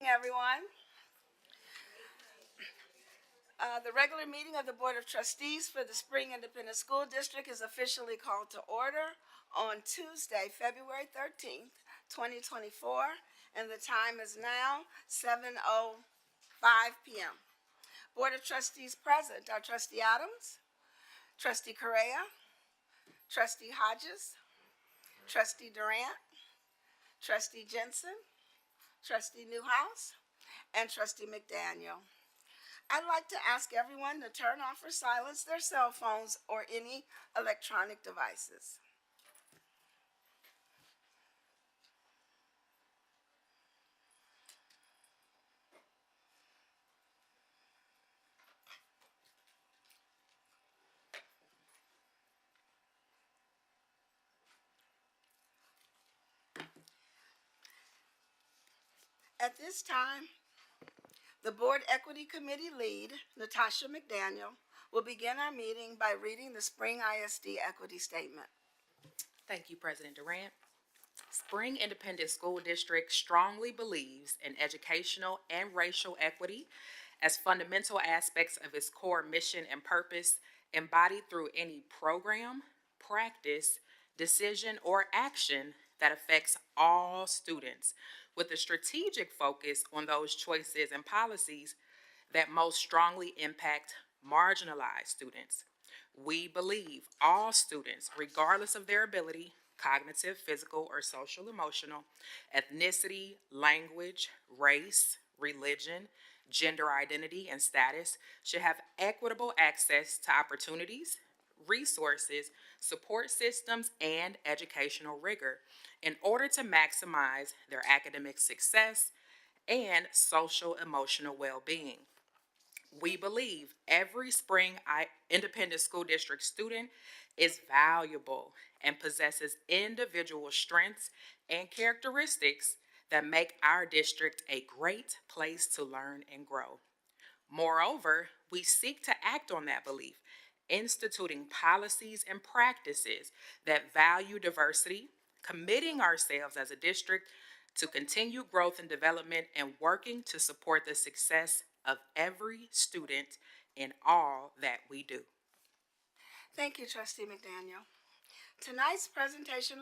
Everyone. The regular meeting of the Board of Trustees for the Spring Independent School District is officially called to order on Tuesday, February 13th, 2024, and the time is now 7:05 p.m. Board of Trustees present are Trustee Adams, Trustee Correa, Trustee Hodges, Trustee Durant, Trustee Jensen, Trustee Newhouse, and Trustee McDaniel. I'd like to ask everyone to turn off or silence their cell phones or any electronic devices. At this time, the Board Equity Committee lead, Natasha McDaniel, will begin our meeting by reading the Spring ISD Equity Statement. Thank you, President Durant. Spring Independent School District strongly believes in educational and racial equity as fundamental aspects of its core mission and purpose, embodied through any program, practice, decision, or action that affects all students, with a strategic focus on those choices and policies that most strongly impact marginalized students. We believe all students, regardless of their ability, cognitive, physical, or social, emotional, ethnicity, language, race, religion, gender identity, and status, should have equitable access to opportunities, resources, support systems, and educational rigor in order to maximize their academic success and social emotional well-being. We believe every Spring Independent School District student is valuable and possesses individual strengths and characteristics that make our district a great place to learn and grow. Moreover, we seek to act on that belief, instituting policies and practices that value diversity, committing ourselves as a district to continued growth and development, and working to support the success of every student in all that we do. Thank you, Trustee McDaniel. Tonight's presentation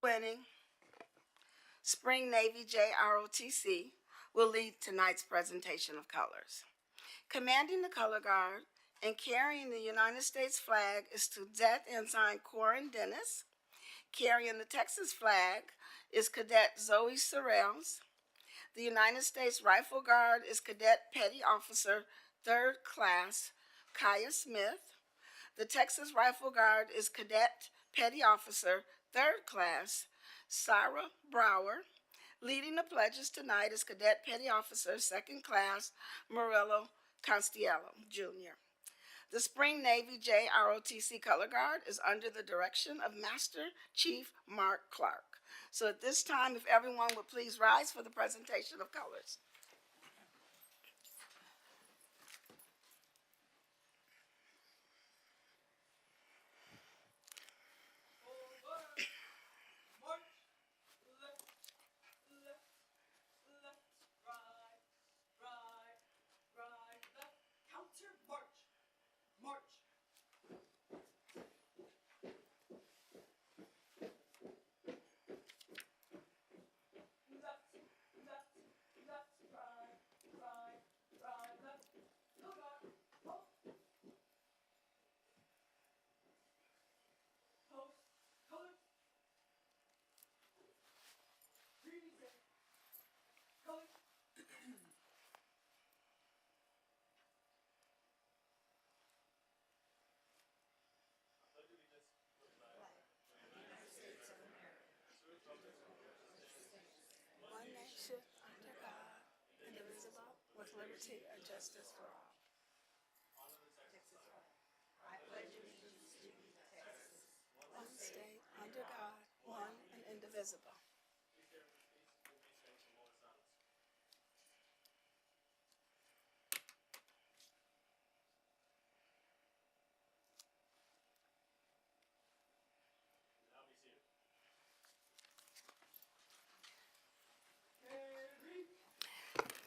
winning Spring Navy JROTC will lead tonight's presentation of colors. Commanding the color guard and carrying the United States flag is Cadet Ensign Corin Dennis. Carrying the Texas flag is Cadet Zoe Sorrells. The United States Rifle Guard is Cadet Petty Officer 3rd Class Kaya Smith. The Texas Rifle Guard is Cadet Petty Officer 3rd Class Sarah Brower. Leading the pledges tonight is Cadet Petty Officer 2nd Class Morello Constiello, Jr. The Spring Navy JROTC Color Guard is under the direction of Master Chief Mark Clark. So at this time, if everyone would please rise for the presentation of colors. One nation under God, indivisible, with liberty and justice for all. One state under God, one and indivisible.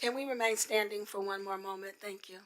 Can we remain standing for one more moment? Thank you.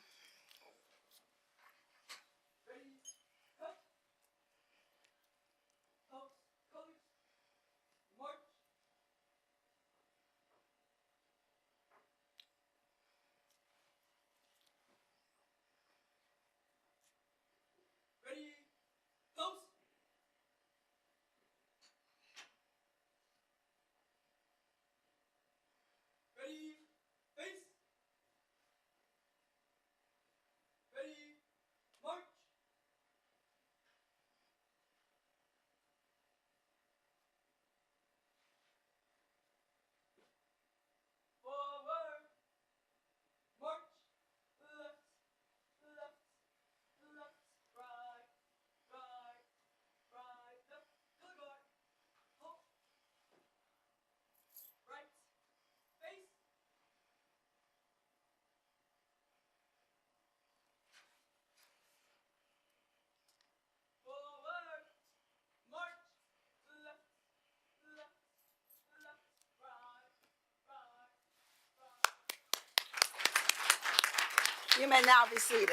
You may now be seated.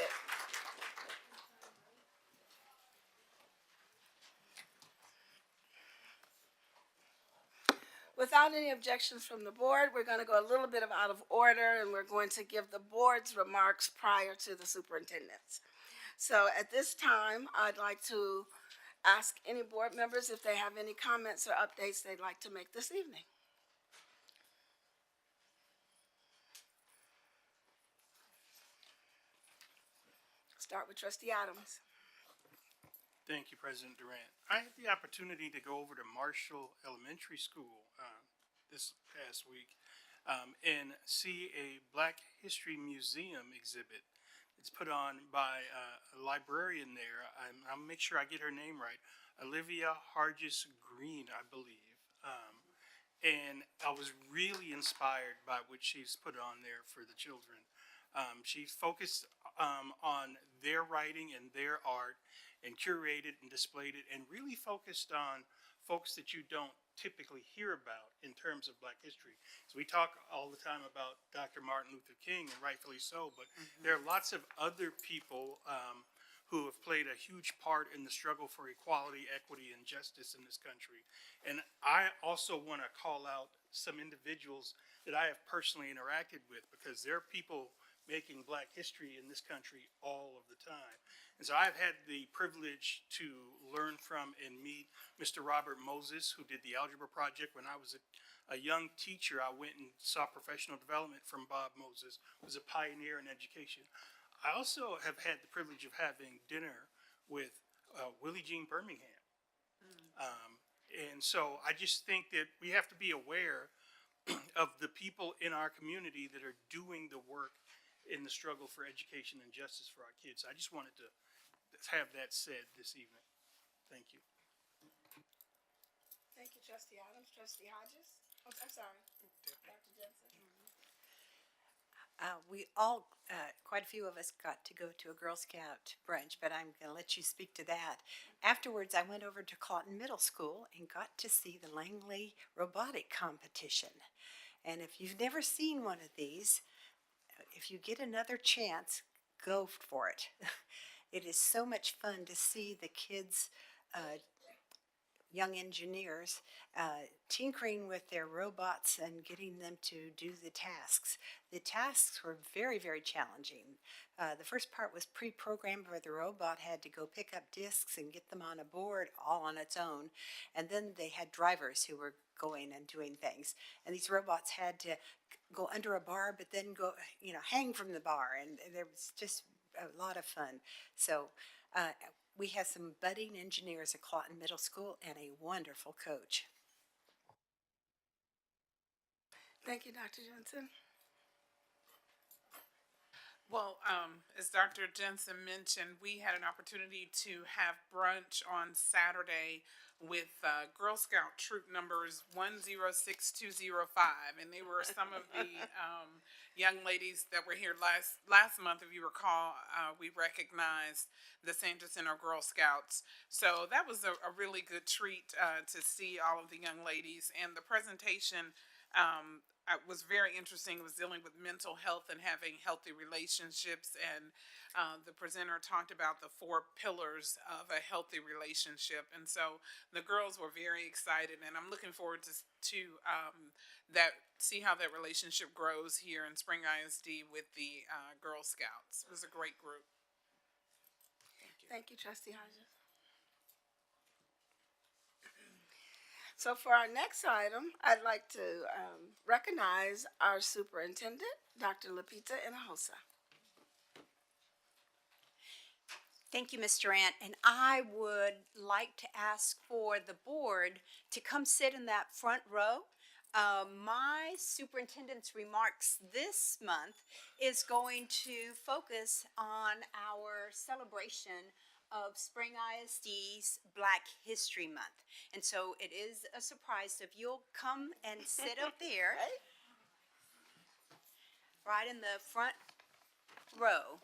Without any objections from the board, we're going to go a little bit out of order, and we're going to give the board's remarks prior to the superintendent's. So at this time, I'd like to ask any board members if they have any comments or updates they'd like to make this evening. Start with Trustee Adams. Thank you, President Durant. I had the opportunity to go over to Marshall Elementary School this past week and see a Black History Museum exhibit. It's put on by a librarian there. I'll make sure I get her name right. Olivia Hargis Green, I believe. And I was really inspired by what she's put on there for the children. She focused on their writing and their art and curated and displayed it and really focused on folks that you don't typically hear about in terms of Black history. So we talk all the time about Dr. Martin Luther King, and rightfully so, but there are lots of other people who have played a huge part in the struggle for equality, equity, and justice in this country. And I also want to call out some individuals that I have personally interacted with, because there are people making Black history in this country all of the time. And so I've had the privilege to learn from and meet Mr. Robert Moses, who did the Algebra Project. When I was a young teacher, I went and saw professional development from Bob Moses, who was a pioneer in education. I also have had the privilege of having dinner with Willie Jean Birmingham. And so I just think that we have to be aware of the people in our community that are doing the work in the struggle for education and justice for our kids. I just wanted to have that said this evening. Thank you. Thank you, Trustee Adams. Trustee Hodges? Oh, I'm sorry. Dr. Jensen? We all, quite a few of us got to go to a Girl Scout brunch, but I'm going to let you speak to that. Afterwards, I went over to Clawton Middle School and got to see the Langley robotic competition. And if you've never seen one of these, if you get another chance, go for it. It is so much fun to see the kids, young engineers, tinkering with their robots and getting them to do the tasks. The tasks were very, very challenging. The first part was pre-programmed, where the robot had to go pick up discs and get them on a board all on its own. And then they had drivers who were going and doing things. And these robots had to go under a bar, but then go, hang from the bar. And there was just a lot of fun. So we have some budding engineers at Clawton Middle School and a wonderful coach. Thank you, Dr. Jensen. Well, as Dr. Jensen mentioned, we had an opportunity to have brunch on Saturday with Girl Scout troop numbers 106205, and they were some of the young ladies that were here last month. If you recall, we recognized the Santa Center Girl Scouts, so that was a really good treat to see all of the young ladies. And the presentation was very interesting. It was dealing with mental health and having healthy relationships. And the presenter talked about the 4 pillars of a healthy relationship. And so the girls were very excited, and I'm looking forward to that, see how that relationship grows here in Spring ISD with the Girl Scouts. It was a great group. Thank you, Trustee Hodges. So for our next item, I'd like to recognize our superintendent, Dr. Lapita Inahosa. Thank you, Ms. Durant, and I would like to ask for the board to come sit in that front row. My superintendent's remarks this month is going to focus on our celebration of Spring ISD's Black History Month. And so it is a surprise, so if you'll come and sit up there, right in the front row.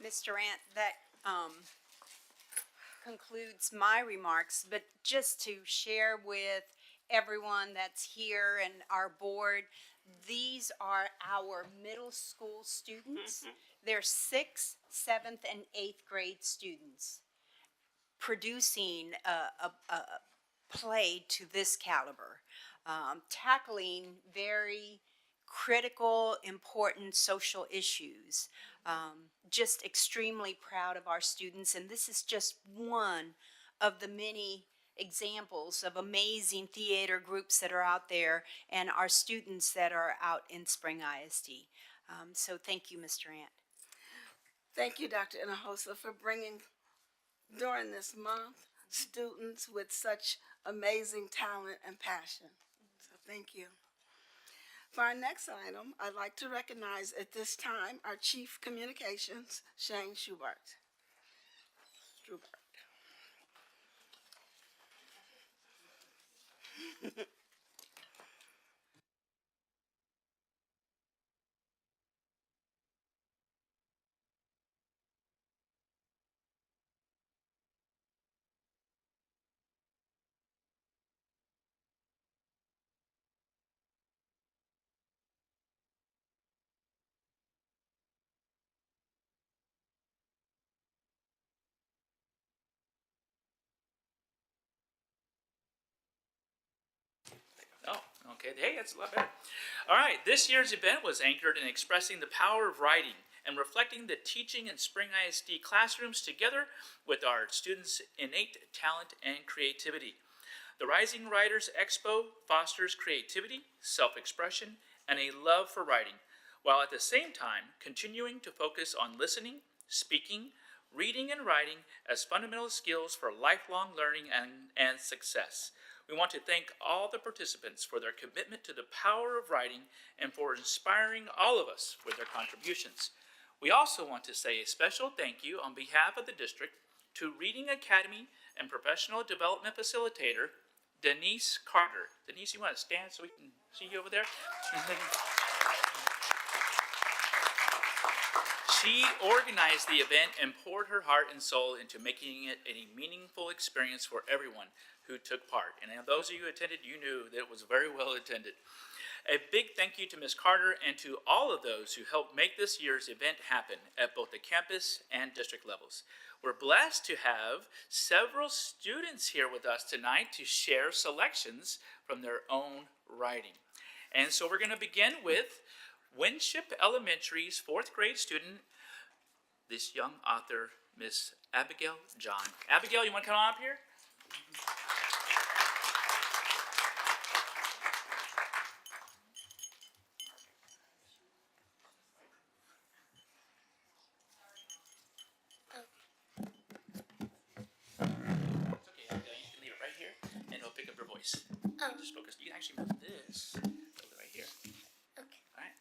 Mr. Ant, that concludes my remarks, but just to share with everyone that's here and our board, these are our middle school students. They're sixth, seventh, and eighth grade students producing a play to this caliber, tackling very critical, important social issues. Just extremely proud of our students, and this is just one of the many examples of amazing theater groups that are out there and our students that are out in Spring ISD. So thank you, Mr. Ant. Thank you, Dr. Inahosa, for bringing, during this month, students with such amazing talent and passion. So thank you. For our next item, I'd like to recognize at this time our Chief Communications, Shane Schubert. Oh, okay. Hey, that's a lot better. All right. This year's event was anchored in expressing the power of writing and reflecting the teaching in Spring ISD classrooms together with our students' innate talent and creativity. The Rising Writers Expo fosters creativity, self-expression, and a love for writing, while at the same time continuing to focus on listening, speaking, reading, and writing as fundamental skills for lifelong learning and success. We want to thank all the participants for their commitment to the power of writing and for inspiring all of us with their contributions. We also want to say a special thank you on behalf of the district to Reading Academy and Professional Development Facilitator, Denise Carter. Denise, you want to stand so we can see you over there? She organized the event and poured her heart and soul into making it a meaningful experience for everyone who took part. And those of you who attended, you knew that it was very well attended. A big thank you to Ms. Carter and to all of those who helped make this year's event happen at both the campus and district levels. We're blessed to have several students here with us tonight to share selections from their own writing. And so we're going to begin with Winship Elementary's fourth grade student, this young author, Miss Abigail John. Abigail, you want to come on up here? It's okay, Abigail, you can leave it right here, and it'll pick up your voice. Just focus. You can actually move this right here. Okay. All right.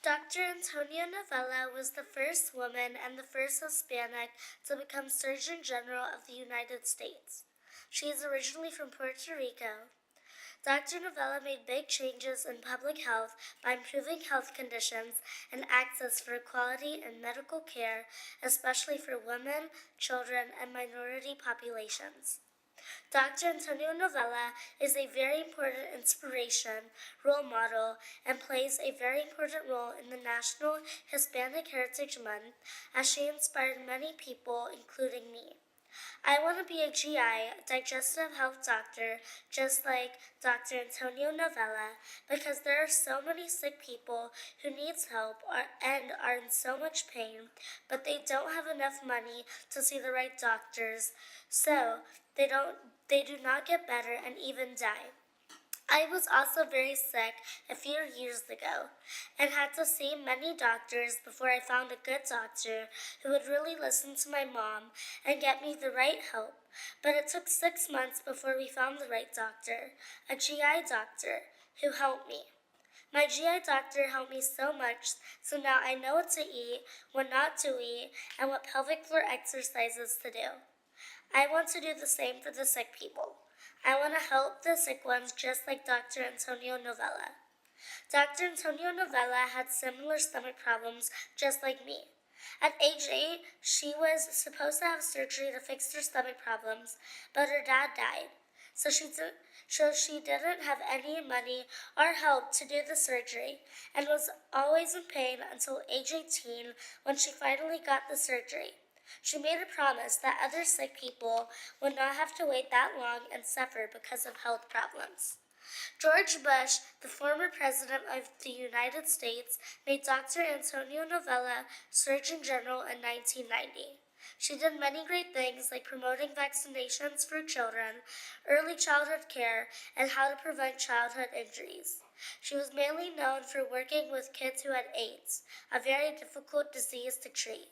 Dr. Antonia Novella was the first woman and the first Hispanic to become Surgeon General of the United States. She is originally from Puerto Rico. Dr. Novella made big changes in public health by improving health conditions and access for equality in medical care, especially for women, children, and minority populations. Dr. Antonio Novella is a very important inspiration, role model, and plays a very important role in the National Hispanic Heritage Month as she inspired many people, including me. I want to be a GI, digestive health doctor, just like Dr. Antonio Novella, because there are so many sick people who needs help and are in so much pain, but they don't have enough money to see the right doctors, so they do not get better and even die. I was also very sick a few years ago and had to see many doctors before I found a good doctor who would really listen to my mom and get me the right help. But it took 6 months before we found the right doctor, a GI doctor, who helped me. My GI doctor helped me so much, so now I know what to eat, what not to eat, and what pelvic floor exercises to do. I want to do the same for the sick people. I want to help the sick ones just like Dr. Antonio Novella. Dr. Antonio Novella had similar stomach problems just like me. At age 8, she was supposed to have surgery to fix her stomach problems, but her dad died. So she didn't have any money or help to do the surgery and was always in pain until age 18 when she finally got the surgery. She made a promise that other sick people would not have to wait that long and suffer because of health problems. George Bush, the former president of the United States, made Dr. Antonio Novella Surgeon General in 1990. She did many great things like promoting vaccinations for children, early childhood care, and how to prevent childhood injuries. She was mainly known for working with kids who had AIDS, a very difficult disease to treat.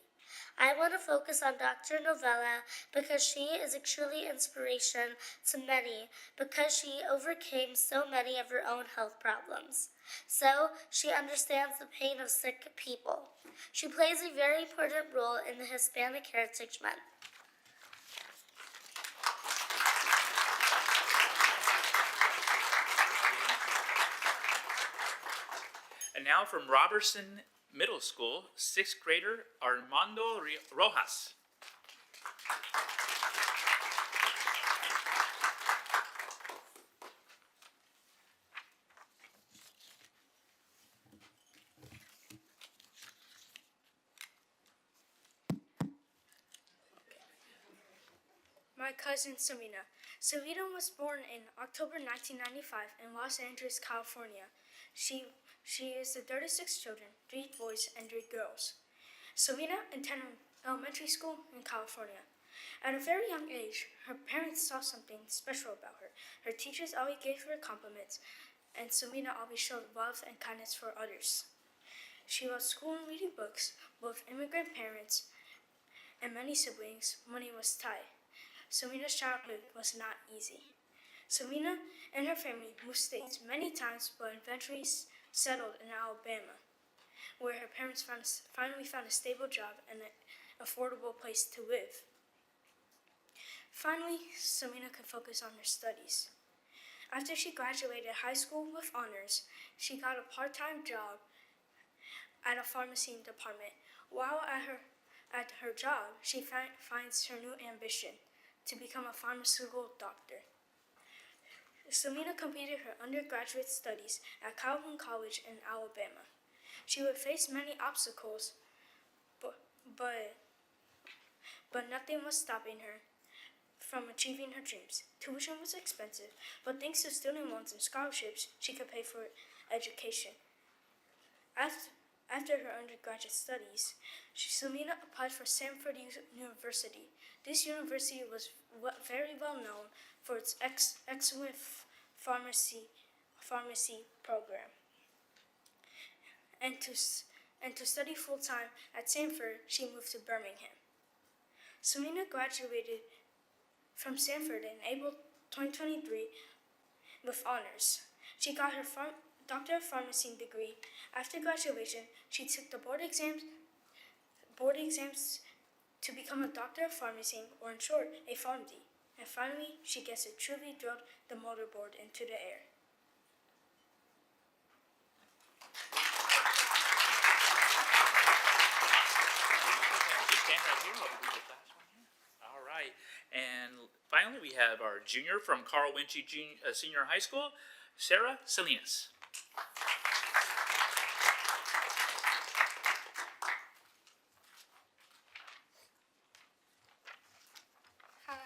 I want to focus on Dr. Novella because she is a truly inspiration to many because she overcame so many of her own health problems. So she understands the pain of sick people. She plays a very important role in the Hispanic Heritage Month. And now from Robertson Middle School, 6th grader Armando Rojas. My cousin Samina. Samina was born in October 1995 in Los Angeles, California. She is the third of 6 children, 3 boys and 3 girls. Samina attended elementary school in California. At a very young age, her parents saw something special about her. Her teachers always gave her compliments, and Samina always showed love and kindness for others. She loved school and reading books, both immigrant parents and many siblings, money was tight. Samina's childhood was not easy. Samina and her family moved states many times, but eventually settled in Alabama, where her parents finally found a stable job and an affordable place to live. Finally, Samina could focus on her studies. After she graduated high school with honors, she got a part-time job at a pharmacy department. While at her job, she finds her new ambition to become a pharmaceutical doctor. Samina completed her undergraduate studies at Calhoun College in Alabama. She would face many obstacles, but nothing was stopping her from achieving her dreams. Tuition was expensive, but thanks to student loans and scholarships, she could pay for education. After her undergraduate studies, Samina applied for Stanford University. This university was very well known for its excellent pharmacy program. And to study full-time at Stanford, she moved to Birmingham. Samina graduated from Stanford in April 2023 with honors. She got her Doctor of Pharmacy degree. After graduation, she took the board exams to become a Doctor of Pharmacy, or in short, a PharmD. And finally, she gets to truly drilled the motorboard into the air. Stand right here. I'll do the last one here. All right. And finally, we have our junior from Carl Winchie Senior High School, Sarah Salinas. Hi.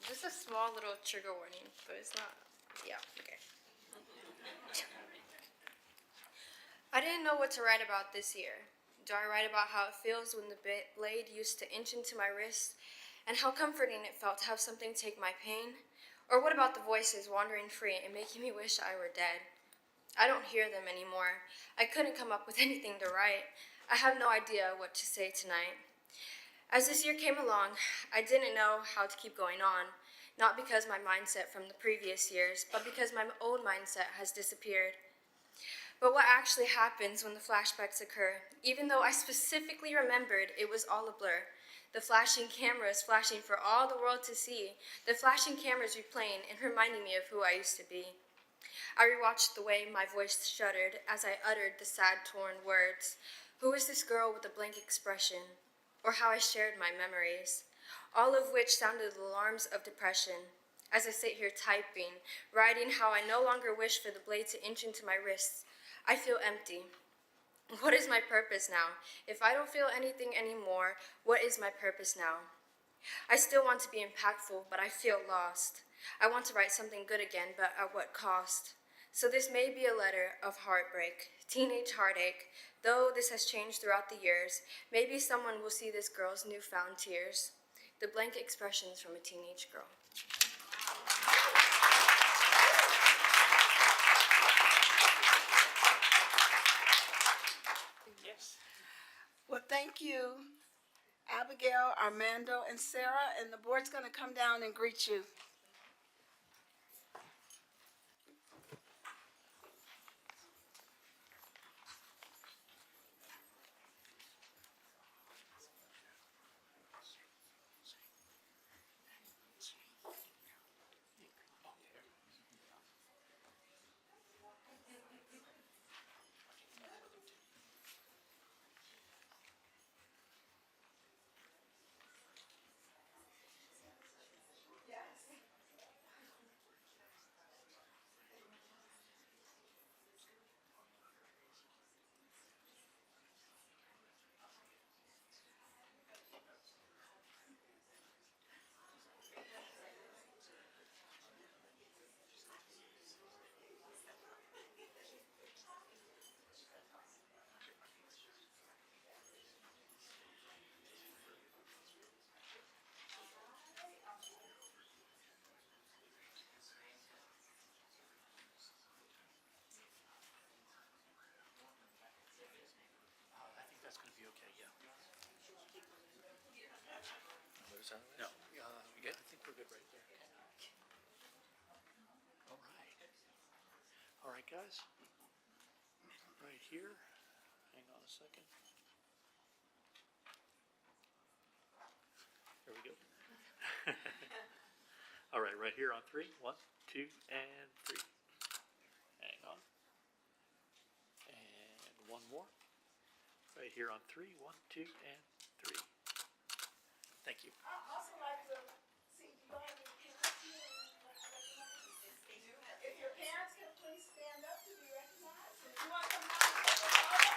Just a small little trigger warning, but it's not, yeah, okay. I didn't know what to write about this year. Do I write about how it feels when the blade used to inch into my wrist, and how comforting it felt to have something take my pain? Or what about the voices wandering free and making me wish I were dead? I don't hear them anymore. I couldn't come up with anything to write. I have no idea what to say tonight. As this year came along, I didn't know how to keep going on, not because my mindset from the previous years, but because my old mindset has disappeared. But what actually happens when the flashbacks occur? Even though I specifically remembered it was all a blur. The flashing cameras flashing for all the world to see. The flashing cameras replaying and reminding me of who I used to be. I rewatched the way my voice shuddered as I uttered the sad, torn words. Who is this girl with the blank expression? Or how I shared my memories, all of which sounded alarms of depression. As I sit here typing, writing how I no longer wish for the blade to inch into my wrists, I feel empty. What is my purpose now? If I don't feel anything anymore, what is my purpose now? I still want to be impactful, but I feel lost. I want to write something good again, but at what cost? So this may be a letter of heartbreak, teenage heartache. Though this has changed throughout the years, maybe someone will see this girl's newfound tears. The blank expressions from a teenage girl. Yes. Well, thank you, Abigail, Armando, and Sarah, and the board's going to come down and greet you. I think that's gonna be okay, yeah. No, yeah, I think we're good right there. All right, guys. Right here, hang on a second. There we go. All right, right here on 3. 1, 2, and 3. Hang on. And one more. Right here on 3. 1, 2, and 3. Thank you. I'd also like to see, do you have any parents here? If your parents could please stand up to be recognized. If you want to come down and take a photo.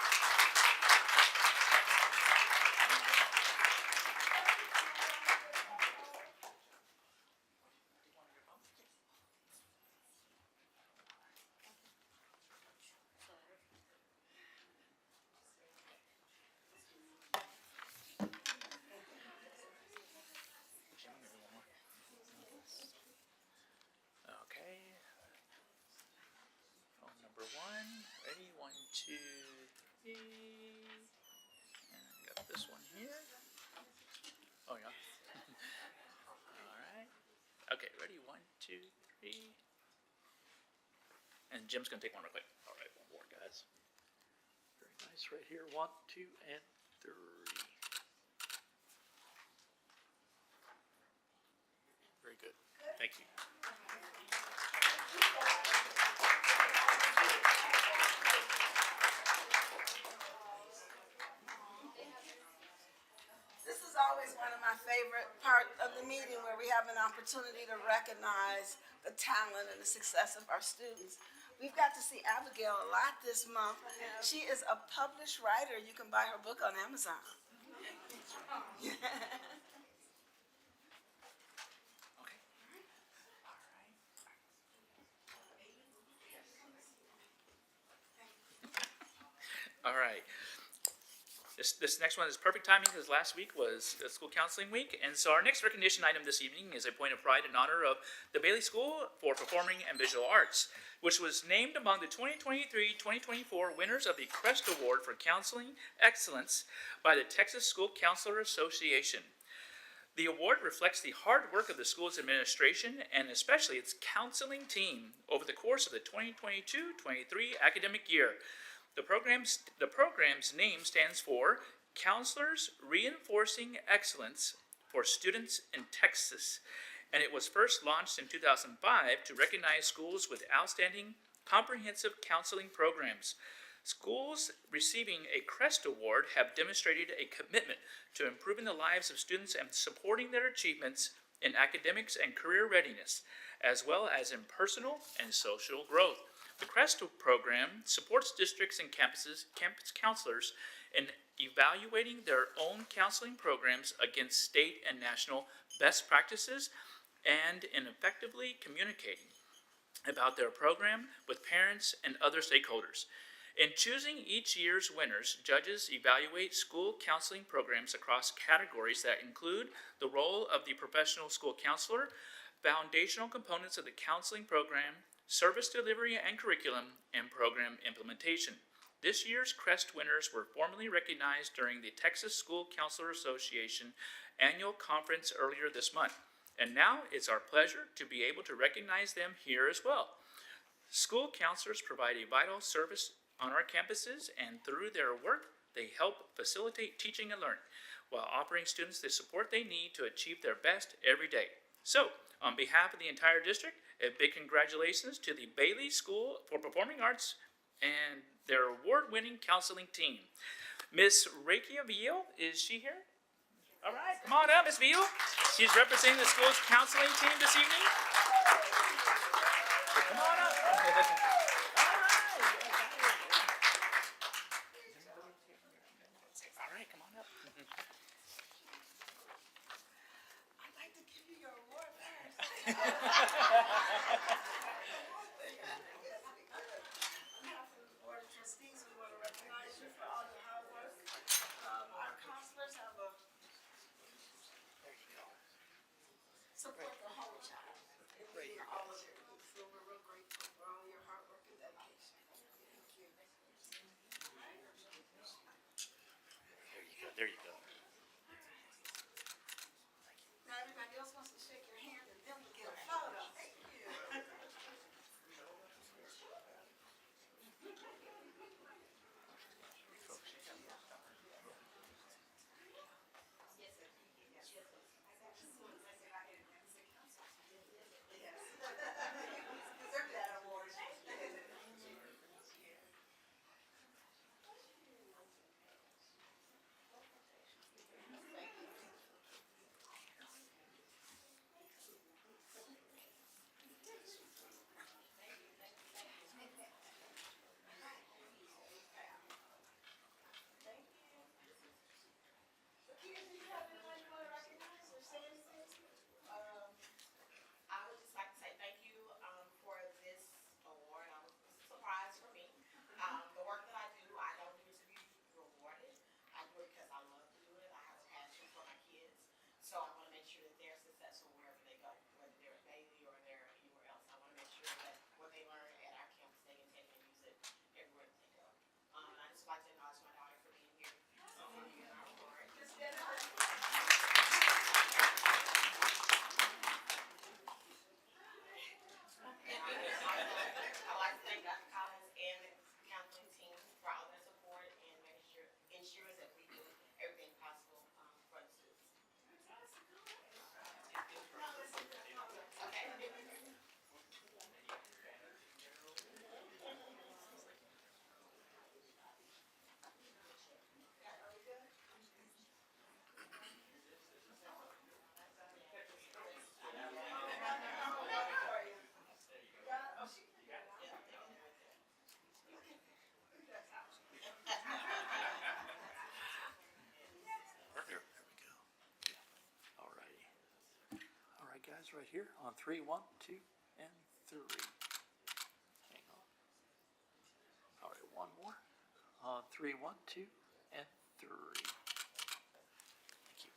Okay. Phone number 1. Ready? 1, 2, 3. And I got this one here. Oh yeah. All right. Okay. Ready? 1, 2, 3. And Jim's gonna take one real quick. All right. One more, guys. Very nice. Right here. 1, 2, and 3. Very good. Thank you. This is always one of my favorite part of the meeting where we have an opportunity to recognize the talent and the success of our students. We've got to see Abigail a lot this month. She is a published writer. You can buy her book on Amazon. Okay. All right. This next one is perfect timing because last week was school counseling week. And so our next recognition item this evening is a point of pride in honor of the Bailey School for Performing and Visual Arts, which was named among the 2023-2024 winners of the Crest Award for Counseling Excellence by the Texas School Counselor Association. The award reflects the hard work of the school's administration and especially its counseling team over the course of the 2022-23 academic year. The program's name stands for Counselors Reinforcing Excellence for Students in Texas, and it was first launched in 2005 to recognize schools with outstanding comprehensive counseling programs. Schools receiving a CREST Award have demonstrated a commitment to improving the lives of students and supporting their achievements in academics and career readiness, as well as in personal and social growth. The CREST program supports districts and campus counselors in evaluating their own counseling programs against state and national best practices and in effectively communicating about their program with parents and other stakeholders. In choosing each year's winners, judges evaluate school counseling programs across categories that include the role of the professional school counselor, foundational components of the counseling program, service delivery and curriculum, and program implementation. This year's CREST winners were formally recognized during the Texas School Counselor Association annual conference earlier this month. And now it's our pleasure to be able to recognize them here as well. School counselors provide a vital service on our campuses, and through their work, they help facilitate teaching and learning while offering students the support they need to achieve their best every day. So, on behalf of the entire district, a big congratulations to the Bailey School for Performing Arts and their award-winning counseling team. Miss Reiki Veal, is she here? All right, come on up, Miss Veal. She's representing the school's counseling team this evening. So come on up. All right, come on up. I'd like to give you your award first. Board of Trustees, we want to recognize you for all your hard work. Our counselors have a support the whole child. All of their needs. So we're real grateful for all your hard work and dedication. Thank you. There you go. Now everybody else wants to shake your hand and then we get a photo. Thank you. I would just like to say thank you for this award. It's a surprise for me. The work that I do, I don't do it to be rewarded. I do it because I love to do it. I have a passion for my kids. So I want to make sure that they're successful wherever they go, whether they're at Bailey or they're anywhere else. I want to make sure that what they learn at our campus, they can take and use it everywhere that they go. And I just like to acknowledge my daughter for being here. So for you and our award. I'd like to thank Dr. Collins and the counseling team for all their support and making sure ensures that we do everything possible for the students. Okay. There we go. All righty. All right, guys, right here on 3, 1, 2, and 3. Hang on. All right, one more. On 3, 1, 2, and 3. Thank you.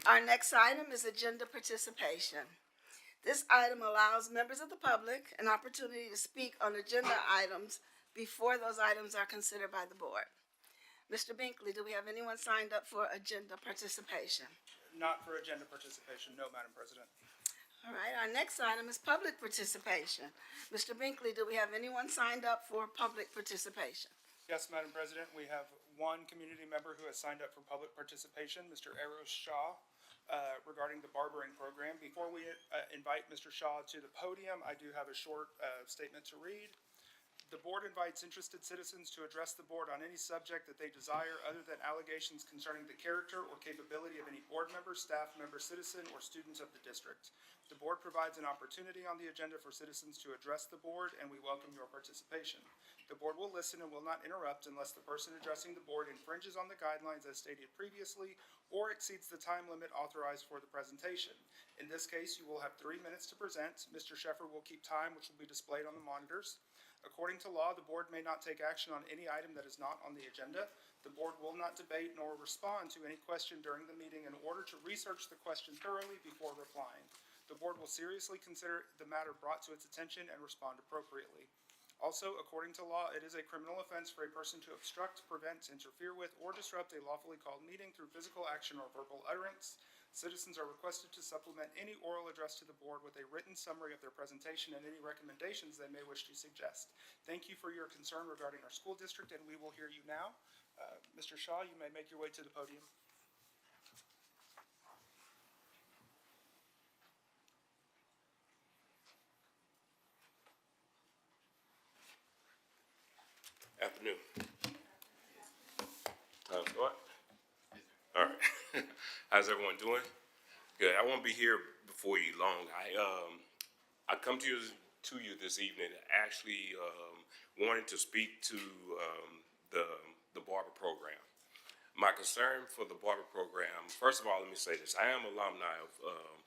Our next item is agenda participation. This item allows members of the public an opportunity to speak on agenda items before those items are considered by the board. Mr. Binkley, do we have anyone signed up for agenda participation? Not for agenda participation, no, Madam President. All right, our next item is public participation. Mr. Binkley, do we have anyone signed up for public participation? Yes, Madam President, we have one community member who has signed up for public participation, Mr. Eros Shaw, regarding the barbering program. Before we invite Mr. Shaw to the podium, I do have a short statement to read. The board invites interested citizens to address the board on any subject that they desire other than allegations concerning the character or capability of any board member, staff member, citizen, or students of the district. The board provides an opportunity on the agenda for citizens to address the board, and we welcome your participation. The board will listen and will not interrupt unless the person addressing the board infringes on the guidelines as stated previously or exceeds the time limit authorized for the presentation. In this case, you will have 3 minutes to present. Mr. Sheffer will keep time, which will be displayed on the monitors. According to law, the board may not take action on any item that is not on the agenda. The board will not debate nor respond to any question during the meeting in order to research the question thoroughly before replying. The board will seriously consider the matter brought to its attention and respond appropriately. Also, according to law, it is a criminal offense for a person to obstruct, prevent, interfere with, or disrupt a lawfully called meeting through physical action or verbal utterance. Citizens are requested to supplement any oral address to the board with a written summary of their presentation and any recommendations they may wish to suggest. Thank you for your concern regarding our school district, and we will hear you now. Mr. Shaw, you may make your way to the podium. Afternoon. Time to start? All right. How's everyone doing? Good. I won't be here before you long. I come to you this evening actually wanted to speak to the barber program. My concern for the barber program, first of all, let me say this. I am an alumni of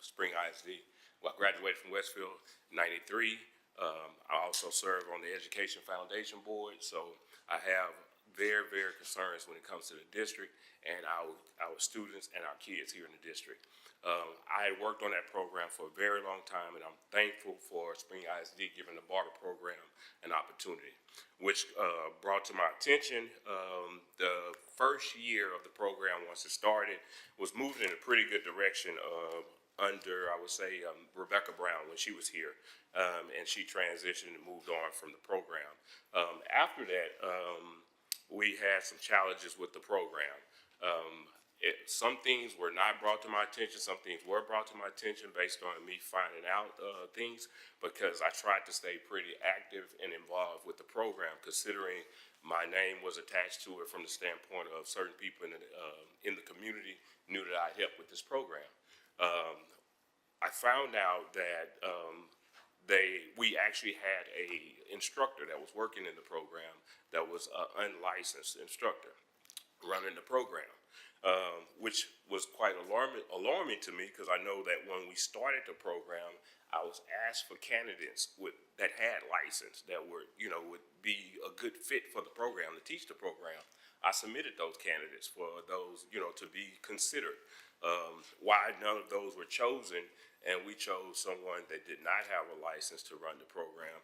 Spring ISD. Well, I graduated from Westfield in '93. I also serve on the Education Foundation Board, so I have very, very concerns when it comes to the district and our students and our kids here in the district. I worked on that program for a very long time, and I'm thankful for Spring ISD giving the barber program an opportunity, which brought to my attention the first year of the program, once it started, was moving in a pretty good direction under, I would say, Rebecca Brown when she was here, and she transitioned and moved on from the program. After that, we had some challenges with the program. Some things were not brought to my attention. Some things were brought to my attention based on me finding out things, because I tried to stay pretty active and involved with the program, considering my name was attached to it from the standpoint of certain people in the community knew that I'd help with this program. I found out that we actually had a instructor that was working in the program that was an unlicensed instructor running the program. Which was quite alarming to me, because I know that when we started the program, I was asked for candidates that had license that would be a good fit for the program, to teach the program. I submitted those candidates for those, to be considered. Why none of those were chosen, and we chose someone that did not have a license to run the program,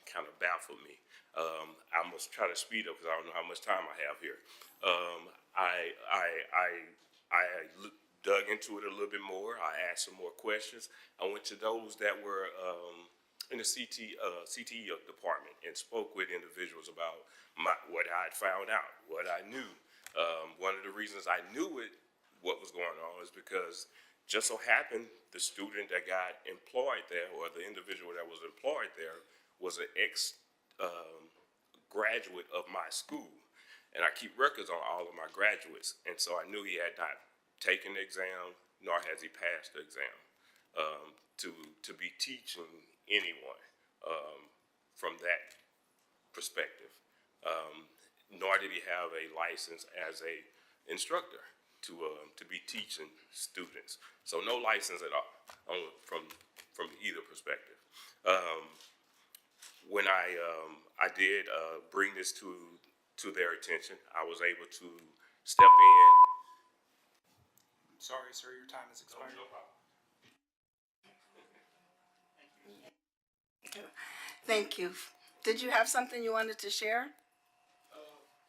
kind of baffled me. I must try to speed up because I don't know how much time I have here. I dug into it a little bit more. I asked some more questions. I went to those that were in the CTE department and spoke with individuals about what I had found out, what I knew. One of the reasons I knew what was going on is because just so happened the student that got employed there, or the individual that was employed there, was an graduate of my school. And I keep records on all of my graduates. And so I knew he had not taken the exam, nor has he passed the exam, to be teaching anyone from that perspective. Nor did he have a license as a instructor to be teaching students. So no license at all from either perspective. When I did bring this to their attention, I was able to step in. Sorry, sir, your time has expired. Thank you. Did you have something you wanted to share?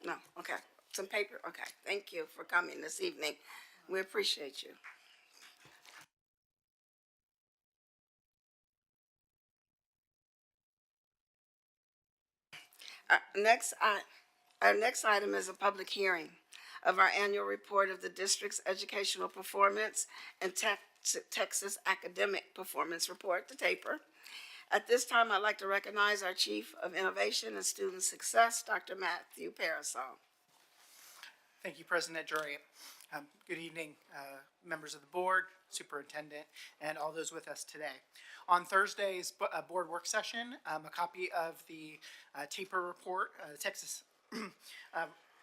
No, okay. Some paper, okay. Thank you for coming this evening. We appreciate you. Our next item is a public hearing of our annual report of the district's educational performance and Texas Academic Performance Report, the TAPER. At this time, I'd like to recognize our Chief of Innovation and Student Success, Dr. Matthew Parasol. Thank you, President Durant. Good evening, members of the board, superintendent, and all those with us today. On Thursday's board work session, a copy of the TAPER report, Texas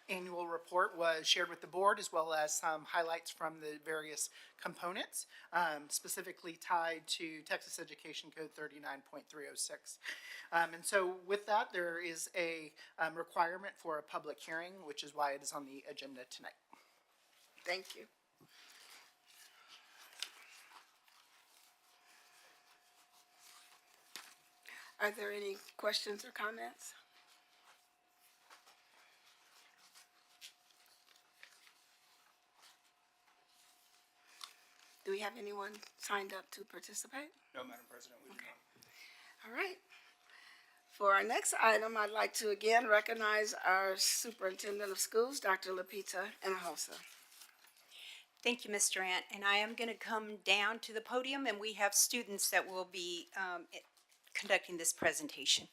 annual report, was shared with the board, as well as some highlights from the various components, specifically tied to Texas Education Code 39.306. And so with that, there is a requirement for a public hearing, which is why it is on the agenda tonight. Thank you. Are there any questions or comments? Do we have anyone signed up to participate? No, Madam President, we do not. All right. For our next item, I'd like to again recognize our Superintendent of Schools, Dr. Lapita Hinojosa. Thank you, Ms. Durant. And I am going to come down to the podium, and we have students that will be conducting this presentation.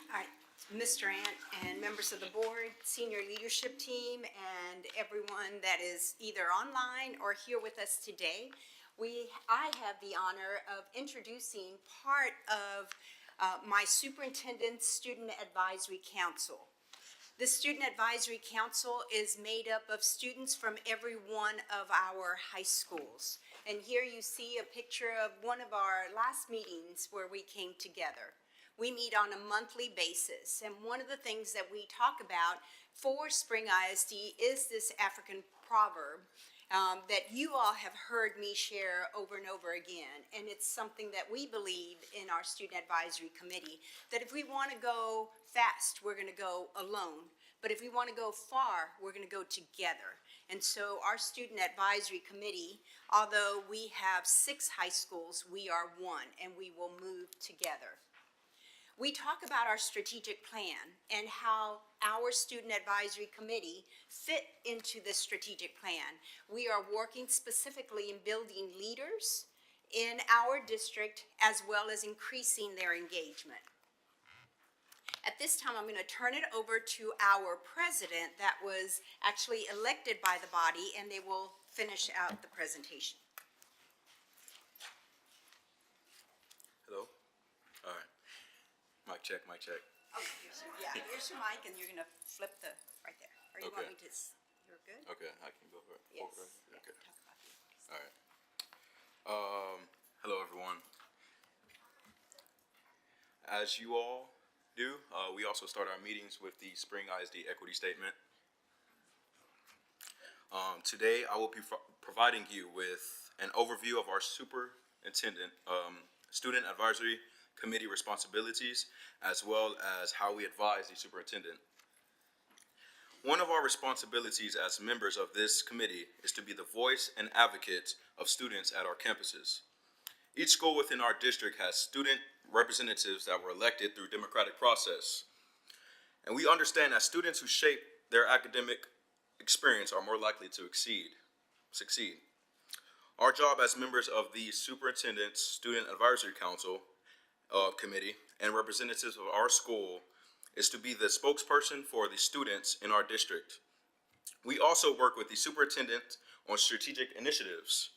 All right, Ms. Durant and members of the board, senior leadership team, and everyone that is either online or here with us today, I have the honor of introducing part of my Superintendent's Student Advisory Council. The Student Advisory Council is made up of students from every one of our high schools. And here you see a picture of one of our last meetings where we came together. We meet on a monthly basis, and one of the things that we talk about for Spring ISD is this African proverb that you all have heard me share over and over again, and it's something that we believe in our Student Advisory Committee, that if we want to go fast, we're going to go alone, but if we want to go far, we're going to go together. And so our Student Advisory Committee, although we have 6 high schools, we are one, and we will move together. We talk about our strategic plan and how our Student Advisory Committee fit into this strategic plan. We are working specifically in building leaders in our district as well as increasing their engagement. At this time, I'm going to turn it over to our president that was actually elected by the body, and they will finish out the presentation. Hello? All right. Mic check, mic check. Oh, here's your mic, and you're going to flip the, right there. Or you want me to, you're good? Okay, I can go for it. Yes. Okay. Talk about it. All right. Hello, everyone. As you all do, we also start our meetings with the Spring ISD Equity Statement. Today, I will be providing you with an overview of our superintendent, Student Advisory Committee responsibilities, as well as how we advise the superintendent. One of our responsibilities as members of this committee is to be the voice and advocate of students at our campuses. Each school within our district has student representatives that were elected through democratic process. And we understand that students who shape their academic experience are more likely to succeed. Our job as members of the Superintendent's Student Advisory Council Committee and representatives of our school is to be the spokesperson for the students in our district. We also work with the superintendent on strategic initiatives.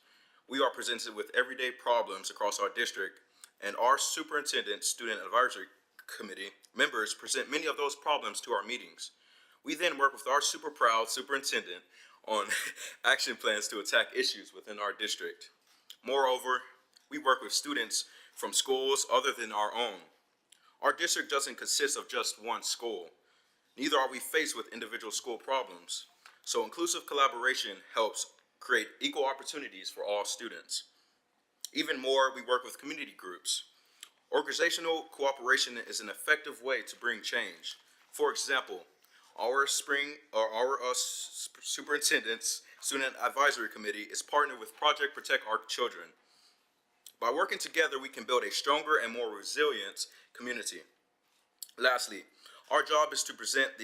We are presented with everyday problems across our district, and our Superintendent Student Advisory Committee members present many of those problems to our meetings. We then work with our super proud superintendent on action plans to attack issues within our district. Moreover, we work with students from schools other than our own. Our district doesn't consist of just one school. Neither are we faced with individual school problems. So inclusive collaboration helps create equal opportunities for all students. Even more, we work with community groups. Organizational cooperation is an effective way to bring change. For example, our superintendent's student advisory committee is partnered with Project Protect Our Children. By working together, we can build a stronger and more resilient community. Lastly, our job is to represent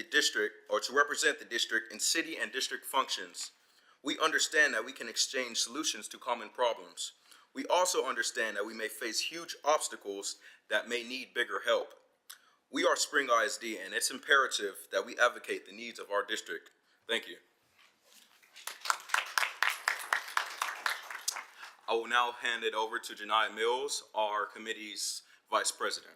the district in city and district functions. We understand that we can exchange solutions to common problems. We also understand that we may face huge obstacles that may need bigger help. We are Spring ISD, and it's imperative that we advocate the needs of our district. Thank you. I will now hand it over to Janiyah Mills, our committee's vice president.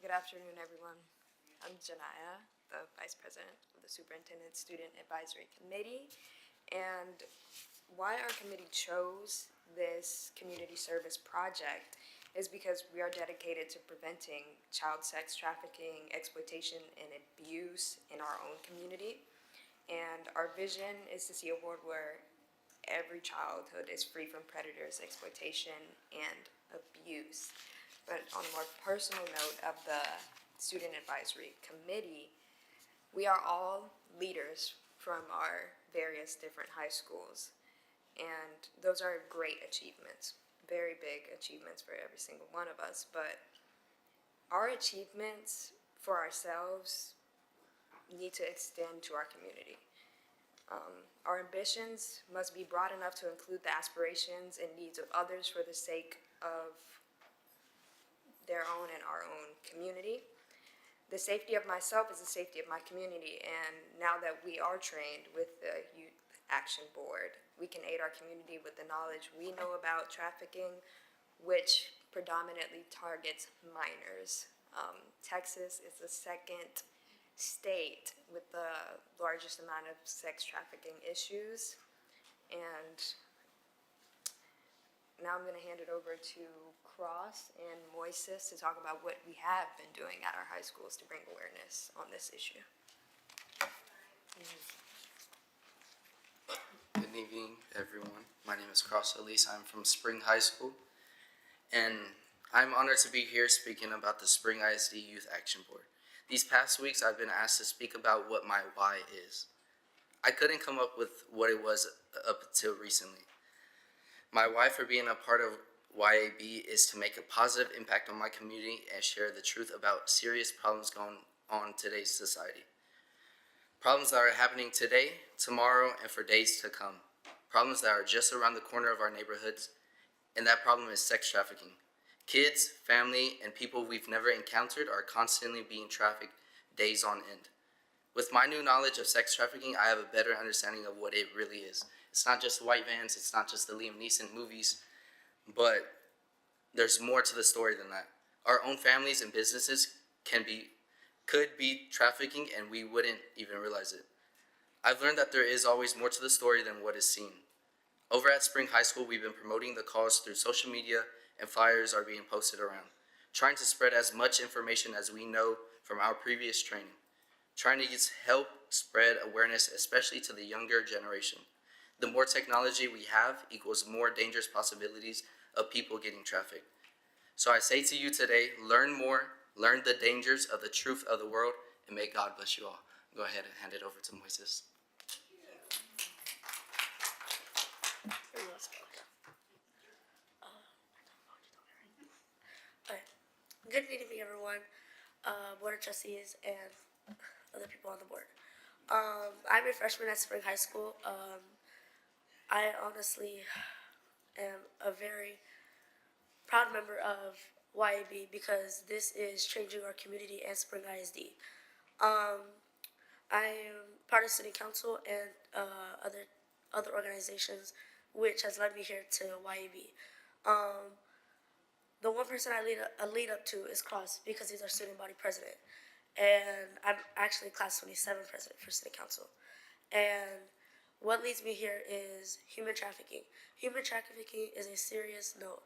Good afternoon, everyone. I'm Janiyah, the Vice President of the Superintendent Student Advisory Committee. And why our committee chose this community service project is because we are dedicated to preventing child sex trafficking, exploitation, and abuse in our own community. And our vision is to see a world where every childhood is free from predators, exploitation, and abuse. But on a more personal note of the Student Advisory Committee, we are all leaders from our various different high schools. And those are great achievements, very big achievements for every single one of us. But our achievements for ourselves need to extend to our community. Our ambitions must be broad enough to include the aspirations and needs of others for the sake of their own and our own community. The safety of myself is the safety of my community, and now that we are trained with the Youth Action Board, we can aid our community with the knowledge we know about trafficking, which predominantly targets minors. Texas is the second state with the largest amount of sex trafficking issues, and now I'm going to hand it over to Cross and Moises to talk about what we have been doing at our high schools to bring awareness on this issue. Good evening, everyone. My name is Cross Elise. I'm from Spring High School, and I'm honored to be here speaking about the Spring ISD Youth Action Board. These past weeks, I've been asked to speak about what my why is. I couldn't come up with what it was up until recently. My why for being a part of YAB is to make a positive impact on my community and share the truth about serious problems going on in today's society. Problems that are happening today, tomorrow, and for days to come. Problems that are just around the corner of our neighborhoods, and that problem is sex trafficking. Kids, family, and people we've never encountered are constantly being trafficked days on end. With my new knowledge of sex trafficking, I have a better understanding of what it really is. It's not just white vans, it's not just the Liam Neeson movies, but there's more to the story than that. Our own families and businesses could be trafficking, and we wouldn't even realize it. I've learned that there is always more to the story than what is seen. Over at Spring High School, we've been promoting the cause through social media, and flyers are being posted around, trying to spread as much information as we know from our previous training, trying to help spread awareness, especially to the younger generation. The more technology we have equals more dangerous possibilities of people getting trafficked. So I say to you today, learn more, learn the dangers of the truth of the world, and may God bless you all. Go ahead and hand it over to Moises. Good evening, everyone, Board of Trustees, and other people on the board. I'm a freshman at Spring High School. I honestly am a very proud member of YAB because this is changing our community and Spring ISD. I am part of City Council and other organizations which has led me here to YAB. The one person I lead up to is Cross because he's our student body president. And I'm actually class 27 president for city council. And what leads me here is human trafficking. Human trafficking is a serious no.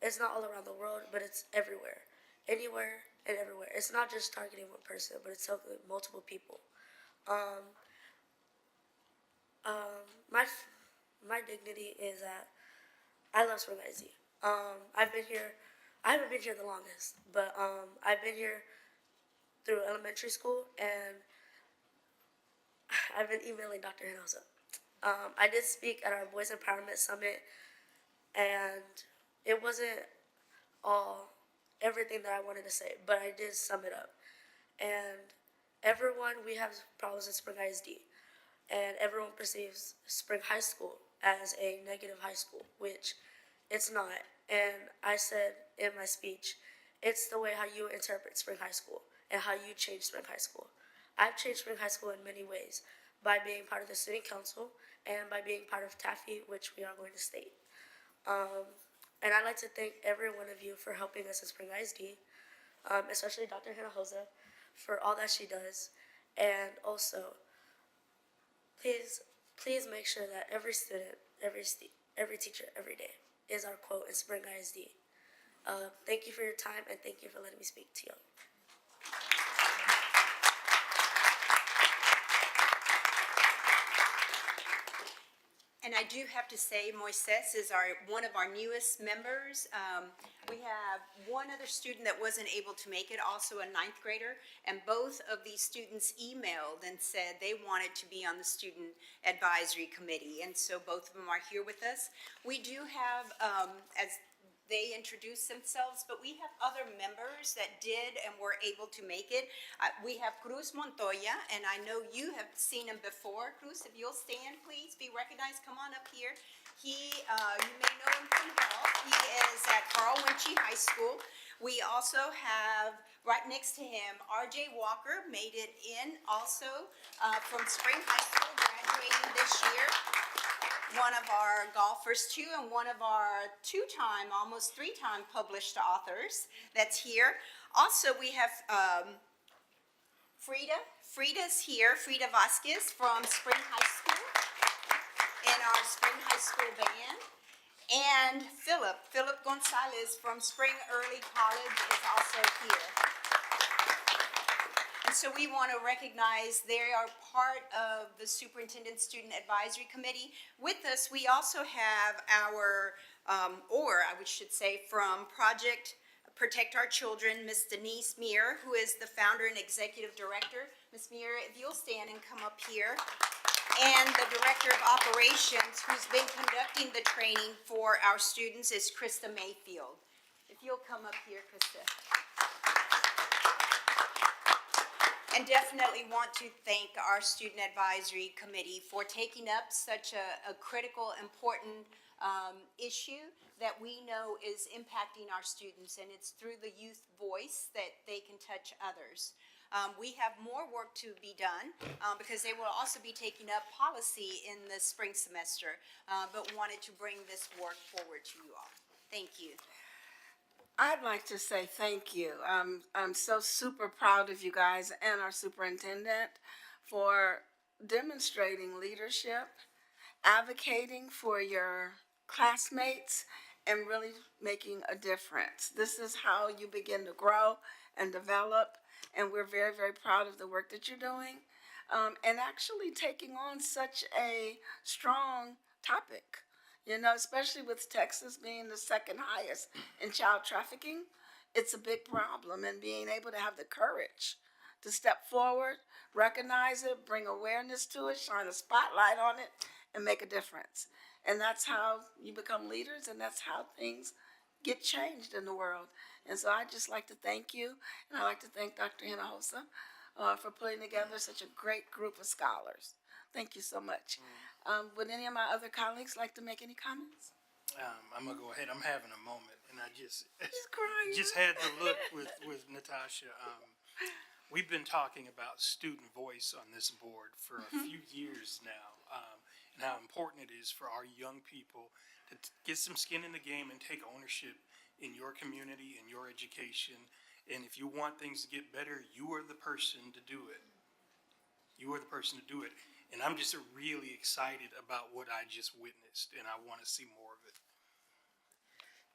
It's not all around the world, but it's everywhere. Anywhere and everywhere. It's not just targeting one person, but it's helping multiple people. My dignity is that I love Spring ISD. I haven't been here the longest, but I've been here through elementary school, and I've been emailing Dr. Hinojosa. I did speak at our Boys Empowerment Summit, and it wasn't everything that I wanted to say, but I did sum it up. And we have problems in Spring ISD, and everyone perceives Spring High School as a negative high school, which it's not. And I said in my speech, it's the way how you interpret Spring High School and how you change Spring High School. I've changed Spring High School in many ways, by being part of the student council and by being part of TAFE, which we are going to state. And I'd like to thank every one of you for helping us at Spring ISD, especially Dr. Hinojosa for all that she does. And also, please make sure that every student, every teacher, every day is our quote in Spring ISD. Thank you for your time, and thank you for letting me speak to you. And I do have to say, Moises is one of our newest members. We have one other student that wasn't able to make it, also a ninth grader, and both of these students emailed and said they wanted to be on the Student Advisory Committee, and so both of them are here with us. We do have, as they introduce themselves, but we have other members that did and were able to make it. We have Cruz Montoya, and I know you have seen him before. Cruz, if you'll stand, please, be recognized. Come on up here. You may know him from health. He is at Carl Winchie High School. We also have, right next to him, R.J. Walker made it in also from Spring High School, graduating this year. One of our golfers too, and one of our two-time, almost three-time published authors that's here. Also, we have Frida. Frida's here, Frida Vasquez from Spring High School in our Spring High School band. And Philip Gonzalez from Spring Early College is also here. And so we want to recognize they are part of the Superintendent Student Advisory Committee. With us, we also have our, from Project Protect Our Children, Ms. Denise Meir, who is the founder and executive director. Ms. Meir, if you'll stand and come up here. And the director of operations, who's been conducting the training for our students, is Krista Mayfield. If you'll come up here, Krista. And definitely want to thank our Student Advisory Committee for taking up such a critical, important issue that we know is impacting our students, and it's through the youth voice that they can touch others. We have more work to be done because they will also be taking up policy in the spring semester, but wanted to bring this work forward to you all. Thank you. I'd like to say thank you. I'm so super proud of you guys and our superintendent for demonstrating leadership, advocating for your classmates, and really making a difference. This is how you begin to grow and develop, and we're very, very proud of the work that you're doing, and actually taking on such a strong topic. You know, especially with Texas being the second highest in child trafficking, it's a big problem, and being able to have the courage to step forward, recognize it, bring awareness to it, shine a spotlight on it, and make a difference. And that's how you become leaders, and that's how things get changed in the world. And so I'd just like to thank you, and I'd like to thank Dr. Hinojosa for putting together such a great group of scholars. Thank you so much. Would any of my other colleagues like to make any comments? I'm gonna go ahead. I'm having a moment, and I just crying. just had to look with Natasha. We've been talking about student voice on this board for a few years now, and how important it is for our young people to get some skin in the game and take ownership in your community and your education. And if you want things to get better, you are the person to do it. You are the person to do it. And I'm just really excited about what I just witnessed, and I want to see more of it.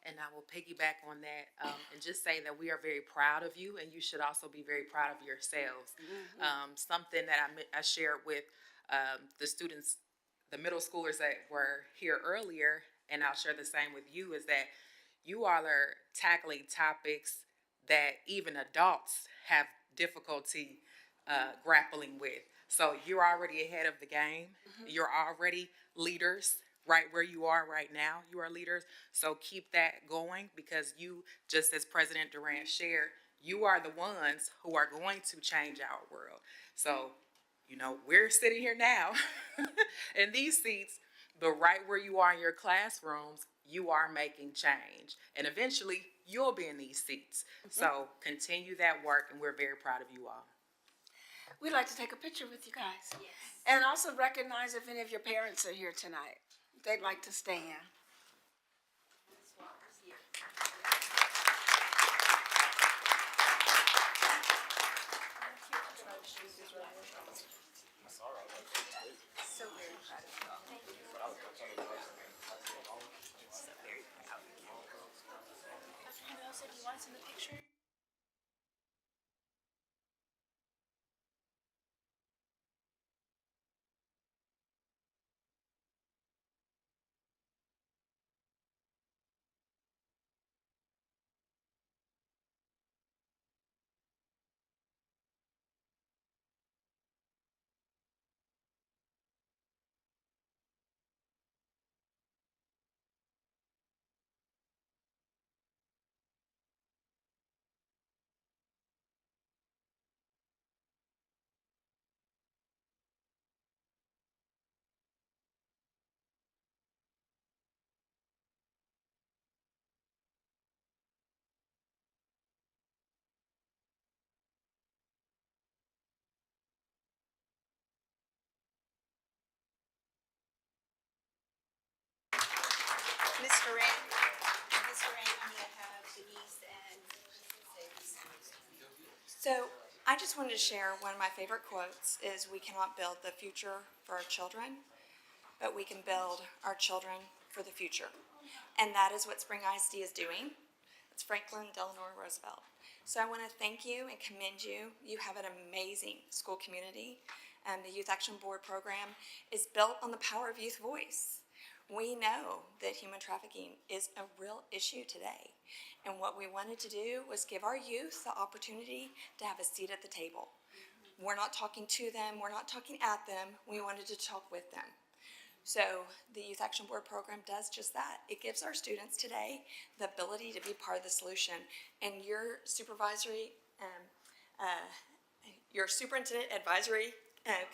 And I will piggyback on that and just say that we are very proud of you, and you should also be very proud of yourselves. Something that I shared with the students, the middle schoolers that were here earlier, and I'll share the same with you, is that you all are tackling topics that even adults have difficulty grappling with. So you're already ahead of the game. You're already leaders right where you are right now. You are leaders. So keep that going, because you, just as President Durant shared, you are the ones who are going to change our world. So, you know, we're sitting here now in these seats, but right where you are in your classrooms, you are making change. And eventually, you'll be in these seats. So continue that work, and we're very proud of you all. We'd like to take a picture with you guys. Yes. And also recognize if any of your parents are here tonight. They'd like to stand. So very proud of you all. Thank you. So very proud of you. Dr. Hinojosa, do you want us in the picture? Mr. Rand, I'm going to have Denise and So I just wanted to share one of my favorite quotes is, "We cannot build the future for our children, but we can build our children for the future." And that is what Spring ISD is doing. It's Franklin Delano Roosevelt. So I want to thank you and commend you. You have an amazing school community. The Youth Action Board program is built on the power of youth voice. We know that human trafficking is a real issue today. And what we wanted to do was give our youth the opportunity to have a seat at the table. We're not talking to them, we're not talking at them, we wanted to talk with them. So the Youth Action Board program does just that. It gives our students today the ability to be part of the solution. And your superintendent advisory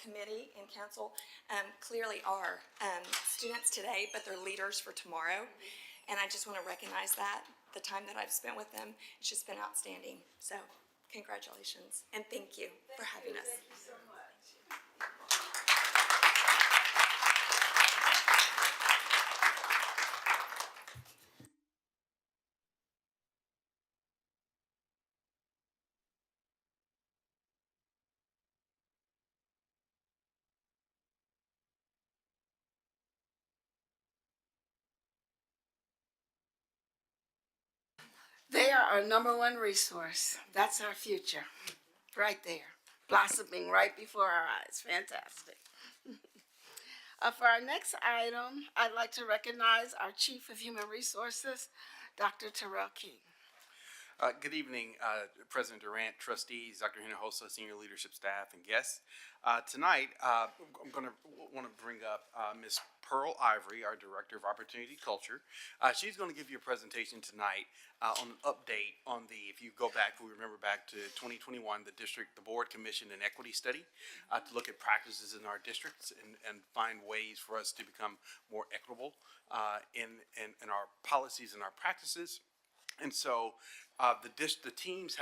committee and council clearly are students today, but they're leaders for tomorrow. And I just want to recognize that. The time that I've spent with them, it's just been outstanding. So congratulations and thank you for having us. Thank you so much. They are our number one resource. That's our future, right there, blossoming right before our eyes. Fantastic. For our next item, I'd like to recognize our Chief of Human Resources, Dr. Terrell King. Good evening, President Durant, trustees, Dr. Hinojosa, senior leadership staff, and guests. Tonight, I'm going to want to bring up Ms. Pearl Ivory, our Director of Opportunity Culture. She's going to give you a presentation tonight on an update on if you go back, we remember back to 2021, the board commissioned an equity study to look at practices in our districts and find ways for us to become more equitable in our policies and our practices. And so the teams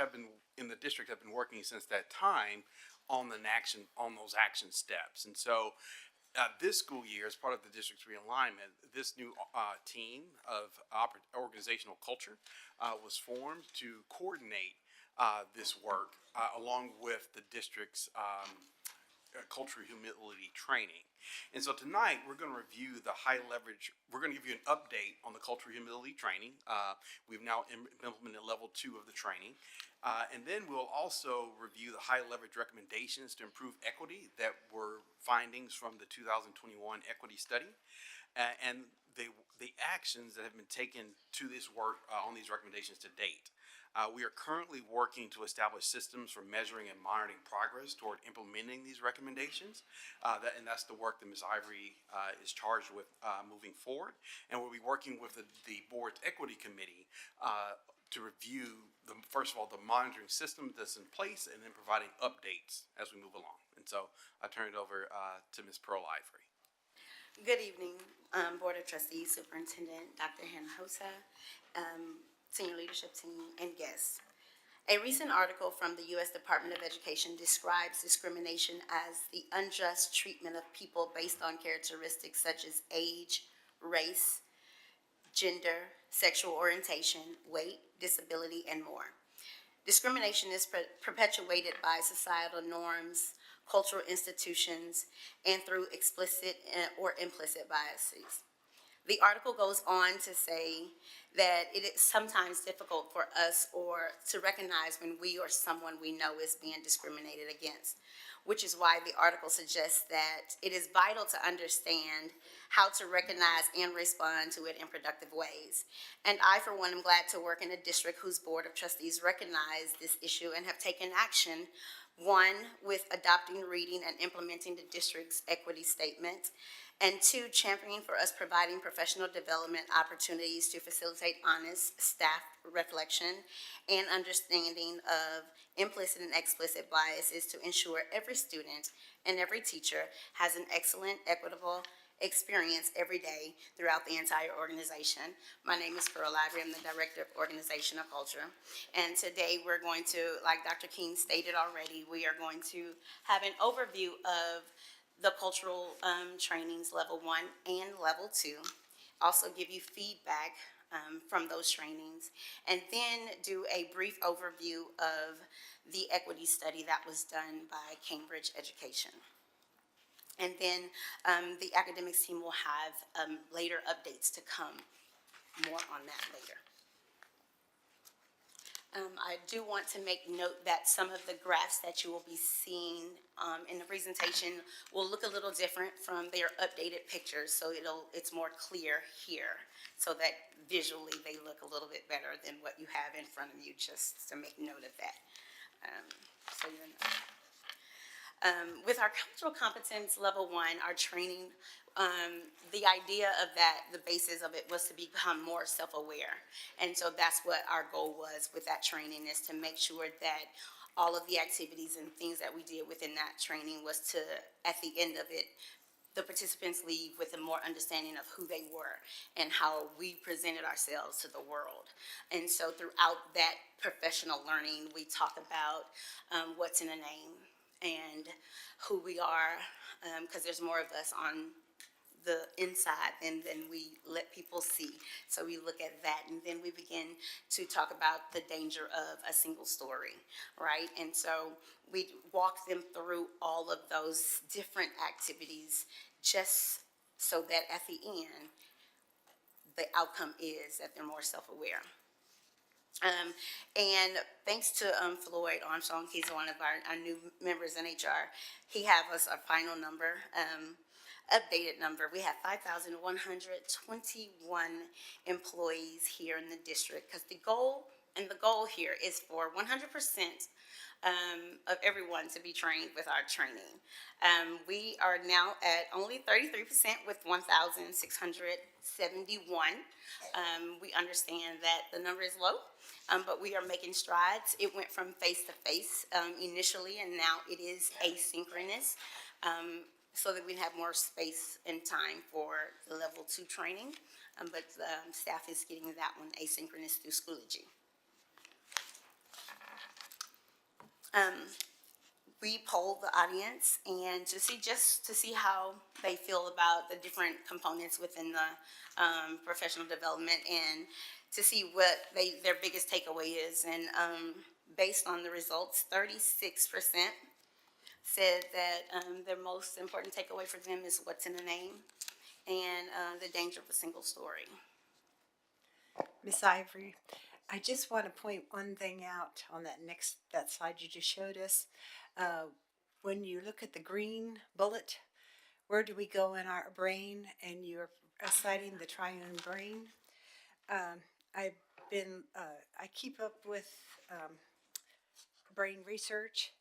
in the district have been working since that time on those action steps. And so This school year, as part of the district's realignment, this new team of organizational culture was formed to coordinate this work along with the district's cultural humility training. And so tonight we're going to review the high leverage. We're going to give you an update on the cultural humility training. We've now implemented level 2 of the training. And then we'll also review the high leverage recommendations to improve equity that were findings from the 2021 equity study. And the actions that have been taken to this work on these recommendations to date. We are currently working to establish systems for measuring and monitoring progress toward implementing these recommendations. And that's the work that Ms. Ivory is charged with moving forward. And we'll be working with the board's equity committee to review, first of all, the monitoring system that's in place and then providing updates as we move along. And so I turn it over to Ms. Pearl Ivory. Good evening, Board of Trustees, Superintendent Dr. Hinojosa, senior leadership team, and guests. A recent article from the U.S. Department of Education describes discrimination as the unjust treatment of people based on characteristics such as age, race, gender, sexual orientation, weight, disability, and more. Discrimination is perpetuated by societal norms, cultural institutions, and through explicit or implicit biases. The article goes on to say that it is sometimes difficult for us or to recognize when we or someone we know is being discriminated against, which is why the article suggests that it is vital to understand how to recognize and respond to it in productive ways. And I, for one, am glad to work in a district whose Board of Trustees recognize this issue and have taken action. One, with adopting, reading, and implementing the district's equity statement. And two, championing for us providing professional development opportunities to facilitate honest staff reflection and understanding of implicit and explicit biases to ensure every student and every teacher has an excellent, equitable experience every day throughout the entire organization. My name is Pearl Ivory. I'm the Director of Organizational Culture. And today we're going to, like Dr. King stated already, we are going to have an overview of the cultural trainings, level 1 and level 2. Also give you feedback from those trainings. And then do a brief overview of the equity study that was done by Cambridge Education. And then the academics team will have later updates to come. More on that later. I do want to make note that some of the graphs that you will be seeing in the presentation will look a little different from their updated pictures, so it's more clear here, so that visually they look a little bit better than what you have in front of you, just to make note of that. So you're not. With our cultural competence level 1, our training, the idea of that, the basis of it was to become more self-aware. And so that's what our goal was with that training, is to make sure that all of the activities and things that we did within that training was to, at the end of it, the participants leave with a more understanding of who they were and how we presented ourselves to the world. And so throughout that professional learning, we talk about what's in a name and who we are, because there's more of us on the inside than we let people see. So we look at that, and then we begin to talk about the danger of a single story, right? And so we walk them through all of those different activities just so that at the end, the outcome is that they're more self-aware. And thanks to Floyd Armstrong, he's one of our new members in HR. He have us a final number, updated number. We have 5,121 employees here in the district, because the goal here is for 100% of everyone to be trained with our training. We are now at only 33% with 1,671. We understand that the number is low, but we are making strides. It went from face-to-face initially, and now it is asynchronous, so that we have more space and time for the level 2 training, but staff is getting that one asynchronous through Schoology. we polled the audience and just to see how they feel about the different components within the professional development and to see what their biggest takeaway is. And based on the results, 36% said that their most important takeaway for them is what's in the name and the danger of a single story. Miss Ivory, I just want to point one thing out on that slide you just showed us. When you look at the green bullet, where do we go in our brain? And you're citing the triune brain. I keep up with brain research,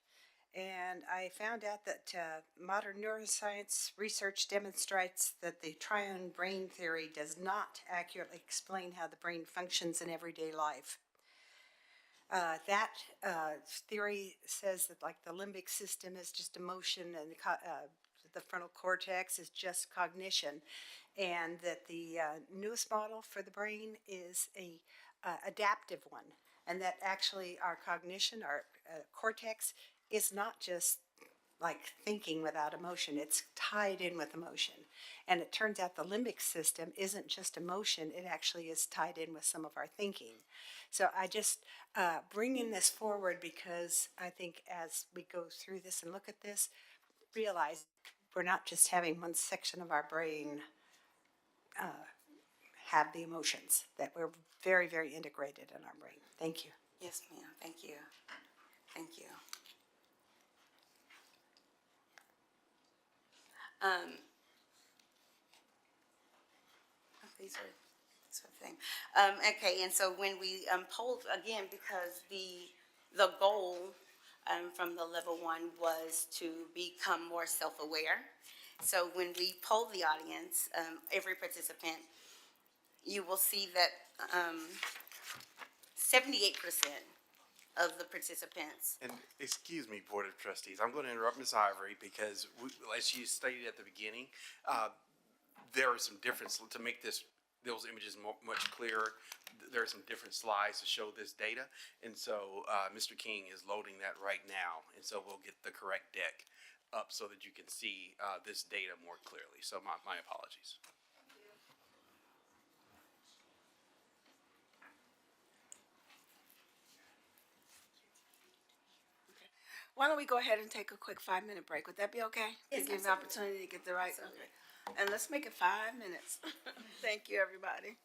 and I found out that modern neuroscience research demonstrates that the triune brain theory does not accurately explain how the brain functions in everyday life. That theory says that like the limbic system is just emotion and the frontal cortex is just cognition, and that the newest model for the brain is a adaptive one, and that actually our cognition, our cortex, is not just like thinking without emotion. It's tied in with emotion. And it turns out the limbic system isn't just emotion, it actually is tied in with some of our thinking. So I just bringing this forward because I think as we go through this and look at this, realize we're not just having one section of our brain have the emotions, that we're very, very integrated in our brain. Thank you. Yes, ma'am. Thank you. Thank you. These are sort of thing. Okay, and so when we polled again, because the goal from the level 1 was to become more self-aware. So when we polled the audience, every participant, you will see that 78% of the participants. And excuse me, Board of Trustees, I'm going to interrupt Ms. Ivory because, as you stated at the beginning, there are some difference to make those images much clearer. There are some different slides to show this data, and so Mr. King is loading that right now, and so we'll get the correct deck up so that you can see this data more clearly. So my apologies. Why don't we go ahead and take a quick 5-minute break? Would that be okay? Yes, to give the opportunity to get the right. Okay. And let's make it 5 minutes. Thank you, everybody.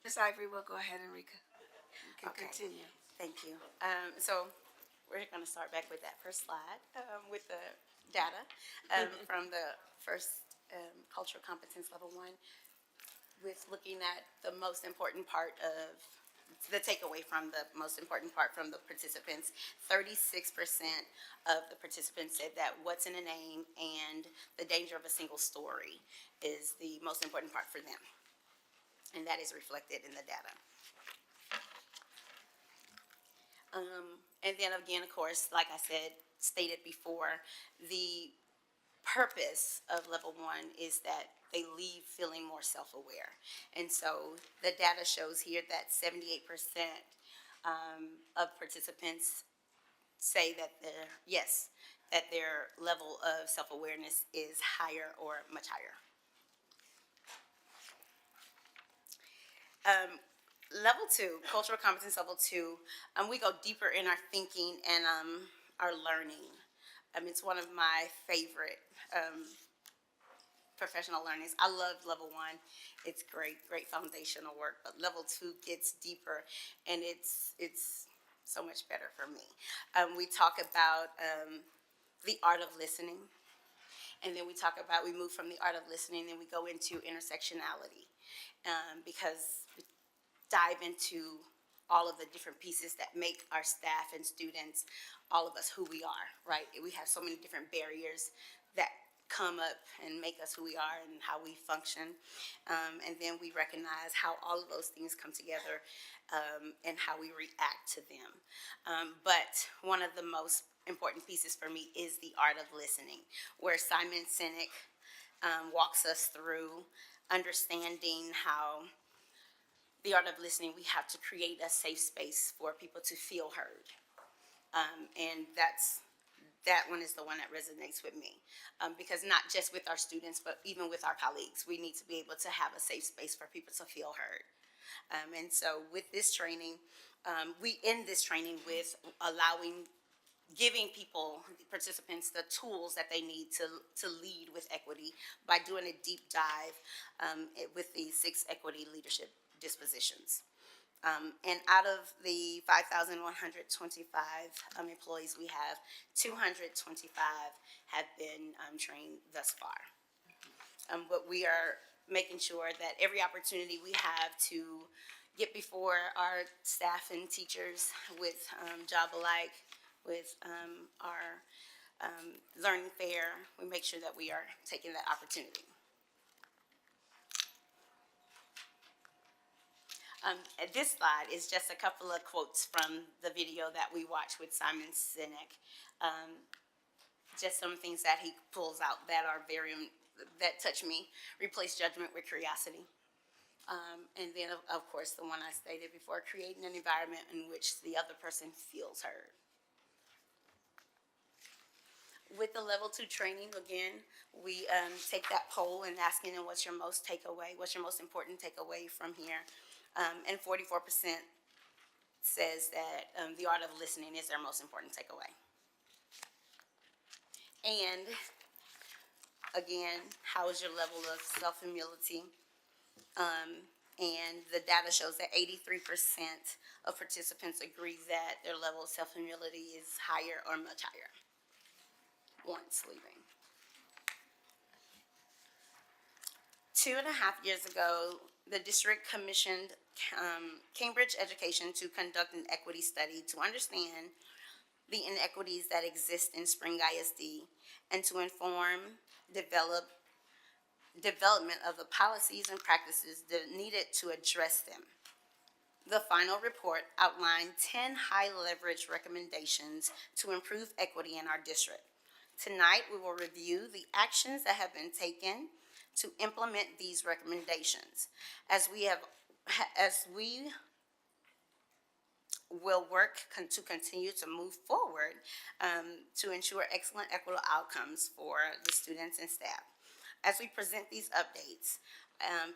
Ms. Ivory will go ahead and you can Okay. continue. Thank you. So we're going to start back with that first slide with the data from the first cultural competence level 1, with looking at the most important part of the takeaway from the most important part from the participants. 36% of the participants said that what's in a name and the danger of a single story is the most important part for them. And that is reflected in the data. And then again, of course, like I said, stated before, the purpose of level 1 is that they leave feeling more self-aware. And so the data shows here that 78% of participants say that their level of self-awareness is higher or much higher. Level 2, cultural competence level 2, we go deeper in our thinking and our learning. It's one of my favorite professional learnings. I love level 1. It's great foundational work, but level 2 gets deeper, and it's so much better for me. We talk about the art of listening, and then we move from the art of listening, and we go into intersectionality, because we dive into all of the different pieces that make our staff and students, all of us, who we are, right? We have so many different barriers that come up and make us who we are and how we function. And then we recognize how all of those things come together and how we react to them. But one of the most important pieces for me is the art of listening, where Simon Sinek walks us through understanding how the art of listening, we have to create a safe space for people to feel heard. And that one is the one that resonates with me. Because not just with our students, but even with our colleagues, we need to be able to have a safe space for people to feel heard. And so with this training, we end this training with giving people, participants, the tools that they need to lead with equity by doing a deep dive with the 6 equity leadership dispositions. And out of the 5,125 employees we have, 225 have been trained thus far. But we are making sure that every opportunity we have to get before our staff and teachers with Job Alike, with our learning fair, we make sure that we are taking that opportunity. This slide is just a couple of quotes from the video that we watched with Simon Sinek. Just some things that he pulls out that are that touch me. Replace judgment with curiosity. And then, of course, the one I stated before, creating an environment in which the other person feels heard. With the level 2 training, again, we take that poll and asking them, what's your most important takeaway from here? And 44% says that the art of listening is their most important takeaway. And again, how is your level of self-humility? And the data shows that 83% of participants agree that their level of self-humility is higher or much higher once leaving. 2.5 years ago, the district commissioned Cambridge Education to conduct an equity study to understand the inequities that exist in Spring ISD and to inform development of the policies and practices that needed to address them. The final report outlined 10 high-leverage recommendations to improve equity in our district. Tonight, we will review the actions that have been taken to implement these recommendations. As we will work to continue to move forward to ensure excellent equitable outcomes for the students and staff. As we present these updates,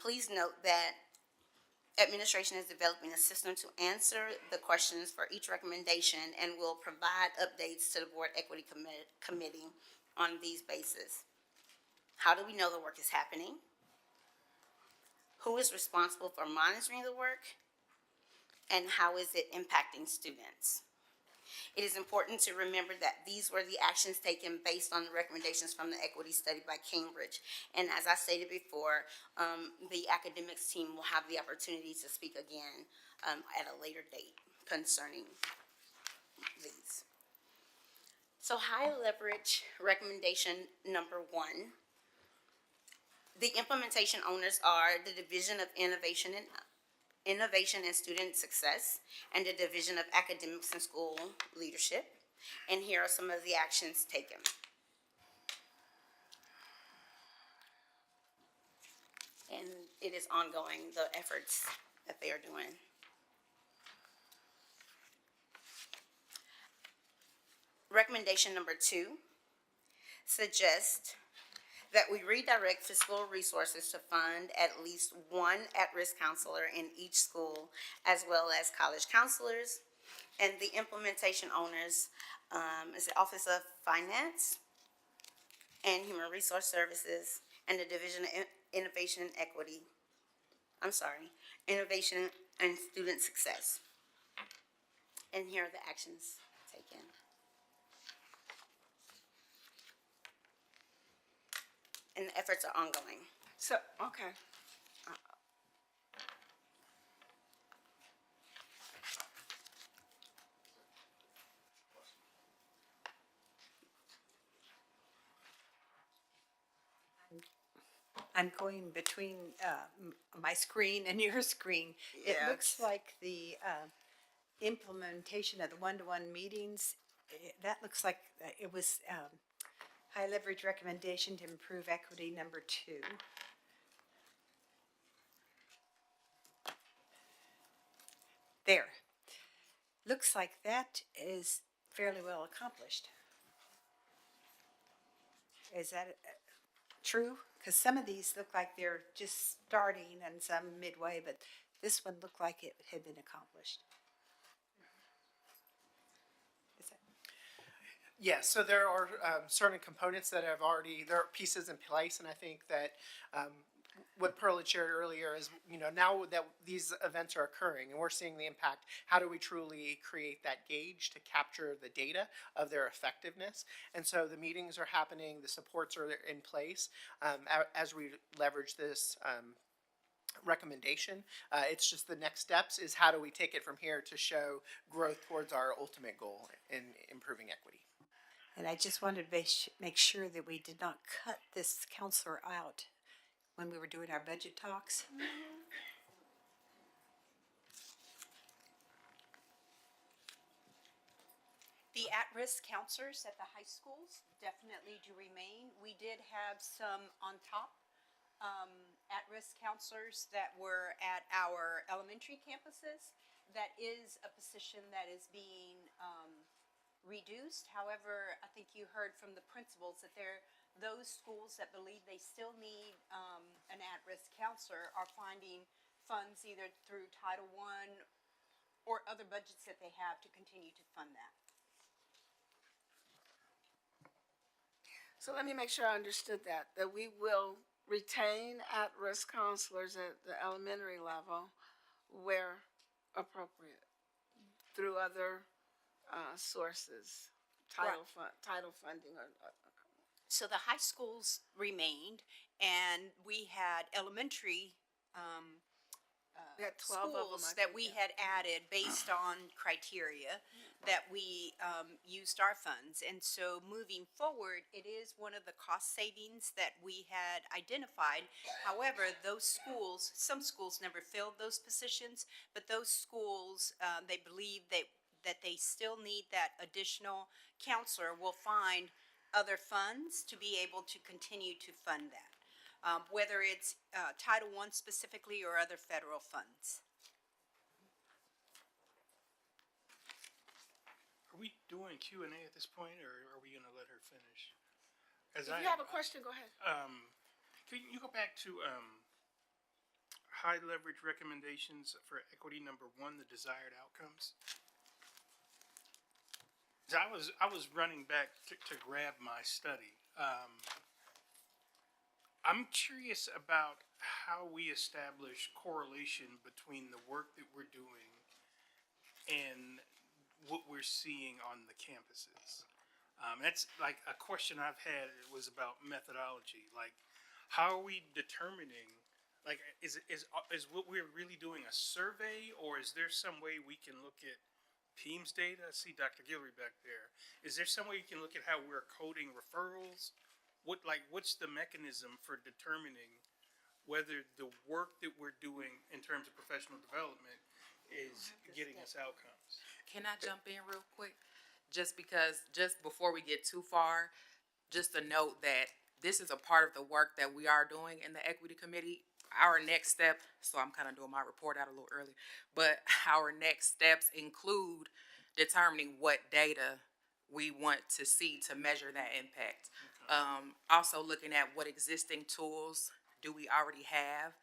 please note that administration is developing a system to answer the questions for each recommendation and will provide updates to the Board Equity Committee on these bases. How do we know the work is happening? Who is responsible for monitoring the work? And how is it impacting students? It is important to remember that these were the actions taken based on the recommendations from the equity study by Cambridge. And as I stated before, the academics team will have the opportunity to speak again at a later date concerning these. So high leverage recommendation number 1. The implementation owners are the Division of Innovation and Student Success and the Division of Academics and School Leadership. And here are some of the actions taken. And it is ongoing, the efforts that they are doing. Recommendation number 2 suggests that we redirect fiscal resources to fund at least one at-risk counselor in each school, as well as college counselors. And the implementation owners is the Office of Finance and Human Resource Services and the Division of Innovation and Equity. Innovation and Student Success. And here are the actions taken. And the efforts are ongoing. So, okay. I'm going between my screen and your screen. It looks like the implementation of the one-to-one meetings, that looks like it was high leverage recommendation to improve equity number 2. There. Looks like that is fairly well accomplished. Is that true? Because some of these look like they're just starting and some midway, but this one looked like it had been accomplished. Yes, so there are certain components that have already, there are pieces in place, and I think that what Pearl had shared earlier is, now that these events are occurring and we're seeing the impact, how do we truly create that gauge to capture the data of their effectiveness? And so the meetings are happening, the supports are in place as we leverage this recommendation. It's just the next steps is how do we take it from here to show growth towards our ultimate goal in improving equity. And I just wanted to make sure that we did not cut this counselor out when we were doing our budget talks. The at-risk counselors at the high schools definitely do remain. We did have some on top at-risk counselors that were at our elementary campuses. That is a position that is being reduced. However, I think you heard from the principals that those schools that believe they still need an at-risk counselor are finding funds either through Title I or other budgets that they have to continue to fund that. So let me make sure I understood that we will retain at-risk counselors at the elementary level where appropriate through other sources, title funding or So the high schools remained, and we had elementary we had 12 of them, schools that we had added based on criteria that we used our funds. And so moving forward, it is one of the cost savings that we had identified. However, those schools, some schools never filled those positions, but those schools, they believe that they still need that additional counselor will find other funds to be able to continue to fund that, whether it's Title I specifically or other federal funds. Are we doing Q&A at this point, or are we going to let her finish? If you have a question, go ahead. Can you go back to high leverage recommendations for equity number 1, the desired outcomes? I was running back to grab my study. I'm curious about how we establish correlation between the work that we're doing and what we're seeing on the campuses. That's like a question I've had was about methodology. Like, how are we determining? Like, is what we're really doing a survey, or is there some way we can look at Teams data? I see Dr. Guillory back there. Is there some way you can look at how we're coding referrals? What's the mechanism for determining whether the work that we're doing in terms of professional development is getting us outcomes? Can I jump in real quick? Just because, just before we get too far, just a note that this is a part of the work that we are doing in the Equity Committee. Our next step, so I'm kind of doing my report out a little early, but our next steps include determining what data we want to see to measure that impact. Also looking at what existing tools do we already have.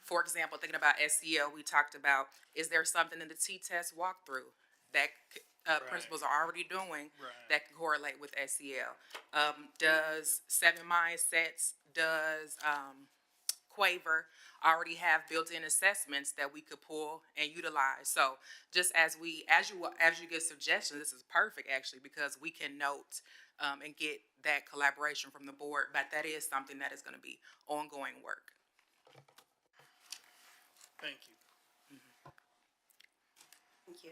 For example, thinking about SEL, we talked about, is there something in the T-test walkthrough that principals are already doing that can correlate with SEL? Does Seven Mindsets, does Quaver already have built-in assessments that we could pull and utilize? So just as you get suggestions, this is perfect actually, because we can note and get that collaboration from the board, but that is something that is going to be ongoing work. Thank you. Thank you.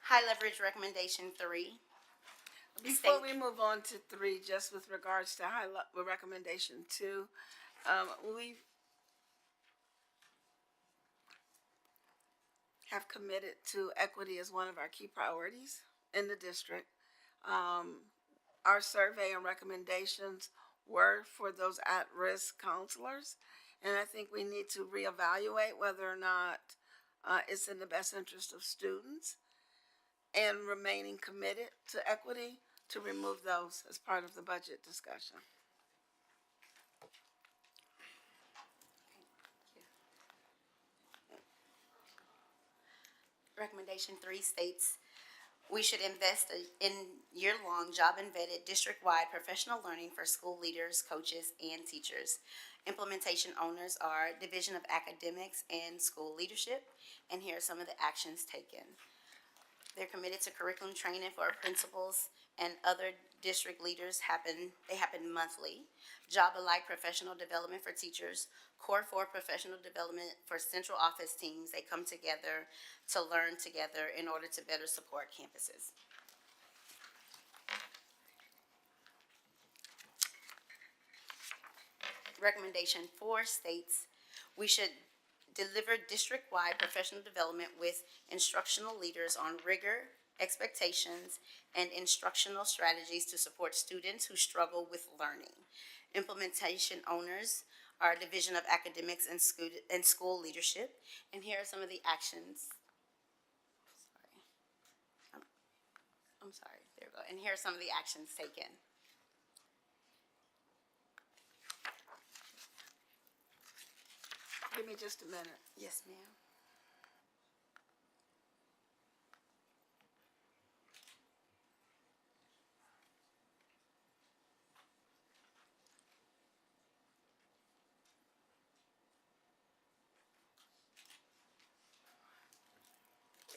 High leverage recommendation 3. Before we move on to 3, just with regards to recommendation 2, we have committed to equity as one of our key priorities in the district. Our survey and recommendations were for those at-risk counselors, and I think we need to reevaluate whether or not it's in the best interest of students and remaining committed to equity to remove those as part of the budget discussion. Recommendation 3 states, we should invest in year-long job and vetted district-wide professional learning for school leaders, coaches, and teachers. Implementation owners are Division of Academics and School Leadership, and here are some of the actions taken. They're committed to curriculum training for our principals and other district leaders. They happen monthly. Job-alike professional development for teachers. Core 4 professional development for central office teams. They come together to learn together in order to better support campuses. Recommendation 4 states, we should deliver district-wide professional development with instructional leaders on rigor, expectations, and instructional strategies to support students who struggle with learning. Implementation owners are Division of Academics and School Leadership, and here are some of the actions. I'm sorry, there we go. And here are some of the actions taken. Give me just a minute. Yes, ma'am.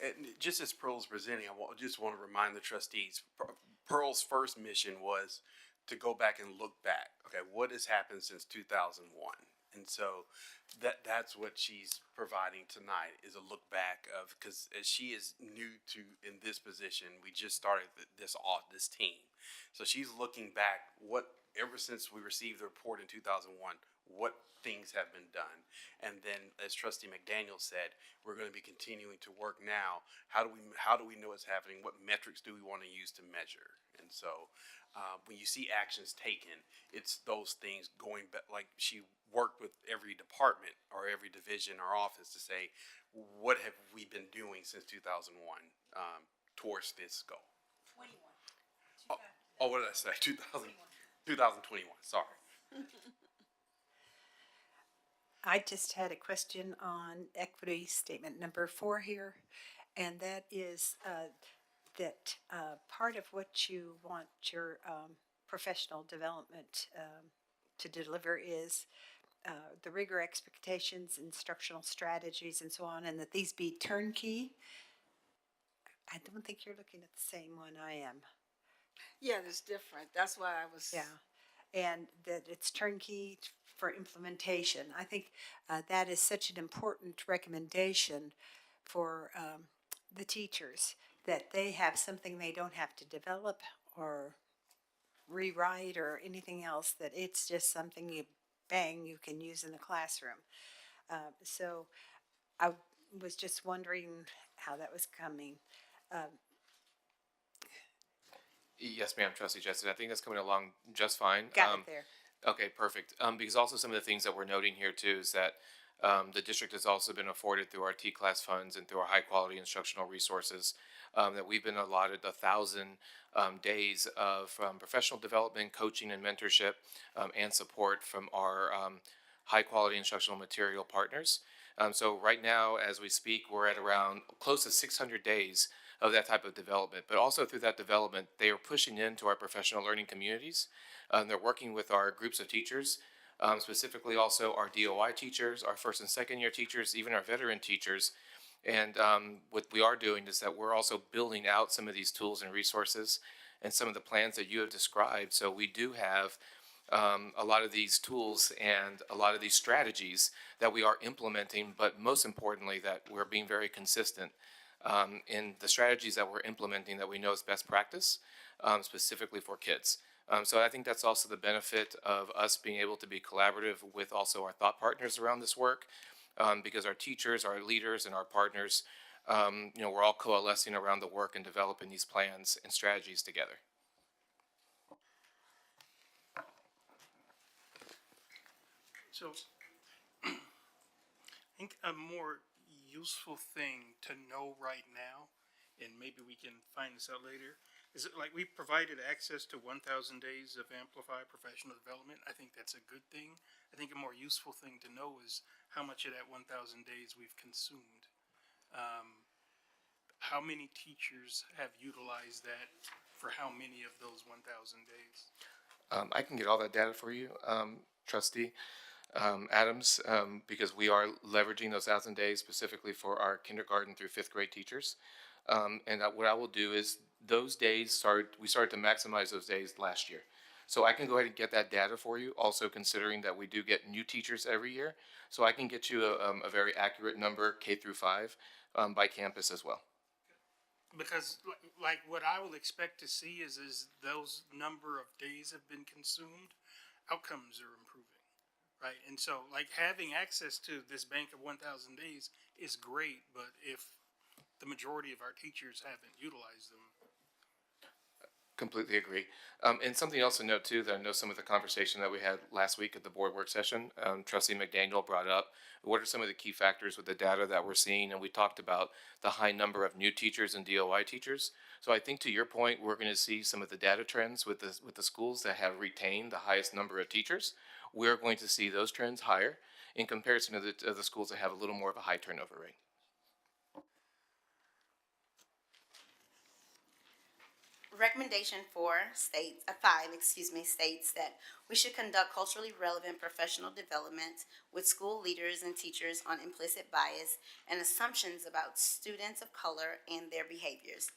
And just as Pearl's presenting, I just want to remind the trustees, Pearl's first mission was to go back and look back. Okay, what has happened since 2001? And so that's what she's providing tonight, is a look back of, because as she is new to in this position, we just started this team. So she's looking back, ever since we received the report in 2001, what things have been done. And then, as Trustee McDaniel said, we're going to be continuing to work now. How do we know what's happening? What metrics do we want to use to measure? And so when you see actions taken, it's those things going back, like she worked with every department or every division or office to say, what have we been doing since 2001 towards this goal? 21. What did I say? 2021, sorry. I just had a question on equity statement number 4 here, and that is that part of what you want your professional development to deliver is the rigor expectations, instructional strategies, and so on, and that these be turnkey. I don't think you're looking at the same one I am. Yeah, it's different. That's why I was. Yeah, and that it's turnkey for implementation. I think that is such an important recommendation for the teachers, that they have something they don't have to develop or rewrite or anything else, that it's just something you can use in the classroom. So I was just wondering how that was coming. Yes, ma'am, Trustee Jetson. I think that's coming along just fine. Got it there. Okay, perfect. Because also some of the things that we're noting here too is that the district has also been afforded through our T-class funds and through our high-quality instructional resources that we've been allotted 1,000 days of professional development, coaching, and mentorship and support from our high-quality instructional material partners. So right now, as we speak, we're at around close to 600 days of that type of development. But also through that development, they are pushing into our professional learning communities. They're working with our groups of teachers, specifically also our DOI teachers, our first and second year teachers, even our veteran teachers. And what we are doing is that we're also building out some of these tools and resources and some of the plans that you have described. So we do have a lot of these tools and a lot of these strategies that we are implementing, but most importantly, that we're being very consistent in the strategies that we're implementing that we know is best practice, specifically for kids. So I think that's also the benefit of us being able to be collaborative with also our thought partners around this work, because our teachers, our leaders, and our partners, we're all coalescing around the work and developing these plans and strategies together. So I think a more useful thing to know right now, and maybe we can find this out later, is it like we've provided access to 1,000 days of Amplify professional development. I think that's a good thing. I think a more useful thing to know is how much of that 1,000 days we've consumed. How many teachers have utilized that for how many of those 1,000 days? I can get all that data for you, Trustee Adams, because we are leveraging those 1,000 days specifically for our kindergarten through fifth grade teachers. And what I will do is those days we started to maximize those days last year. So I can go ahead and get that data for you, also considering that we do get new teachers every year. So I can get you a very accurate number, K through 5, by campus as well. Because like what I will expect to see is those number of days have been consumed, outcomes are improving, right? And so like having access to this bank of 1,000 days is great, but if the majority of our teachers haven't utilized them. Completely agree. And something else to note too, that I know some of the conversation that we had last week at the board work session, Trustee McDaniel brought up, what are some of the key factors with the data that we're seeing? And we talked about the high number of new teachers and DOI teachers. So I think to your point, we're going to see some of the data trends with the schools that have retained the highest number of teachers. We're going to see those trends higher in comparison to the schools that have a little more of a high turnover rate. Recommendation 5 states that we should conduct culturally relevant professional development with school leaders and teachers on implicit bias and assumptions about students of color and their behaviors.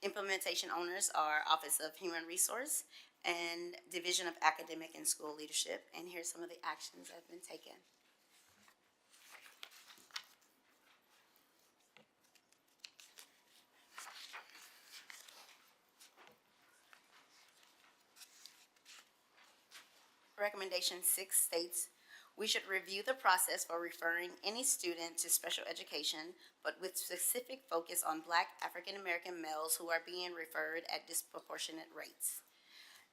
Implementation owners are Office of Human Resource and Division of Academic and School Leadership. And here's some of the actions that have been taken. Recommendation 6 states, we should review the process for referring any student to special education, but with specific focus on Black African American males who are being referred at disproportionate rates.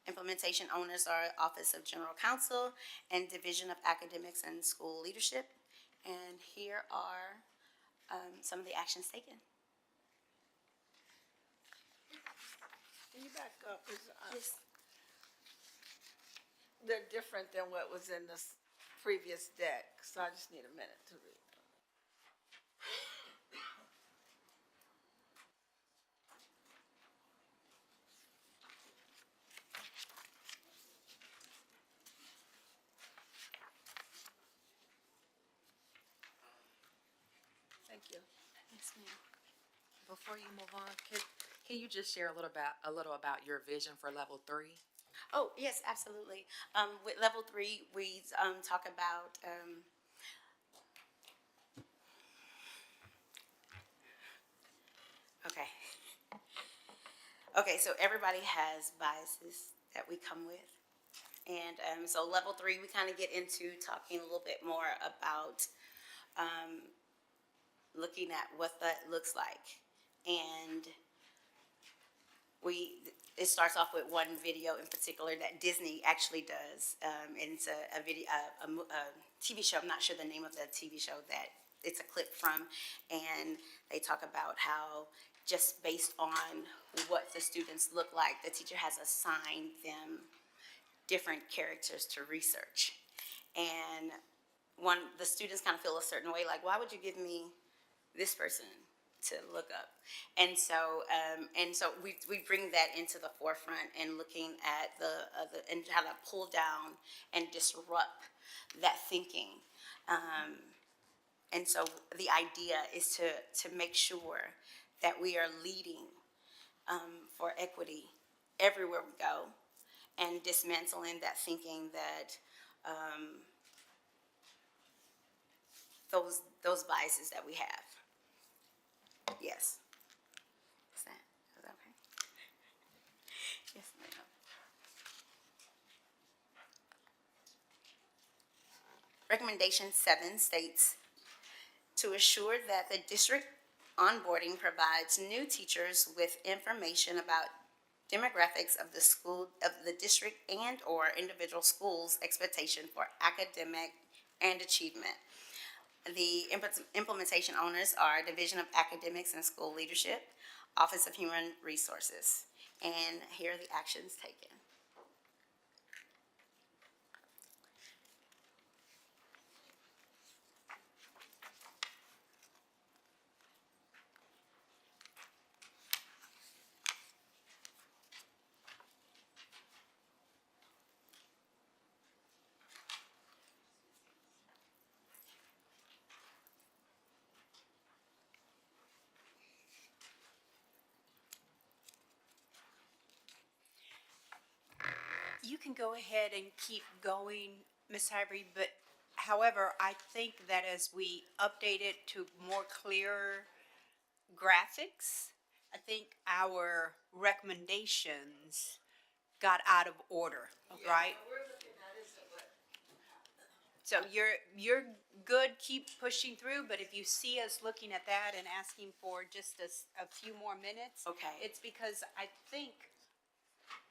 Implementation owners are Office of General Counsel and Division of Academics and School Leadership. And here are some of the actions taken. Can you back up? Yes. They're different than what was in the previous deck, so I just need a minute to read them. Thank you. Yes, ma'am. Before you move on, can you just share a little about your vision for level 3? Oh, yes, absolutely. With level 3, we talk about okay. Okay, so everybody has biases that we come with. And so level 3, we kind of get into talking a little bit more about looking at what that looks like. And it starts off with one video in particular that Disney actually does. And it's a video, a TV show. I'm not sure the name of the TV show that it's a clip from. And they talk about how just based on what the students look like, the teacher has assigned them different characters to research. And the students kind of feel a certain way, like, why would you give me this person to look up? And so we bring that into the forefront and looking at and how to pull down and disrupt that thinking. And so the idea is to make sure that we are leading for equity everywhere we go, and dismantling that thinking that those biases that we have. Yes. Is that okay? Yes, ma'am. Recommendation 7 states, to assure that the district onboarding provides new teachers with information about demographics of the school, of the district and or individual schools' expectation for academic and achievement. The implementation owners are Division of Academics and School Leadership, Office of Human Resources, and here are the actions taken. You can go ahead and keep going, Ms. Ivory, but however, I think that as we update it to more clear graphics, I think our recommendations got out of order, right? So you're good, keep pushing through, but if you see us looking at that and asking for just a few more minutes, Okay. it's because I think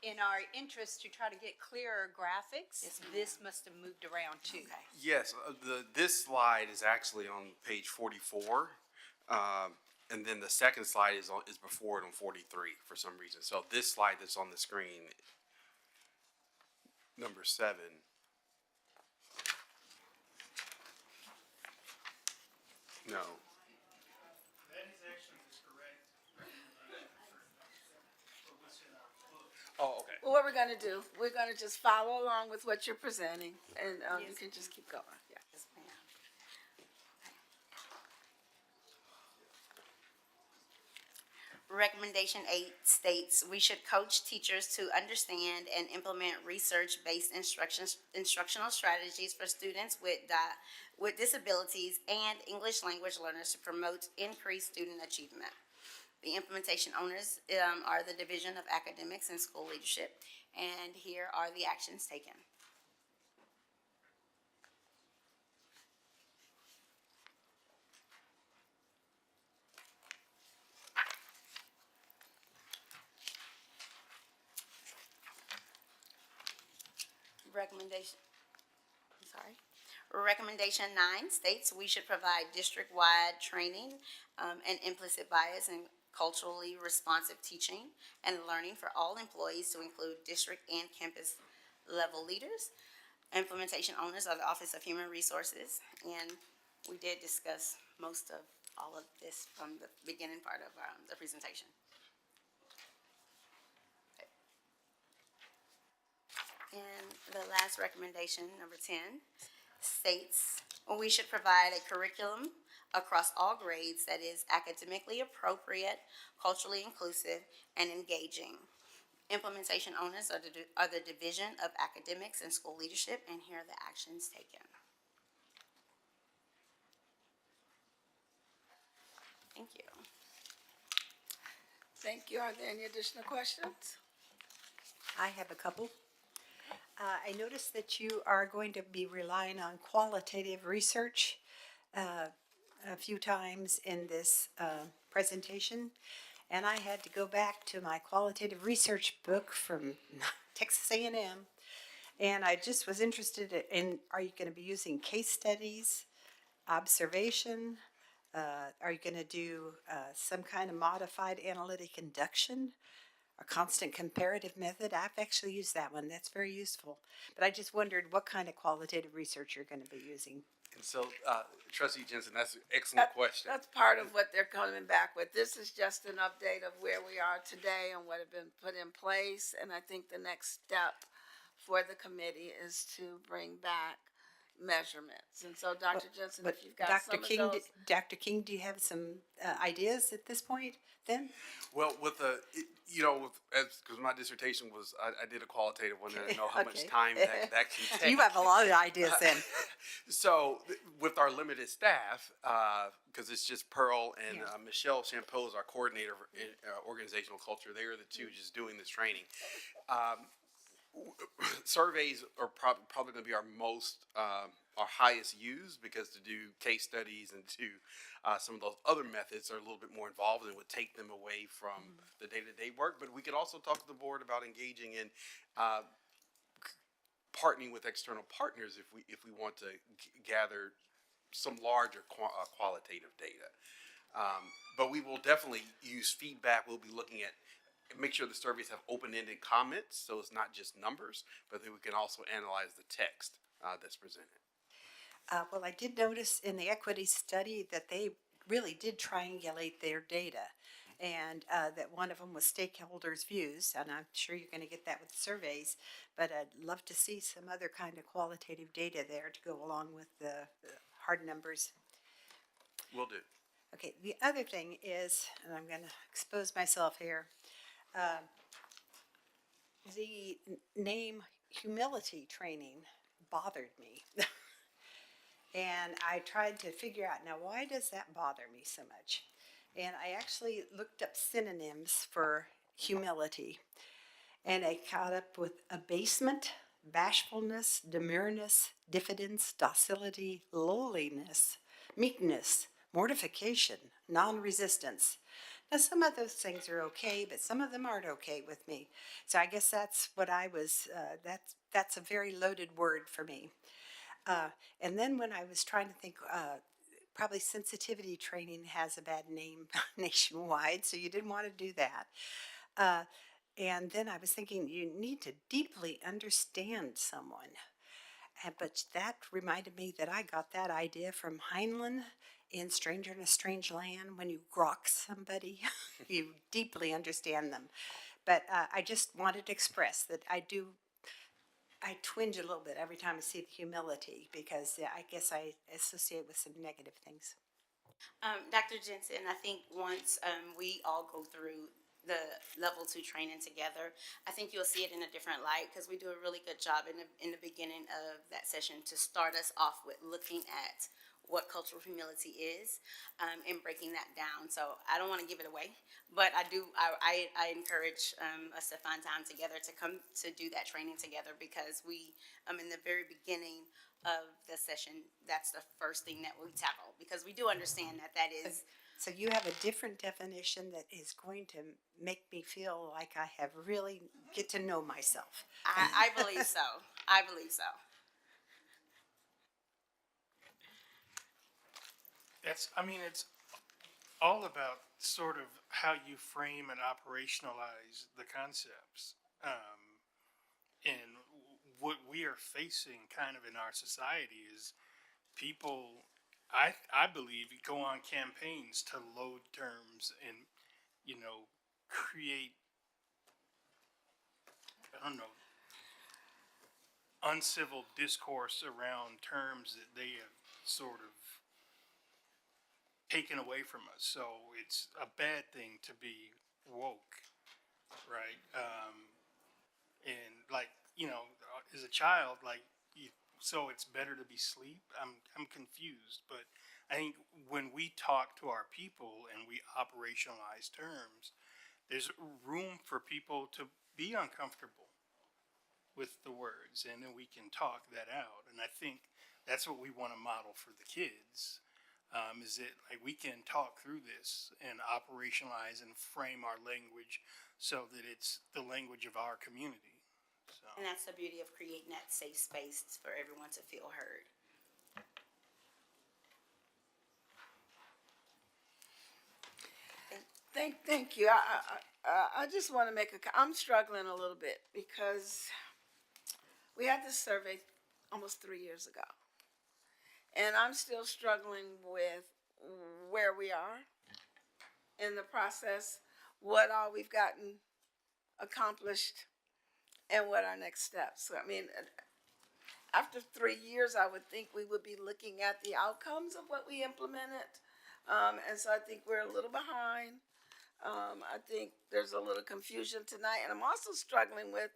in our interest to try to get clearer graphics, this must have moved around too. Okay. Yes, this slide is actually on page 44, and then the second slide is before it on 43 for some reason. So this slide that's on the screen, number 7. No. That is actually the correct for what's in our book. Oh, okay. Well, what we're gonna do, we're gonna just follow along with what you're presenting, and you can just keep going, yeah. Yes, ma'am. Recommendation 8 states, we should coach teachers to understand and implement research-based instructional strategies for students with disabilities and English language learners to promote increased student achievement. The implementation owners are the Division of Academics and School Leadership, and here are the actions taken. Recommendation 9 states we should provide district-wide training and implicit bias and culturally responsive teaching and learning for all employees to include district and campus level leaders. Implementation owners are the Office of Human Resources, and we did discuss most of all of this from the beginning part of the presentation. And the last recommendation, number 10, states we should provide a curriculum across all grades that is academically appropriate, culturally inclusive, and engaging. Implementation owners are the Division of Academics and School Leadership, and here are the actions taken. Thank you. Thank you. Are there any additional questions? I have a couple. I noticed that you are going to be relying on qualitative research a few times in this presentation, and I had to go back to my qualitative research book from Texas A&M, and I just was interested in, are you going to be using case studies, observation? Are you going to do some kind of modified analytic induction? A constant comparative method? I've actually used that one. That's very useful. But I just wondered what kind of qualitative research you're going to be using. And so, Trustee Jensen, that's an excellent question. That's part of what they're coming back with. This is just an update of where we are today and what have been put in place. And I think the next step for the committee is to bring back measurements. And so, Dr. Jensen, if you've got Dr. some King, of those. Dr. King, do you have some ideas at this point then? Well, with the, because my dissertation was, I did a qualitative one, and I know how much time that can take. You have a lot of ideas then. So, with our limited staff, because it's just Pearl and Michelle Champeau is our coordinator in organizational culture. They are the two just doing this training. Surveys are probably going to be our highest used, because to do case studies and to some of those other methods are a little bit more involved and would take them away from the day-to-day work. But we could also talk to the board about engaging in partnering with external partners if we want to gather some larger qualitative data. But we will definitely use feedback. We'll be looking at, make sure the surveys have open-ended comments, so it's not just numbers, but then we can also analyze the text that's presented. Well, I did notice in the equity study that they really did triangulate their data, and that one of them was stakeholders' views, and I'm sure you're going to get that with the surveys, but I'd love to see some other kind of qualitative data there to go along with the hard numbers. Will do. Okay, the other thing is, and I'm going to expose myself here, the name humility training bothered me. And I tried to figure out, now why does that bother me so much? And I actually looked up synonyms for humility. And I caught up with abasement, bashfulness, demureness, diffidence, docility, lowliness, meekness, mortification, non-resistance. Now, some of those things are okay, but some of them aren't okay with me. So I guess that's what I was, that's a very loaded word for me. And then when I was trying to think, probably sensitivity training has a bad name nationwide, so you didn't want to do that. And then I was thinking, you need to deeply understand someone. But that reminded me that I got that idea from Heinlein in Stranger in a Strange Land. When you grok somebody, you deeply understand them. But I just wanted to express that I twinge a little bit every time I see the humility, because I guess I associate with some negative things. Dr. Jensen, I think once we all go through the level 2 training together, I think you'll see it in a different light, because we do a really good job in the beginning of that session to start us off with looking at what cultural humility is and breaking that down. So I don't want to give it away, but I encourage us to find time together to come to do that training together, because we, in the very beginning of the session, that's the first thing that we tackle, because we do understand that is. So you have a different definition that is going to make me feel like I have really get to know myself. I believe so. I believe so. It's all about sort of how you frame and operationalize the concepts. And what we are facing kind of in our society is people, I believe, go on campaigns to load terms and, create, uncivil discourse around terms that they have sort of taken away from us. So it's a bad thing to be woke, right? And like, you know, as a child, like, so it's better to be asleep. I'm confused, but I think when we talk to our people and we operationalize terms, there's room for people to be uncomfortable with the words, and then we can talk that out. And I think that's what we want to model for the kids. Is that like we can talk through this and operationalize and frame our language so that it's the language of our community. So. And that's the beauty of creating that safe space for everyone to feel heard. Thank you. I just want to make I'm struggling a little bit because we had this survey almost 3 years ago. And I'm still struggling with where we are in the process, what all we've gotten accomplished, and what our next steps. So, I mean, after 3 years, I would think we would be looking at the outcomes of what we implemented. And so I think we're a little behind. I think there's a little confusion tonight. And I'm also struggling with,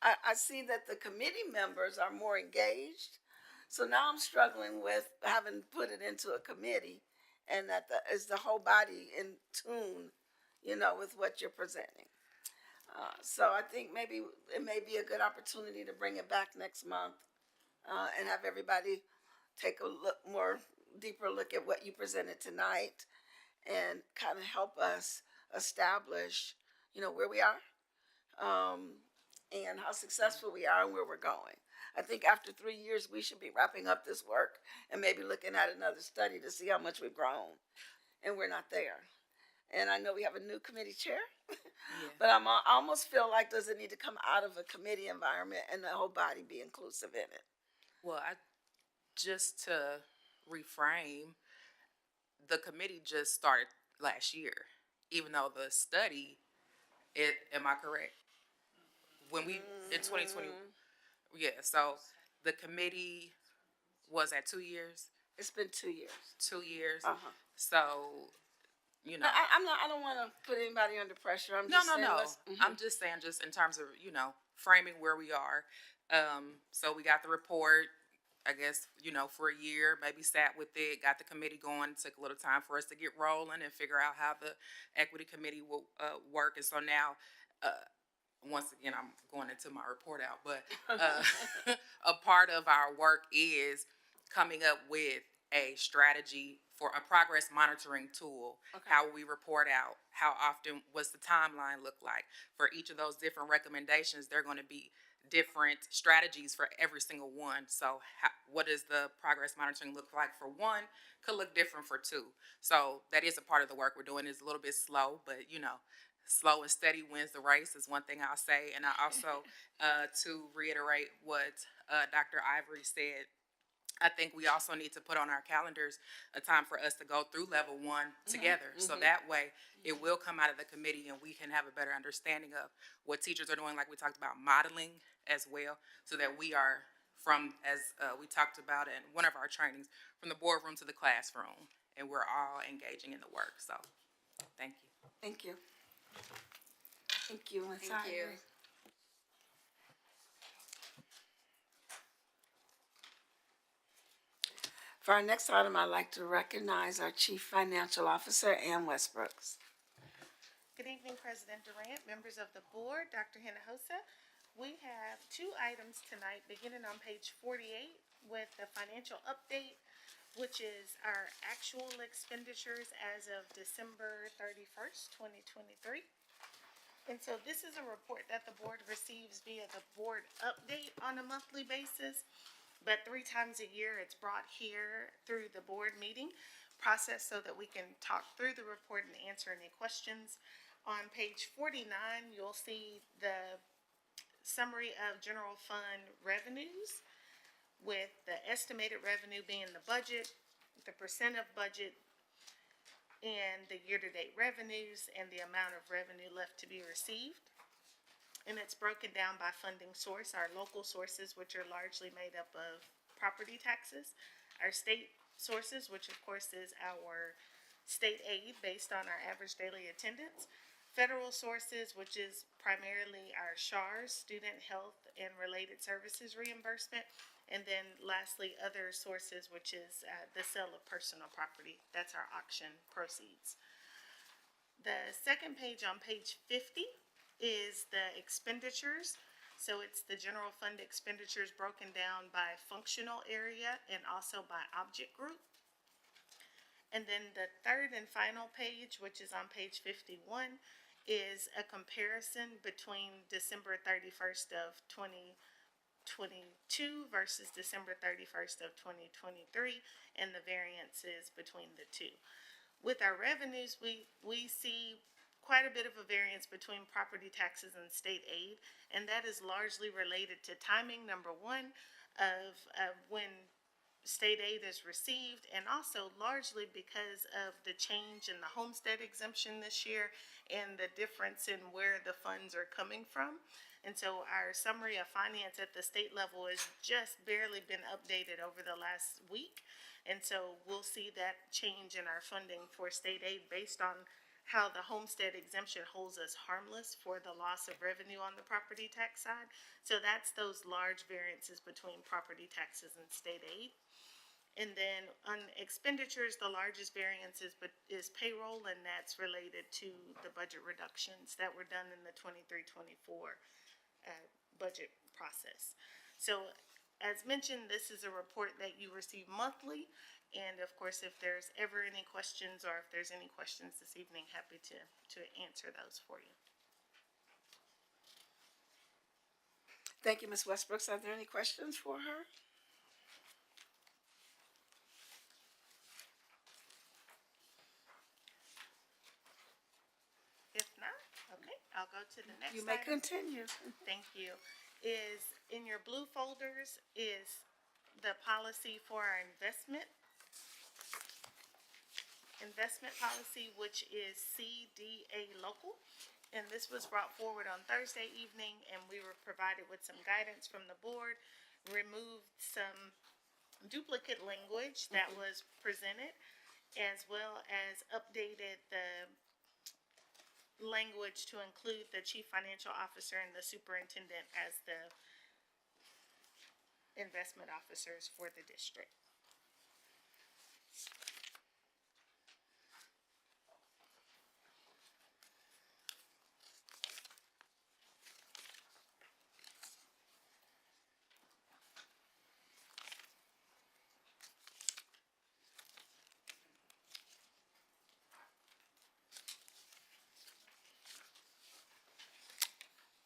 I see that the committee members are more engaged. So now I'm struggling with having put it into a committee and that is the whole body in tune, you know, with what you're presenting. So I think maybe it may be a good opportunity to bring it back next month and have everybody take a deeper look at what you presented tonight and kind of help us establish, you know, where we are and how successful we are and where we're going. I think after 3 years, we should be wrapping up this work and maybe looking at another study to see how much we've grown. And we're not there. And I know we have a new committee chair, but I almost feel like does it need to come out of a committee environment and the whole body be inclusive in it? Well, just to reframe, the committee just started last year, even though the study, am I correct? When we, in 2020, yeah, so the committee was at 2 years? It's been 2 years. 2 years. Uh-huh. So, you know. I don't want to put anybody under pressure. I'm just saying. I'm just saying, just in terms of, you know, framing where we are. So we got the report, I guess, you know, for a year, maybe sat with it, got the committee going. It took a little time for us to get rolling and figure out how the equity committee will work. And so now, once again, I'm going into my report out, but a part of our work is coming up with a strategy for a progress monitoring tool. Okay. How we report out, how often, what's the timeline look like? For each of those different recommendations, they're going to be different strategies for every single one. So what does the progress monitoring look like for one? Could look different for two. So that is a part of the work we're doing. It's a little bit slow, but you know, slow and steady wins the race is one thing I'll say. And I also, to reiterate what Dr. Ivory said, I think we also need to put on our calendars a time for us to go through level one together. Mm-hmm. So that way it will come out of the committee and we can have a better understanding of what teachers are doing, like we talked about modeling as well, so that we are from, as we talked about in one of our trainings, from the boardroom to the classroom, and we're all engaging in the work. So thank you. Thank you. Thank you, Ms. Thank you. Ivory. For our next item, I'd like to recognize our Chief Financial Officer, Ann Westbrooks. Good evening, President Durant, members of the board, Dr. Hinojosa. We have 2 items tonight, beginning on page 48 with the financial update, which is our actual expenditures as of December 31st, 2023. And so this is a report that the board receives via the board update on a monthly basis. But 3 times a year, it's brought here through the board meeting process so that we can talk through the report and answer any questions. On page 49, you'll see the summary of general fund revenues with the estimated revenue being the budget, the percent of budget, and the year-to-date revenues and the amount of revenue left to be received. And it's broken down by funding source, our local sources, which are largely made up of property taxes, our state sources, which of course is our state aid based on our average daily attendance, federal sources, which is primarily our SHARS, Student Health and Related Services Reimbursement, and then lastly, other sources, which is the sale of personal property. That's our auction proceeds. The second page on page 50 is the expenditures. So it's the general fund expenditures broken down by functional area and also by object group. And then the third and final page, which is on page 51, is a comparison between December 31st of 2022 versus December 31st of 2023 and the variances between the two. With our revenues, we see quite a bit of a variance between property taxes and state aid, and that is largely related to timing, number one, of when state aid is received, and also largely because of the change in the homestead exemption this year and the difference in where the funds are coming from. And so our summary of finance at the state level has just barely been updated over the last week. And so we'll see that change in our funding for state aid based on how the homestead exemption holds us harmless for the loss of revenue on the property tax side. So that's those large variances between property taxes and state aid. And then on expenditures, the largest variance is payroll, and that's related to the budget reductions that were done in the 23-24 budget process. So as mentioned, this is a report that you receive monthly. And of course, if there's ever any questions, or if there's any questions this evening, happy to answer those for you. Thank you, Ms. Westbrooks. Are there any questions for her? If not, okay, I'll go to the next You may item. continue. Thank you. Is in your blue folders is the policy for our investment policy, which is CDA local. And this was brought forward on Thursday evening, and we were provided with some guidance from the board, removed some duplicate language that was presented, as well as updated the language to include the chief financial officer and the superintendent as the investment officers for the district.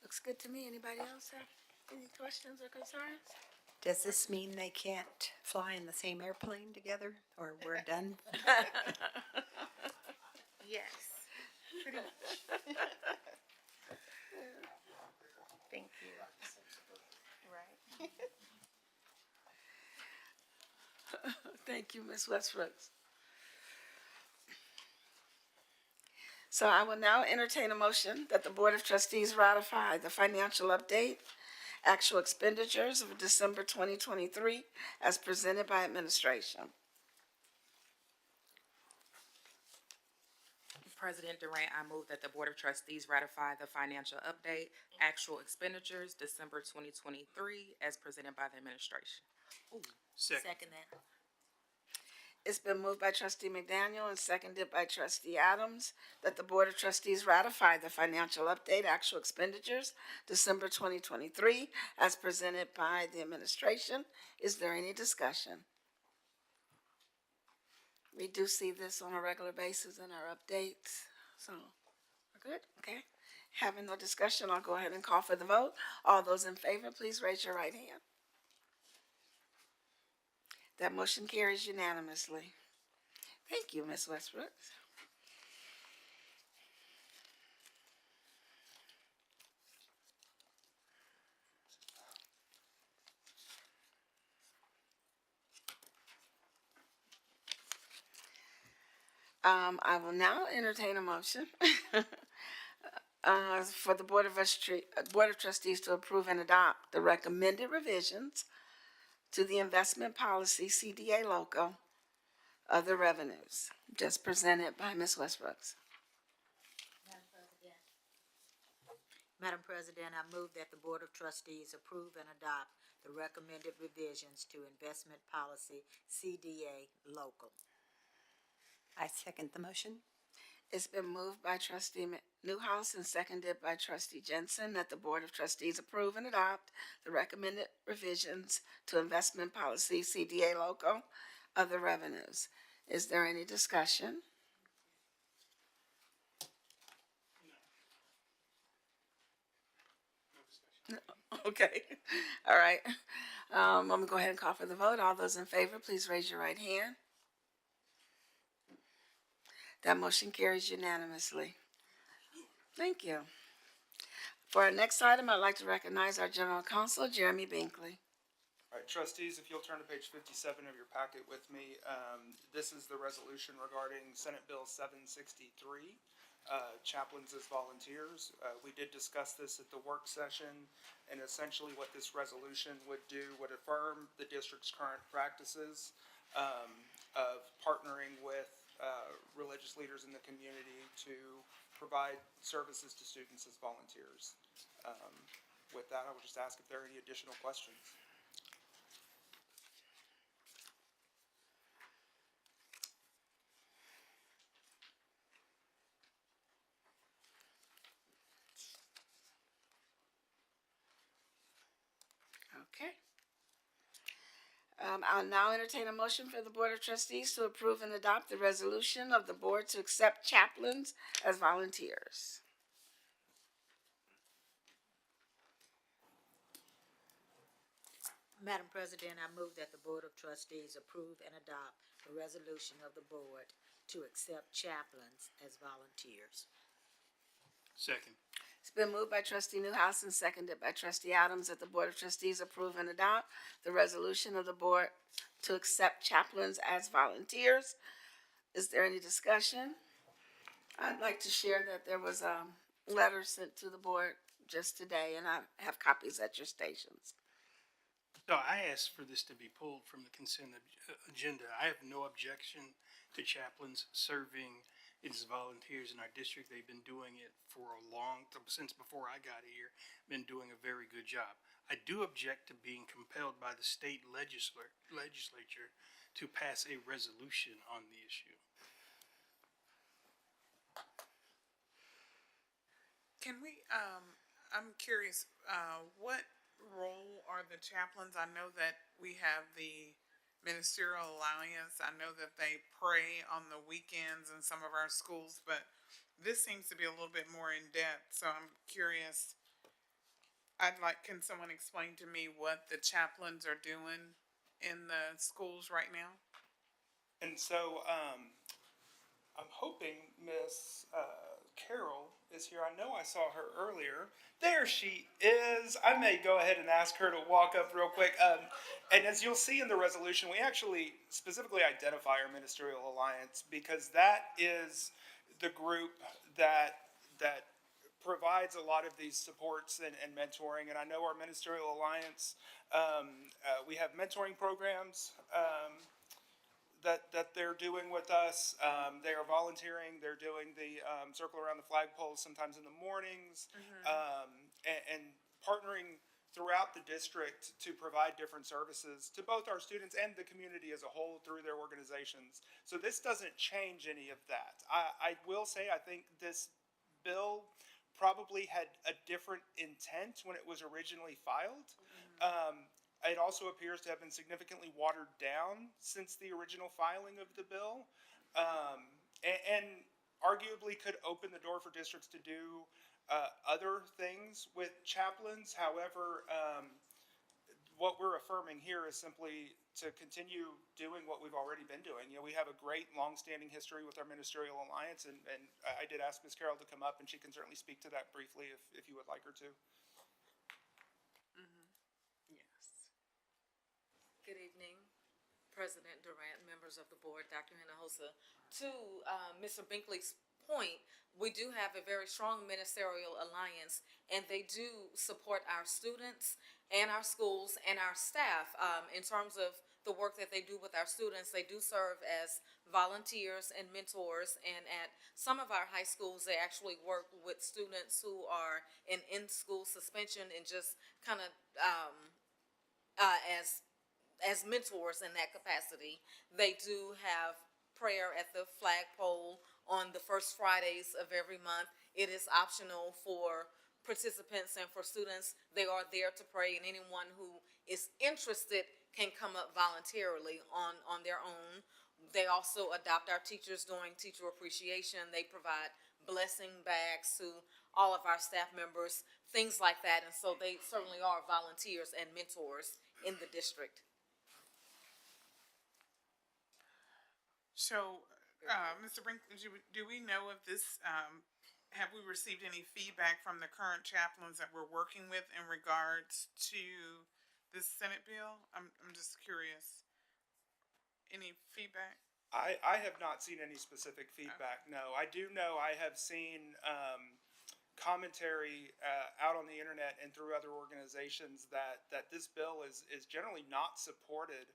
Looks good to me. Anybody else have any questions or concerns? Does this mean they can't fly in the same airplane together, or we're done? Yes, pretty much. Thank you. Right. Thank you, Ms. Westbrooks. So I will now entertain a motion that the Board of Trustees ratify the financial update, actual expenditures of December 2023 as presented by administration. President Durant, I move that the Board of Trustees ratify the financial update, actual expenditures, December 2023, as presented by the administration. Second. that. It's been moved by trustee McDaniel and seconded by trustee Adams that the Board of Trustees ratify the financial update, actual expenditures, December 2023, as presented by the administration. Is there any discussion? We do see this on a regular basis in our updates, so we're good, okay? Having no discussion, I'll go ahead and call for the vote. All those in favor, please raise your right hand. That motion carries unanimously. Thank you, Ms. Westbrooks. I will now entertain a motion for the Board of Trustees to approve and adopt the recommended revisions to the investment policy CDA local Other revenues, just presented by Ms. Westbrooks. Madam President, I move that the Board of Trustees approve and adopt the recommended revisions to investment policy CDA local. I second the motion. It's been moved by trustee Newhouse and seconded by trustee Jensen that the Board of Trustees approve and adopt the recommended revisions to investment policy CDA local, other revenues. Is there any discussion? Okay, all right. I'm gonna go ahead and call for the vote. All those in favor, please raise your right hand. That motion carries unanimously. Thank you. For our next item, I'd like to recognize our General Counsel, Jeremy Binkley. All right, trustees, if you'll turn to page 57 of your packet with me, this is the resolution regarding Senate Bill 763, chaplains as volunteers. We did discuss this at the work session, and essentially what this resolution would do would affirm the district's current practices of partnering with religious leaders in the community to provide services to students as volunteers. With that, I would just ask if there are any additional questions. Okay. I'll now entertain a motion for the Board of Trustees to approve and adopt the resolution of the board to accept chaplains as volunteers. Madam President, I move that the Board of Trustees approve and adopt the resolution of the board to accept chaplains as volunteers. Second. It's been moved by trustee Newhouse and seconded by trustee Adams that the Board of Trustees approve and adopt the resolution of the board to accept chaplains as volunteers. Is there any discussion? I'd like to share that there was a letter sent to the board just today, and I have copies at your stations. So I asked for this to be pulled from the consent agenda. I have no objection to chaplains serving as volunteers in our district. They've been doing it for since before I got here, been doing a very good job. I do object to being compelled by the state legislature to pass a resolution on the issue. Can we, I'm curious, what role are the chaplains? I know that we have the Ministerial Alliance. I know that they pray on the weekends in some of our schools, but this seems to be a little bit more in depth. So I'm curious, can someone explain to me what the chaplains are doing in the schools right now? And so I'm hoping Miss Carol is here. I know I saw her earlier. There she is. I may go ahead and ask her to walk up real quick. And as you'll see in the resolution, we actually specifically identify our Ministerial Alliance because that is the group that provides a lot of these supports and mentoring. And I know our Ministerial Alliance, we have mentoring programs that they're doing with us. They are volunteering. They're doing the circle around the flagpoles sometimes in the mornings, and partnering throughout the district to provide different services to both our students and the community as a whole through their organizations. So this doesn't change any of that. I will say I think this bill probably had a different intent when it was originally filed. It also appears to have been significantly watered down since the original filing of the bill, and arguably could open the door for districts to do other things with chaplains. However, what we're affirming here is simply to continue doing what we've already been doing. You know, we have a great long-standing history with our Ministerial Alliance, and I did ask Ms. Carroll to come up, and she can certainly speak to that briefly if you would like her to. Good evening, President Durant, members of the board, Dr. Hinojosa. To Mr. Binkley's point, we do have a very strong ministerial alliance, and they do support our students and our schools and our staff in terms of the work that they do with our students. They do serve as volunteers and mentors, and at some of our high schools, they actually work with students who are in-school suspension and just kind of as mentors in that capacity. They do have prayer at the flagpole on the first Fridays of every month. It is optional for participants and for students. They are there to pray, and anyone who is interested can come up voluntarily on their own. They also adopt our teachers during teacher appreciation. They provide blessing bags to all of our staff members, things like that. And so they certainly are volunteers and mentors in the district. So, Mr. Brink, do we know if this, have we received any feedback from the current chaplains that we're working with in regards to this Senate bill? I'm just curious. Any feedback? I have not seen any specific feedback, no. I do know I have seen commentary out on the internet and through other organizations that this bill is generally not supported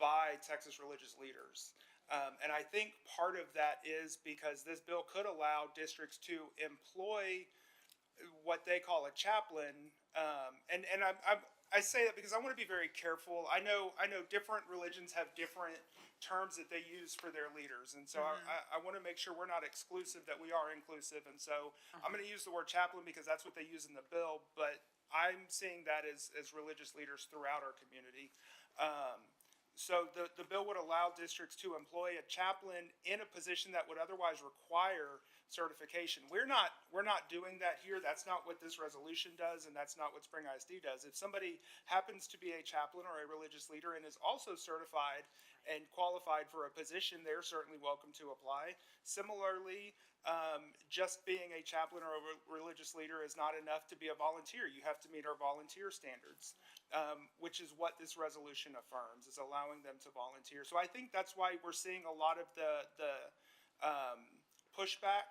by Texas religious leaders. And I think part of that is because this bill could allow districts to employ what they call a chaplain. And I say that because I want to be very careful. I know different religions have different terms that they use for their leaders. And so I want to make sure we're not exclusive, that we are inclusive. And so I'm going to use the word chaplain because that's what they use in the bill. But I'm seeing that as religious leaders throughout our community. So the bill would allow districts to employ a chaplain in a position that would otherwise require certification. We're not doing that here. That's not what this resolution does, and that's not what Spring ISD does. If somebody happens to be a chaplain or a religious leader and is also certified and qualified for a position, they're certainly welcome to apply. Similarly, just being a chaplain or a religious leader is not enough to be a volunteer. You have to meet our volunteer standards, which is what this resolution affirms, is allowing them to volunteer. So I think that's why we're seeing a lot of the pushback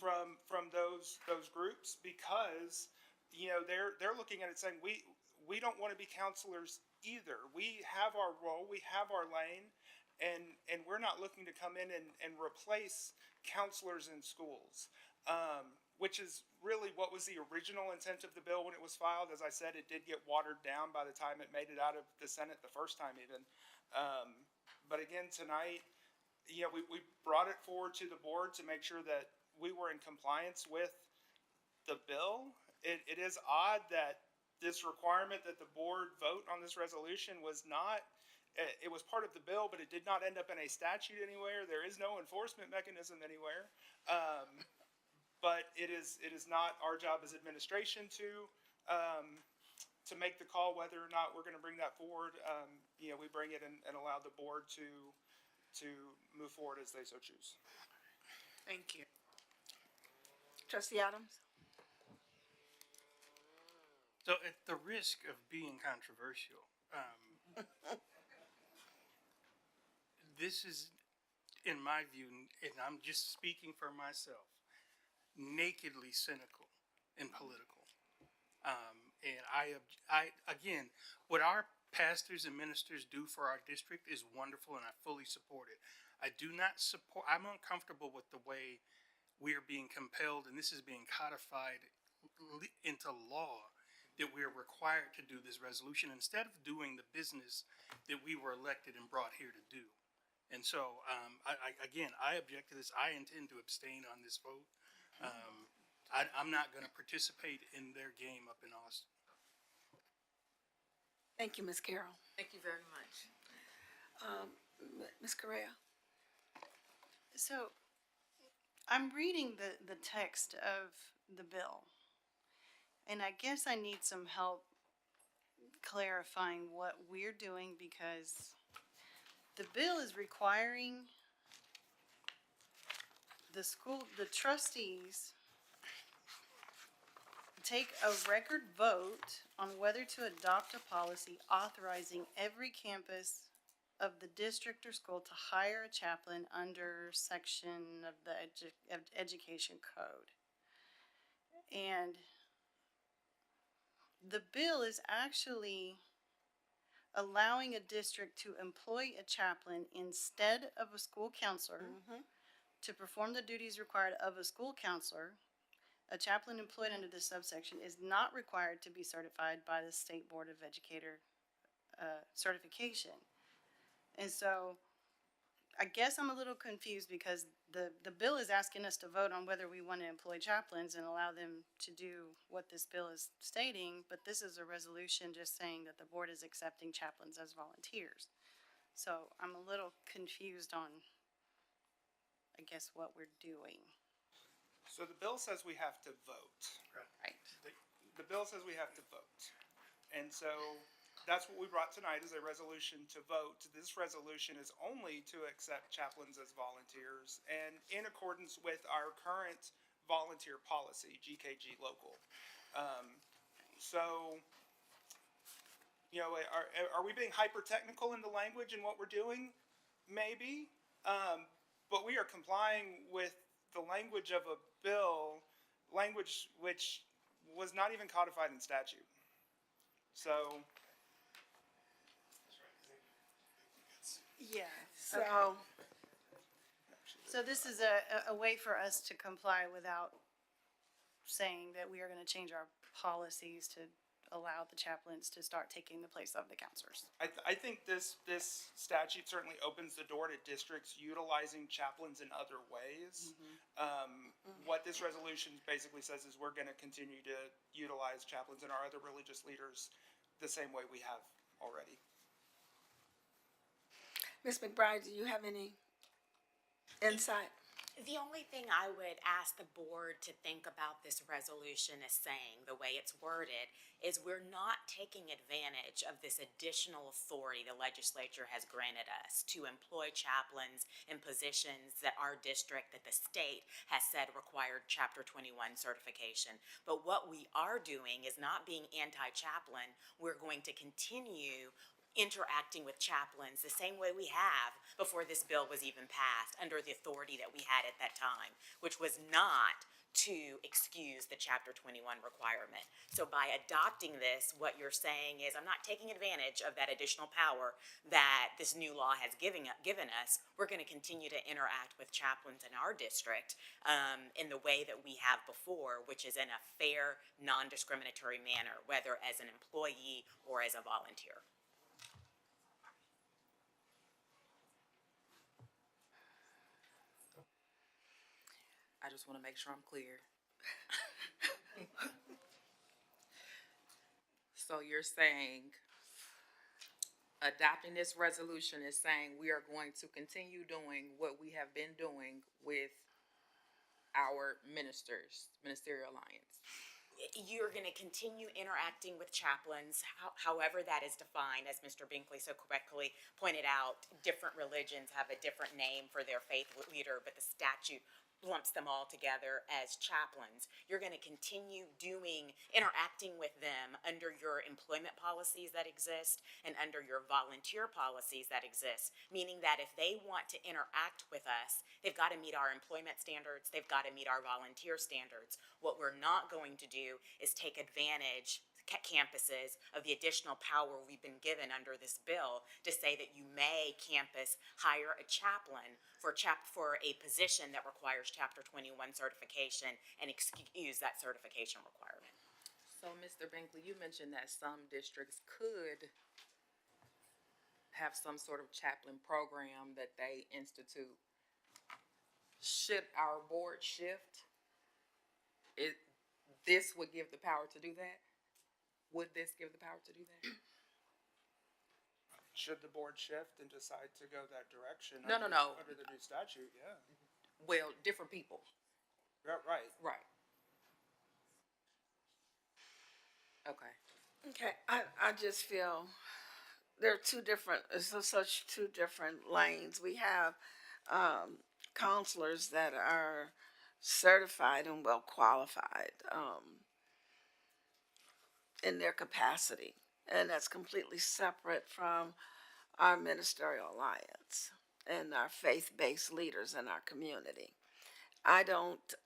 from those groups, because they're looking at it saying we don't want to be counselors either. We have our role, we have our lane, and we're not looking to come in and replace counselors in schools, which is really what was the original intent of the bill when it was filed. As I said, it did get watered down by the time it made it out of the Senate the first time even. But again, tonight, we brought it forward to the board to make sure that we were in compliance with the bill. It is odd that this requirement that the board vote on this resolution was not, it was part of the bill, but it did not end up in a statute anywhere. There is no enforcement mechanism anywhere. But it is not our job as administration to make the call whether or not we're going to bring that forward. We bring it and allow the board to move forward as they so choose. Thank you. Trustee Adams? So at the risk of being controversial, this is, in my view, and I'm just speaking for myself, nakedly cynical and political. And I again, what our pastors and ministers do for our district is wonderful, and I fully support it. I do not support, I'm uncomfortable with the way we are being compelled, and this is being codified into law, that we are required to do this resolution instead of doing the business that we were elected and brought here to do. And so, I object to this. I intend to abstain on this vote. I'm not going to participate in their game up in Austin. Thank you, Ms. Carroll. Thank you very much. Ms. Correa? So, I'm reading the text of the bill, and I guess I need some help clarifying what we're doing, because the bill is requiring the trustees take a record vote on whether to adopt a policy authorizing every campus of the district or school to hire a chaplain under section of the education code. And the bill is actually allowing a district to employ a chaplain instead of a school counselor to perform the duties required of a school counselor. A chaplain employed under this subsection is not required to be certified by the State Board of Educator certification. And so I guess I'm a little confused because the bill is asking us to vote on whether we want to employ chaplains and allow them to do what this bill is stating, but this is a resolution just saying that the board is accepting chaplains as volunteers. So I'm a little confused on, I guess, what we're doing. So the bill says we have to vote. Right. The bill says we have to vote. And so that's what we brought tonight is a resolution to vote. This resolution is only to accept chaplains as volunteers and in accordance with our current volunteer policy, GKG local. So, you know, are we being hyper technical in the language and what we're doing? Maybe. But we are complying with the language of a bill, language which was not even codified in statute. So. Yeah. So this is a way for us to comply without saying that we are going to change our policies to allow the chaplains to start taking the place of the counselors. I think this statute certainly opens the door to districts utilizing chaplains in other ways. What this resolution basically says is we're going to continue to utilize chaplains and our other religious leaders the same way we have already. Ms. McBride, do you have any insight? The only thing I would ask the board to think about this resolution is saying, the way it's worded, is we're not taking advantage of this additional authority the legislature has granted us to employ chaplains in positions that our district, that the state has said required Chapter 21 certification. But what we are doing is not being anti-chaplain. We're going to continue interacting with chaplains the same way we have before this bill was even passed, under the authority that we had at that time, which was not to excuse the Chapter 21 requirement. So by adopting this, what you're saying is, I'm not taking advantage of that additional power that this new law has given us. We're going to continue to interact with chaplains in our district in the way that we have before, which is in a fair, non-discriminatory manner, whether as an employee or as a volunteer. I just want to make sure I'm clear. So you're saying adopting this resolution is saying we are going to continue doing what we have been doing with our ministerial alliance. You're going to continue interacting with chaplains, however that is defined. As Mr. Binkley so correctly pointed out, different religions have a different name for their faith leader, but the statute lumps them all together as chaplains. You're going to continue interacting with them under your employment policies that exist and under your volunteer policies that exist, meaning that if they want to interact with us, they've got to meet our employment standards, they've got to meet our volunteer standards. What we're not going to do is take advantage campuses of the additional power we've been given under this bill to say that you may campus hire a chaplain for a position that requires Chapter 21 certification and excuse that certification requirement. So, Mr. Binkley, you mentioned that some districts could have some sort of chaplain program that they institute. Should our board shift, this would give the power to do that? Would this give the power to do that? Should the board shift and decide to go that direction? No. Under the new statute, yeah. Well, different people. Right. Right. Okay. Okay, I just feel there are such two different lanes. We have counselors that are certified and well qualified in their capacity, and that's completely separate from our ministerial alliance and our faith-based leaders in our community.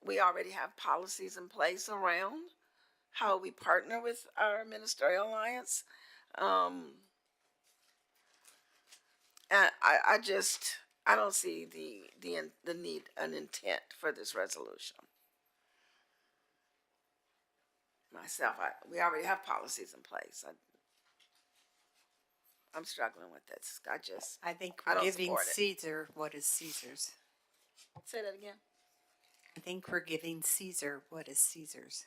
We already have policies in place around how we partner with our ministerial alliance. And I don't see the need, an intent for this resolution. Myself, we already have policies in place. I'm struggling with this. I think I we're don't giving support it. Caesar what is Caesar's. Say that again. I think we're giving Caesar what is Caesar's.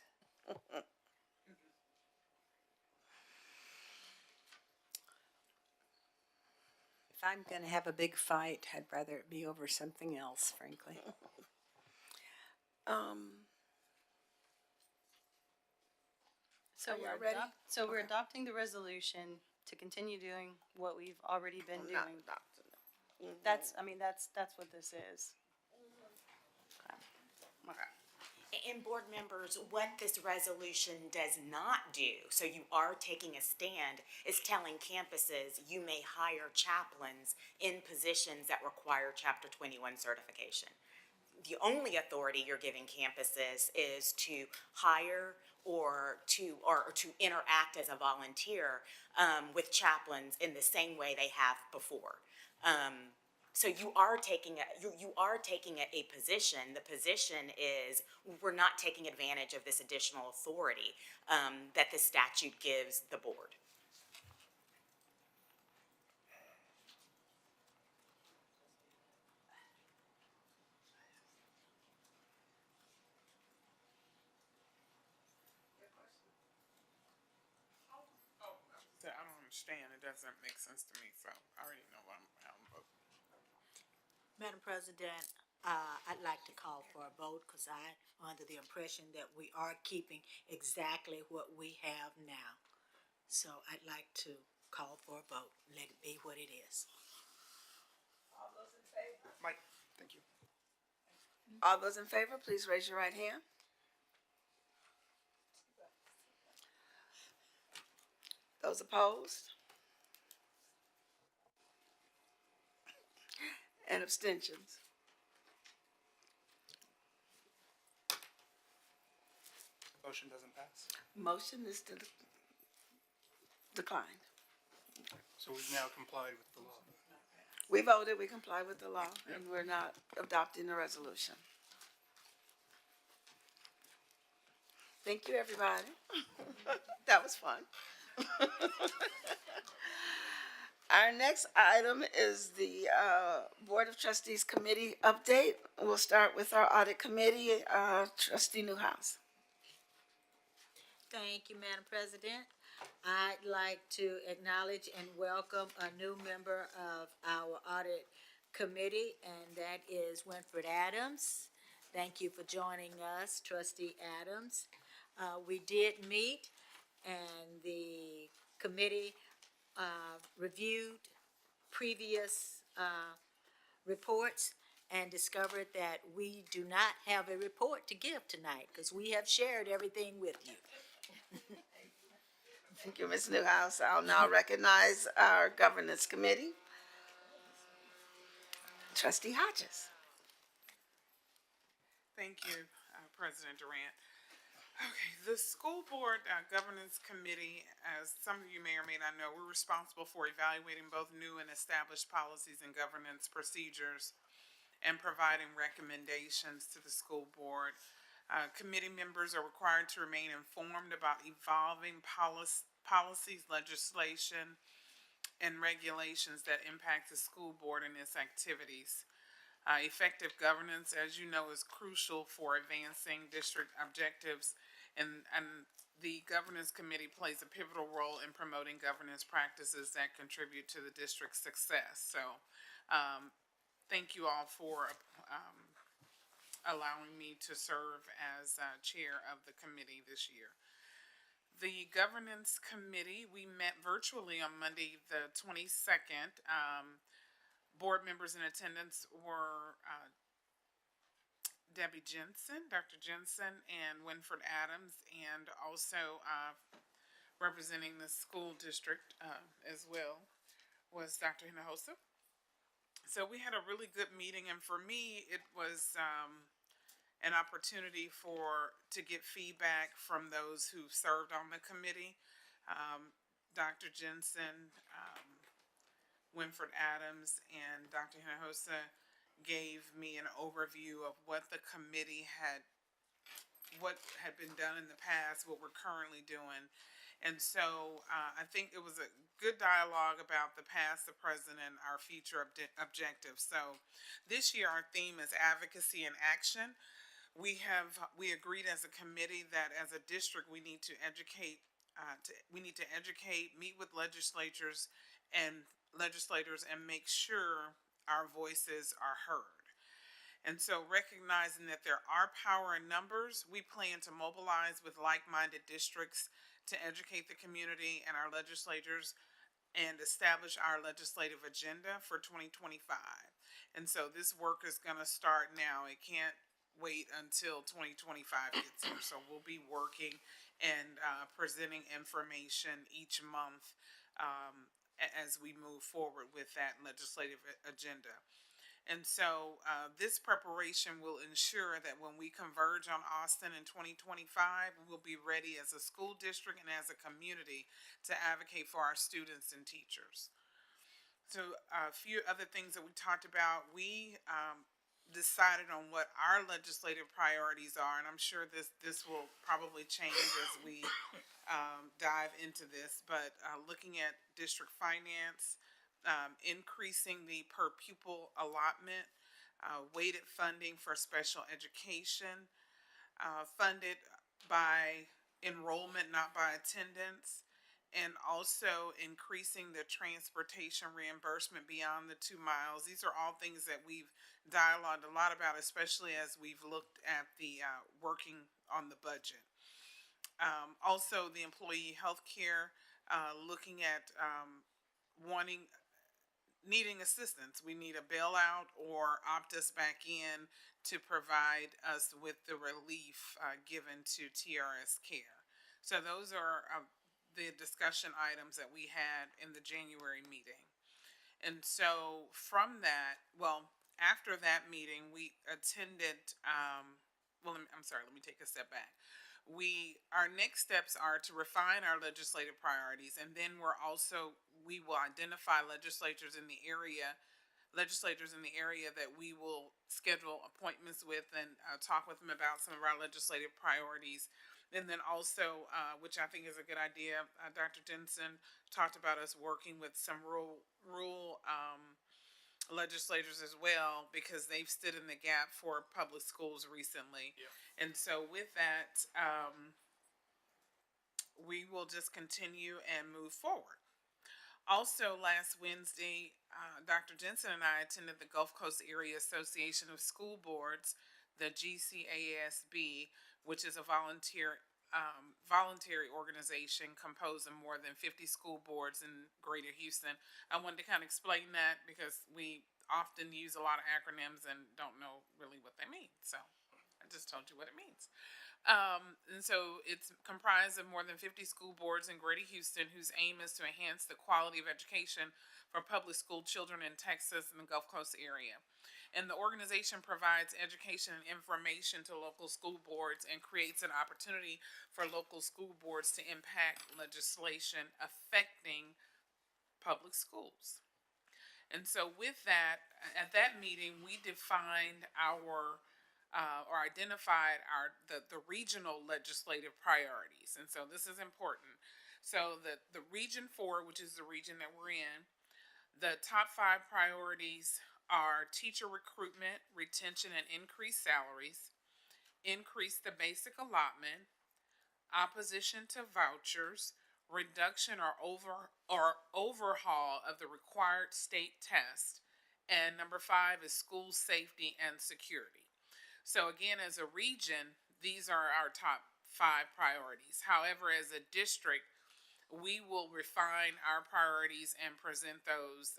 If I'm going to have a big fight, I'd rather it be over something else, frankly. So Are y'all ready? we're adopting the resolution to continue doing what we've already been I'm not doing. adopting it. That's what this is. And board members, what this resolution does not do, so you are taking a stand, is telling campuses you may hire chaplains in positions that require Chapter 21 certification. The only authority you're giving campuses is to hire or to interact as a volunteer with chaplains in the same way they have before. So you are taking a position. The position is we're not taking advantage of this additional authority that the statute gives the board. I don't understand. It doesn't make sense to me, so I already know how I'm voting. Madam President, I'd like to call for a vote because I'm under the impression that we are keeping exactly what we have now. So I'd like to call for a vote, let it be what it is. Mike, thank you. All those in favor, please raise your right hand. Those opposed? And abstentions? Motion doesn't pass. Motion is declined. So we've now complied with the law. We voted, we comply with the law, and we're not adopting the resolution. Thank you, everybody. That was fun. Our next item is the Board of Trustees Committee update. We'll start with our Audit Committee, Trustee Newhouse. Thank you, Madam President. I'd like to acknowledge and welcome a new member of our Audit Committee, and that is Winfred Adams. Thank you for joining us, Trustee Adams. We did meet, and the committee reviewed previous reports and discovered that we do not have a report to give tonight because we have shared everything with you. Thank you, Ms. Newhouse. I'll now recognize our Governance Committee. Trustee Hodges. Thank you, President Durant. Okay, the School Board Governance Committee, as some of you may or may not know, we're responsible for evaluating both new and established policies and governance procedures and providing recommendations to the school board. Committee members are required to remain informed about evolving policies, legislation, and regulations that impact the school board and its activities. Effective governance, as you know, is crucial for advancing district objectives, and the Governance Committee plays a pivotal role in promoting governance practices that contribute to the district's success. So, thank you all for allowing me to serve as chair of the committee this year. The Governance Committee, we met virtually on Monday, the 22nd. Board members in attendance were Debbie Jensen, Dr. Jensen, and Winfred Adams, and also representing the school district as well was Dr. Hinojosa. So we had a really good meeting, and for me, it was an opportunity to get feedback from those who served on the committee. Dr. Jensen Winfred Adams and Dr. Hinojosa gave me an overview of what the committee what had been done in the past, what we're currently doing. And so I think it was a good dialogue about the past, the present, and our future objectives. So this year our theme is advocacy and action. We agreed as a committee that as a district we need to educate, meet with legislators and make sure our voices are heard. And so recognizing that there are power in numbers, we plan to mobilize with like-minded districts to educate the community and our legislators and establish our legislative agenda for 2025. And so this work is going to start now. It can't wait until 2025 gets here. So we'll be working and presenting information each month as we move forward with that legislative agenda. And so this preparation will ensure that when we converge on Austin in 2025, we'll be ready as a school district and as a community to advocate for our students and teachers. So a few other things that we talked about, we decided on what our legislative priorities are, and I'm sure this will probably change as we dive into this, but looking at district finance, increasing the per pupil allotment, weighted funding for special education, funded by enrollment, not by attendance, and also increasing the transportation reimbursement beyond the 2 miles. These are all things that we've dialogued a lot about, especially as we've looked at the working on the budget. Also, the employee health care, looking at needing assistance. We need a bailout or opt us back in to provide us with the relief given to TRS Care. So those are the discussion items that we had in the January meeting. And so from that, after that meeting, we attended, let me take a step back. Our next steps are to refine our legislative priorities, and then we will identify legislators in the area that we will schedule appointments with and talk with them about some of our legislative priorities. And then also, which I think is a good idea, Dr. Jensen talked about us working with some rural legislators as well, because they've stood in the gap for public schools recently. Yeah. And so with that, we will just continue and move forward. Also, last Wednesday, Dr. Jensen and I attended the Gulf Coast Area Association of School Boards, the GCASB, which is a voluntary organization composed of more than 50 school boards in Greater Houston. I wanted to kind of explain that because we often use a lot of acronyms and don't know really what they mean. So I just told you what it means. And so it's comprised of more than 50 school boards in Greater Houston, whose aim is to enhance the quality of education for public school children in Texas and the Gulf Coast area. And the organization provides education and information to local school boards and creates an opportunity for local school boards to impact legislation affecting public schools. And so with that, at that meeting, we defined or identified the regional legislative priorities. And so this is important. So the Region 4, which is the region that we're in, the top 5 priorities are teacher recruitment, retention, and increased salaries, increase the basic allotment, opposition to vouchers, reduction or overhaul of the required state test, and number 5 is school safety and security. So again, as a region, these are our top 5 priorities. However, as a district, we will refine our priorities and present those,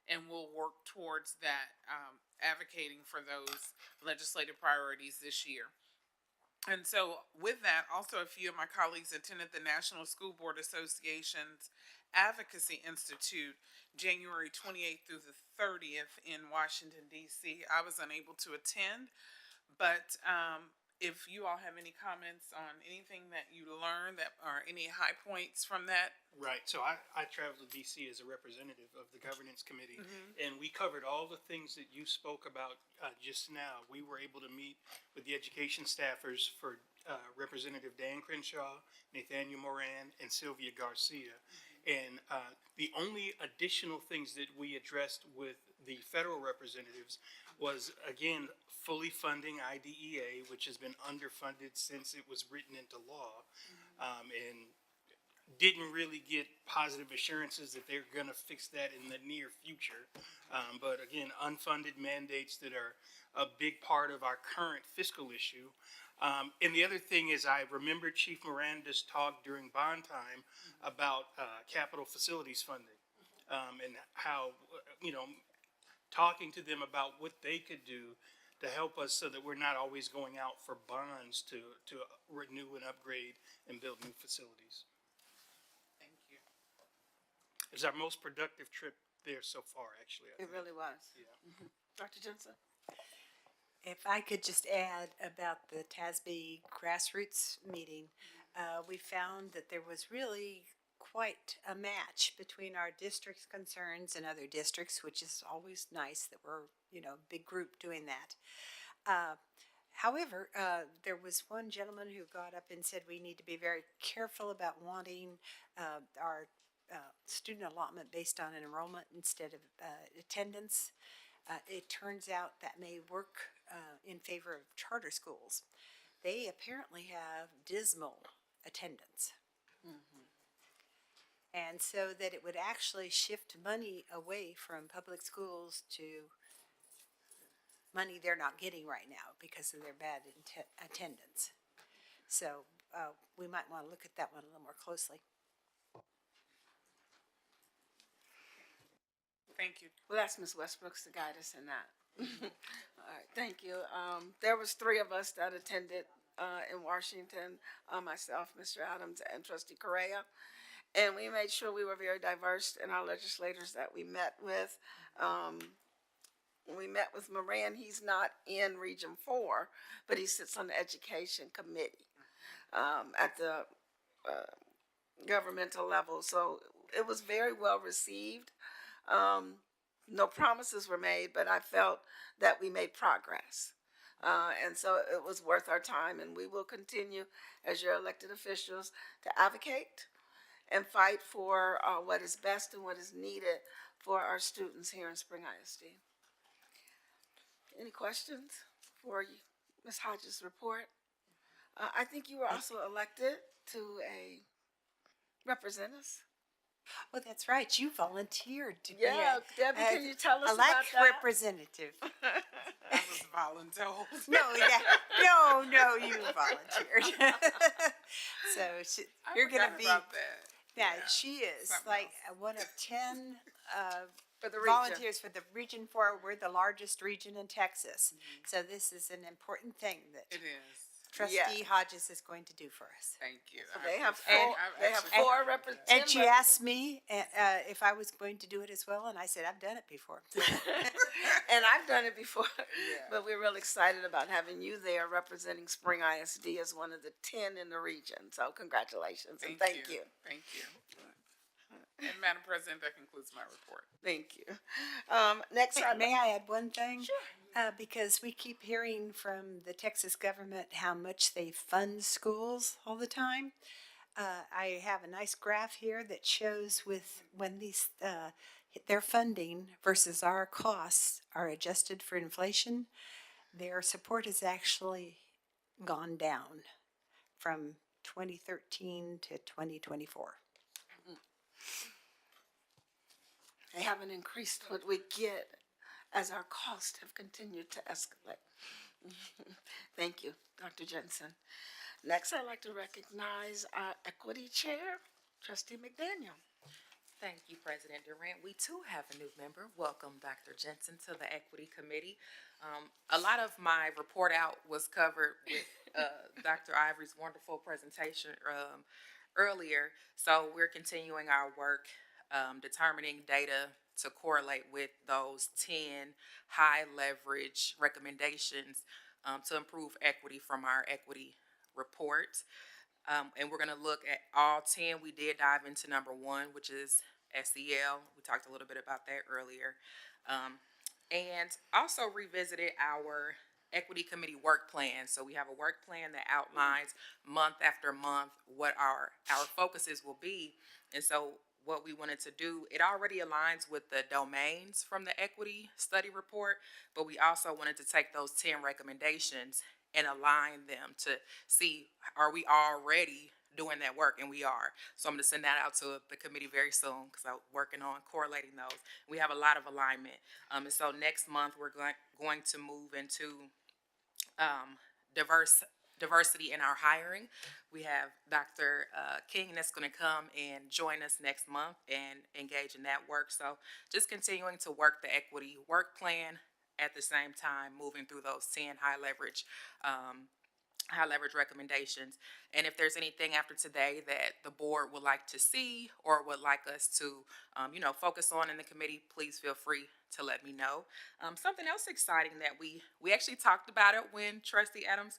and we'll work towards that, advocating for those legislative priorities this year. And so with that, also a few of my colleagues attended the National School Board Association's Advocacy Institute, January 28th through the 30th in Washington, D.C. I was unable to attend, but if you all have any comments on anything that you learned that, or any high points from that. Right. So I traveled to DC as a representative of the governance committee, and we covered all the things that you spoke about just now. We were able to meet with the education staffers for Representative Dan Crenshaw, Nathaniel Moran, and Sylvia Garcia. And the only additional things that we addressed with the federal representatives was, again, fully funding IDEA, which has been underfunded since it was written into law, and didn't really get positive assurances that they're going to fix that in the near future. But again, unfunded mandates that are a big part of our current fiscal issue. And the other thing is, I remember Chief Miranda's talk during bond time about capital facilities funding, and how, talking to them about what they could do to help us so that we're not always going out for bonds to renew and upgrade and build new facilities. Thank you. It was our most productive trip there so far, actually. I It think. really was. Yeah. Dr. Jensen? If I could just add about the TASB grassroots meeting, we found that there was really quite a match between our district's concerns and other districts, which is always nice that we're, a big group doing that. However, there was one gentleman who got up and said we need to be very careful about wanting our student allotment based on enrollment instead of attendance. It turns out that may work in favor of charter schools. They apparently have dismal attendance. And so that it would actually shift money away from public schools to money they're not getting right now because of their bad attendance. So we might want to look at that one a little more closely. Thank you. We'll ask Ms. Westbrooks to guide us in that. All right, thank you. There was 3 of us that attended in Washington, myself, Mr. Adams, and Trustee Correa. And we made sure we were very diverse in our legislators that we met with. We met with Moran. He's not in Region 4, but he sits on the Education Committee at the governmental level. So it was very well received. No promises were made, but I felt that we made progress. And so it was worth our time, and we will continue as your elected officials to advocate and fight for what is best and what is needed for our students here in Spring ISD. Any questions for you, Ms. Hodges' report? I think you were also elected to represent us. Oh, that's right. You volunteered to Yeah, be Debbie, can you tell us elect about that? representative. I was voluntold. No, you volunteered. So you're going to forgot be. about that. Yeah, she is something like one of 10 For the region. volunteers for the Region 4. We're the largest region in Texas. So this is an important thing that It is. Trustee Hodges is going to do for us. Thank you. So I they have appreciate four, it. they have 4 representatives. And she asked me if I was going to do it as well, and I said, I've done it before. And I've done it before, but we're real excited about having you there representing Spring ISD as one of the 10 in the region. So congratulations and thank you. Thank you. And Madam President, that concludes my report. Thank you. Next, May I add one thing? Sure. Because we keep hearing from the Texas government how much they fund schools all the time. I have a nice graph here that shows with when these their funding versus our costs are adjusted for inflation, their support has actually gone down from 2013 to 2024. They haven't increased what we get as our costs have continued to escalate. Thank you, Dr. Jensen. Next, I'd like to recognize our Equity Chair, Trustee McDaniel. Thank you, President Durant. We too have a new member. Welcome, Dr. Jensen, to the Equity Committee. A lot of my report out was covered with Dr. Ivory's wonderful presentation earlier. So we're continuing our work determining data to correlate with those 10 high leverage recommendations to improve equity from our equity report. And we're gonna look at all 10. We did dive into number 1, which is SEL. We talked a little bit about that earlier. And also revisited our equity committee work plan. So we have a work plan that outlines month after month what our focuses will be. And so what we wanted to do, it already aligns with the domains from the equity study report, but we also wanted to take those 10 recommendations and align them to see, are we already doing that work? And we are. So I'm going to send that out to the committee very soon because I'm working on correlating those. We have a lot of alignment. And so next month we're going to move into diversity in our hiring. We have Dr. King that's going to come and join us next month and engage in that work. So just continuing to work the equity work plan at the same time, moving through those 10 high leverage recommendations. And if there's anything after today that the board would like to see or would like us to, focus on in the committee, please feel free to let me know. Something else exciting that we actually talked about it when Trustee Adams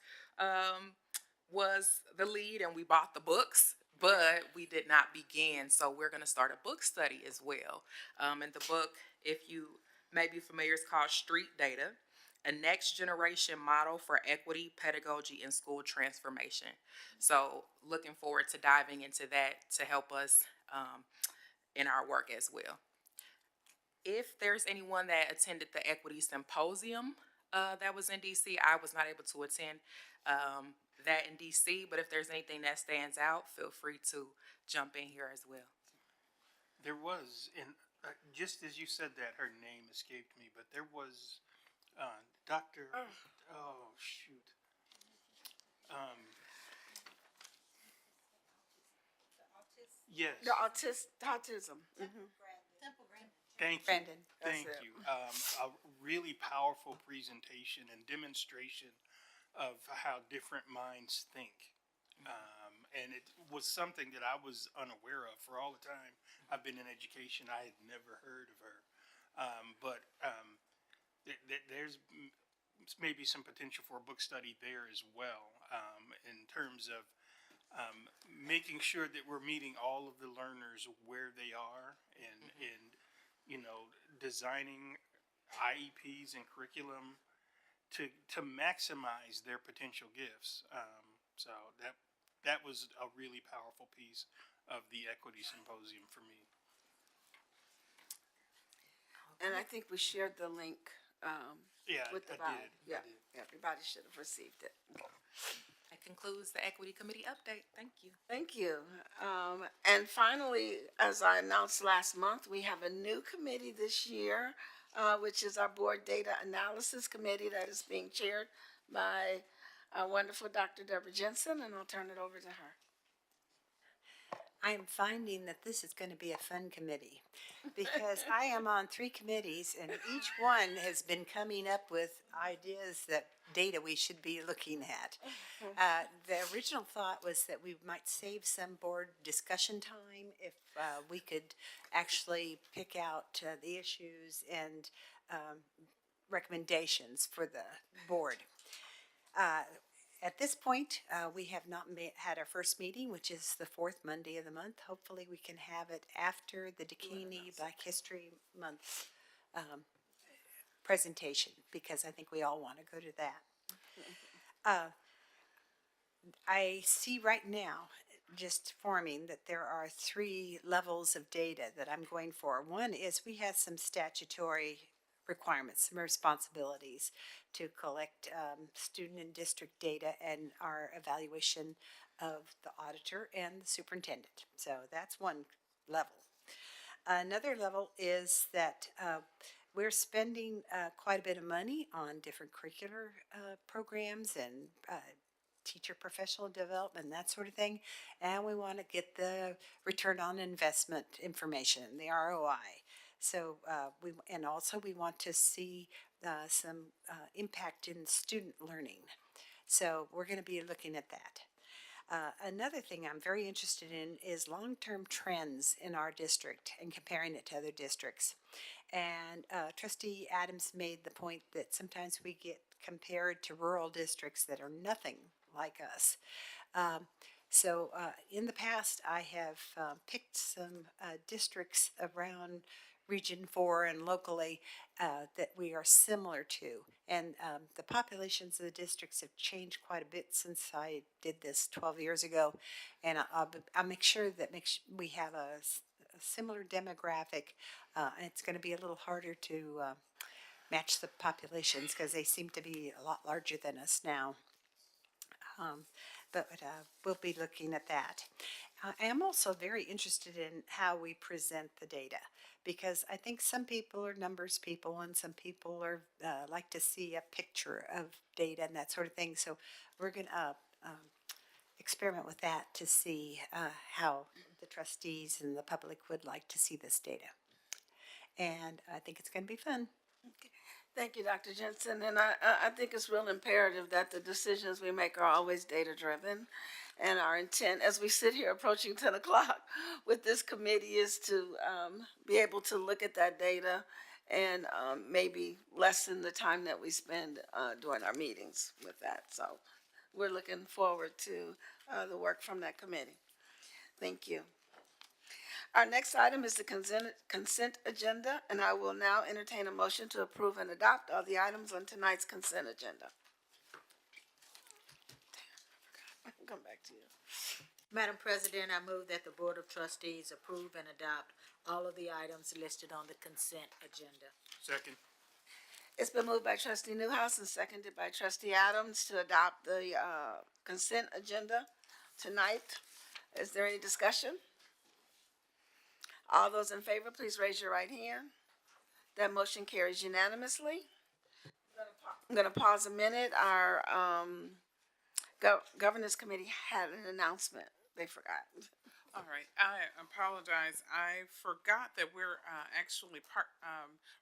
was the lead and we bought the books, but we did not begin. So we're going to start a book study as well. And the book, if you may be familiar, is called Street Data: A Next Generation Model for Equity, Pedagogy, and School Transformation. So looking forward to diving into that to help us in our work as well. If there's anyone that attended the Equity Symposium that was in DC, I was not able to attend that in DC, but if there's anything that stands out, feel free to jump in here as well. There was, and just as you said that, her name escaped me, but there was Dr. Oh, shoot. Yes. The autism. Mm-hmm. Thank you. Brandon. Thank That's it. you. A really powerful presentation and demonstration of how different minds think. And it was something that I was unaware of for all the time I've been in education. I had never heard of her. But there's maybe some potential for a book study there as well, in terms of making sure that we're meeting all of the learners where they are and designing IEPs and curriculum to maximize their potential gifts. So that was a really powerful piece of the Equity Symposium for me. And I think we shared the link with the I vibe. did. Yeah, everybody should have received it. That concludes the Equity Committee update. Thank you. Thank you. And finally, as I announced last month, we have a new committee this year, which is our Board Data Analysis Committee that is being chaired by our wonderful Dr. Deborah Jensen, and I'll turn it over to her. I am finding that this is going to be a fun committee because I am on 3 committees and each one has been coming up with ideas that data we should be looking at. The original thought was that we might save some board discussion time if we could actually pick out the issues and recommendations for the board. At this point, we have not had our first meeting, which is the 4th Monday of the month. Hopefully we can have it after the Dakini Black History Month presentation, because I think we all want to go to that. I see right now, just forming, that there are 3 levels of data that I'm going for. One is we have some statutory requirements, some responsibilities to collect student and district data and our evaluation of the auditor and the superintendent. So that's one level. Another level is that we're spending quite a bit of money on different curricular programs and teacher professional development, that sort of thing, and we want to get the return on investment information, the ROI. So we want to see some impact in student learning. So we're going to be looking at that. Another thing I'm very interested in is long-term trends in our district and comparing it to other districts. And Trustee Adams made the point that sometimes we get compared to rural districts that are nothing like us. In the past, I have picked some districts around Region 4 and locally that we are similar to. And the populations of the districts have changed quite a bit since I did this 12 years ago. And I'll make sure that we have a similar demographic. And it's going to be a little harder to match the populations because they seem to be a lot larger than us now. But we'll be looking at that. I am also very interested in how we present the data because I think some people are numbers people and some people are like to see a picture of data and that sort of thing. So we're going to experiment with that to see how the trustees and the public would like to see this data. And I think it's going to be fun. Thank you, Dr. Jensen. And I think it's real imperative that the decisions we make are always data-driven. And our intent, as we sit here approaching 10 o'clock with this committee, is to be able to look at that data and maybe lessen the time that we spend during our meetings with that. So we're looking forward to the work from that committee. Thank you. Our next item is the consent agenda, and I will now entertain a motion to approve and adopt all the items on tonight's consent agenda. Come back to you. Madam President, I move that the Board of Trustees approve and adopt all of the items listed on the consent agenda. Second. It's been moved by Trustee Newhouse and seconded by Trustee Adams to adopt the consent agenda tonight. Is there any discussion? All those in favor, please raise your right hand. That motion carries unanimously. I'm going to pause a minute. Our governance committee had an announcement. They forgot. All right, I apologize. I forgot that we're actually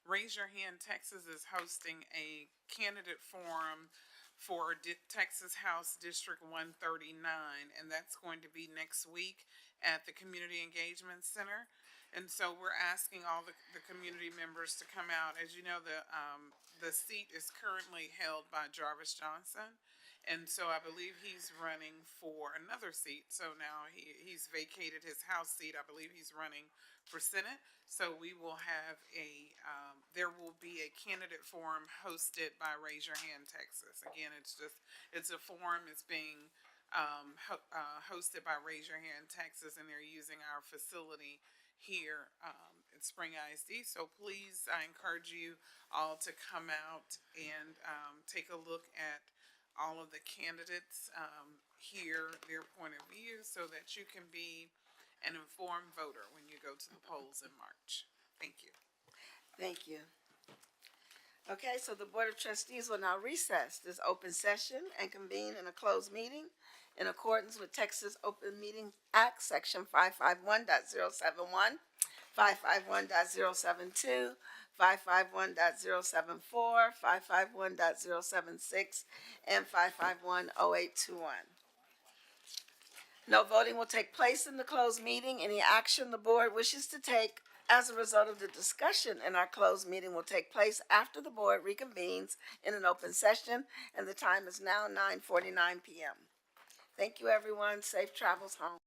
Raise Your Hand Texas is hosting a candidate forum for Texas House District 139, and that's going to be next week at the Community Engagement Center. And so we're asking all the community members to come out. As you know, the seat is currently held by Jarvis Johnson. And so I believe he's running for another seat. So now he's vacated his House seat. I believe he's running for Senate. So we will have there will be a candidate forum hosted by Raise Your Hand Texas. Again, it's a forum. It's being hosted by Raise Your Hand Texas, and they're using our facility here at Spring ISD. So please, I encourage you all to come out and take a look at all of the candidates, hear their point of view so that you can be an informed voter when you go to the polls in March. Thank you. Thank you. Okay, so the Board of Trustees will now recess this open session and convene in a closed meeting in accordance with Texas Open Meeting Act, Section 551.071, 551.072, 551.074, 551.076, and 551.0821. No voting will take place in the closed meeting. Any action the board wishes to take as a result of the discussion in our closed meeting will take place after the board reconvenes in an open session, and the time is now 9:49 p.m. Thank you, everyone. Safe travels home.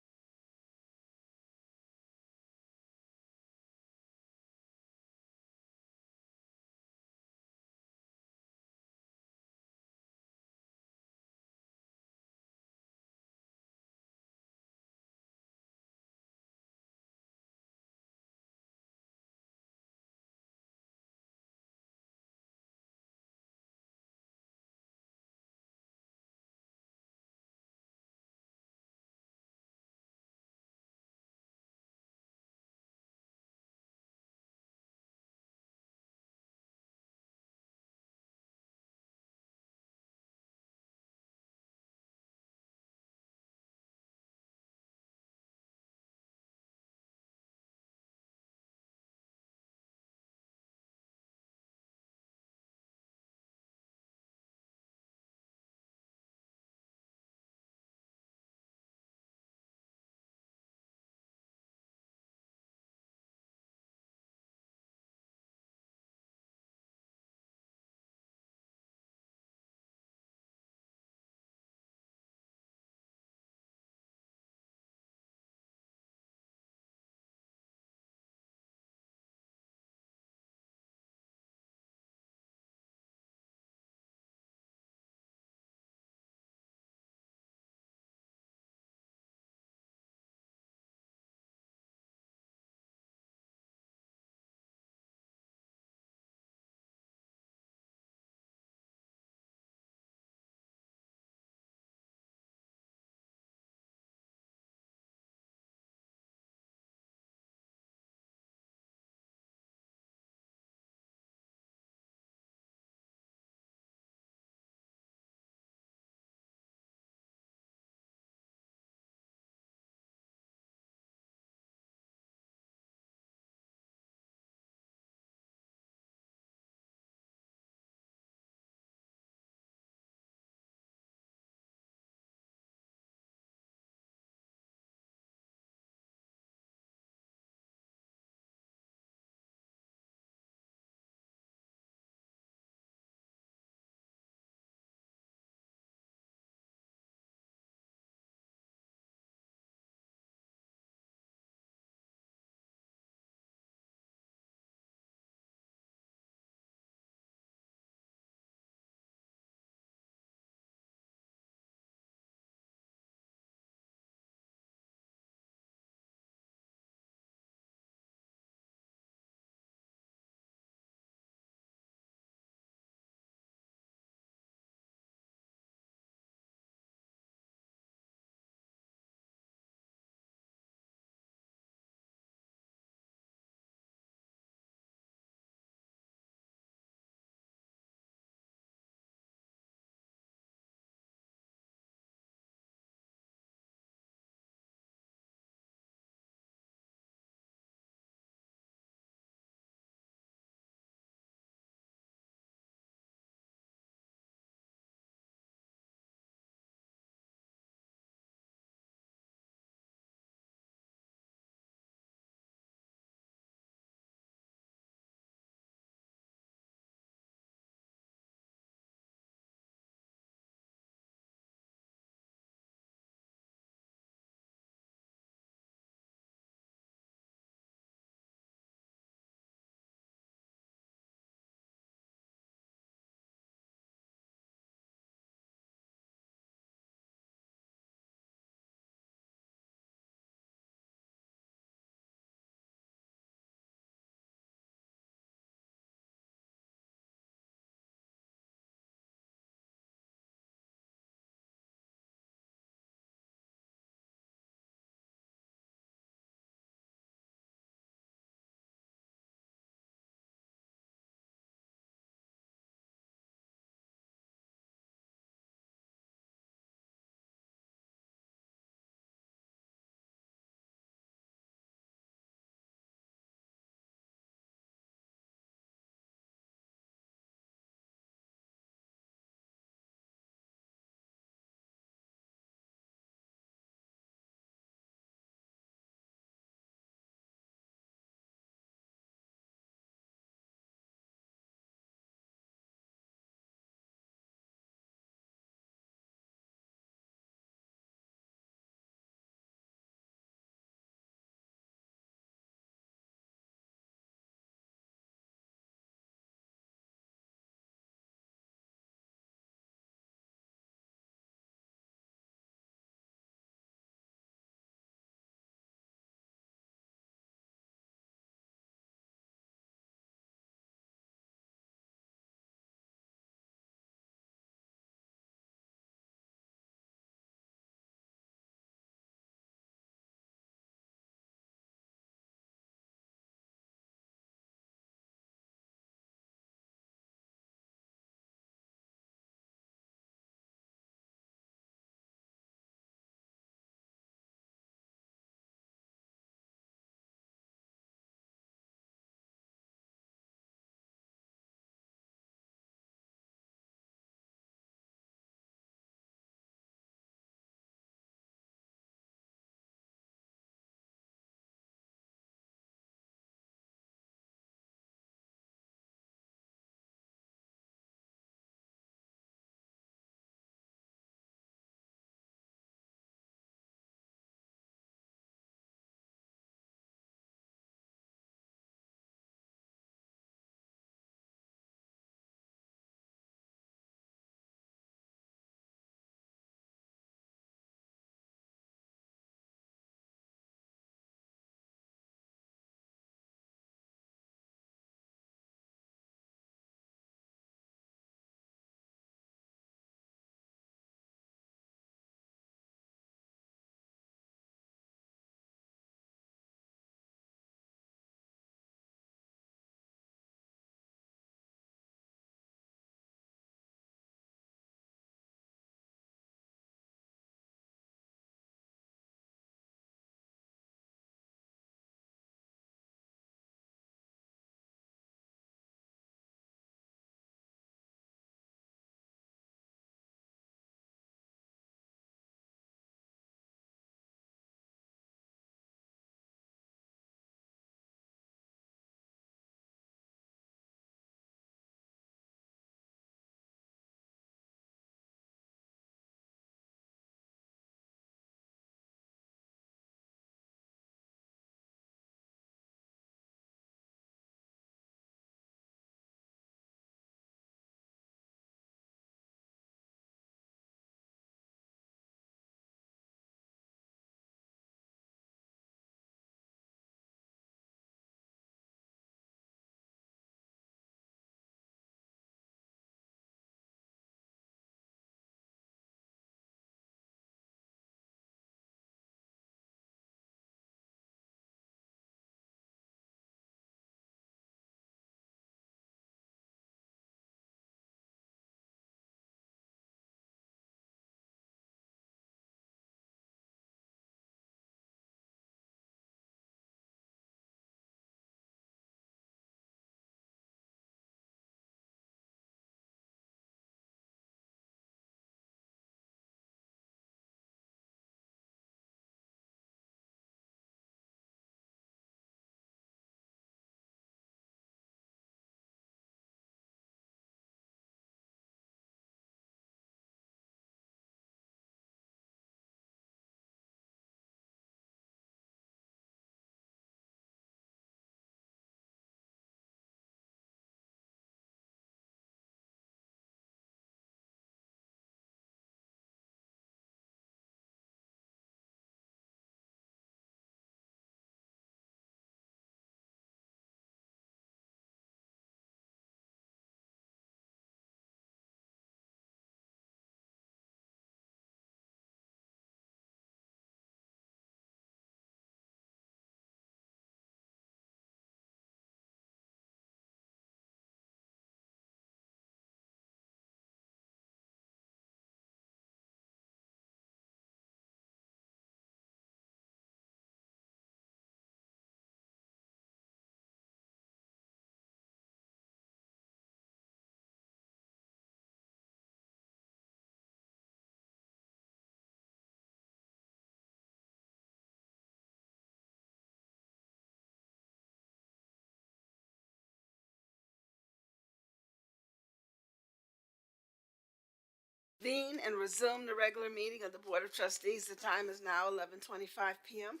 convene and resume the regular meeting of the Board of Trustees. The time is now 11:25 p.m.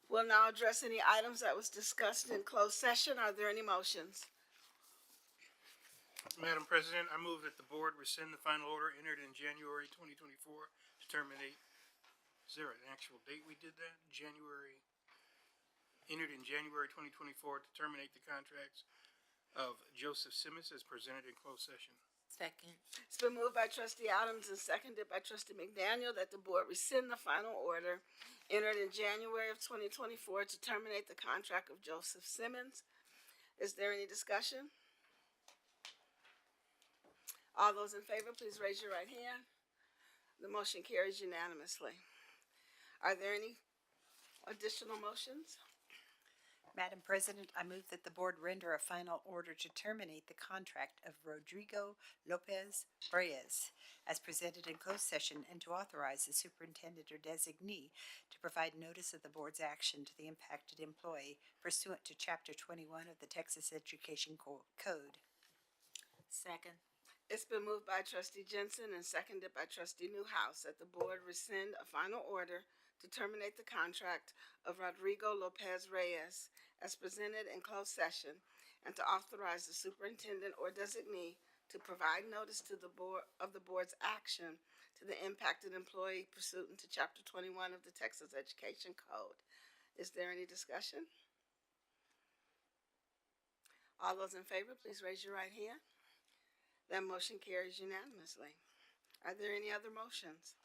We'll now address any items that was discussed in closed session. Are there any motions? Madam President, I move that the board rescind the final order entered in January 2024 to terminate. Is there an actual date we did that? Entered in January 2024 to terminate the contracts of Joseph Simmons as presented in closed session. Second. It's been moved by trustee Adams and seconded by trustee McDaniel that the board rescind the final order entered in January of 2024 to terminate the contract of Joseph Simmons. Is there any discussion? All those in favor, please raise your right hand. The motion carries unanimously. Are there any additional motions? Madam President, I move that the board render a final order to terminate the contract of Rodrigo Lopez Reyes as presented in closed session and to authorize the superintendent or designee to provide notice of the board's action to the impacted employee pursuant to Chapter 21 of the Texas Education Code. Second. It's been moved by trustee Jensen and seconded by trustee Newhouse that the board rescind a final order to terminate the contract of Rodrigo Lopez Reyes as presented in closed session and to authorize the superintendent or designee to provide notice to the board of the board's action to the impacted employee pursuant to Chapter 21 of the Texas Education Code. Is there any discussion? All those in favor, please raise your right hand. That motion carries unanimously. Are there any other motions?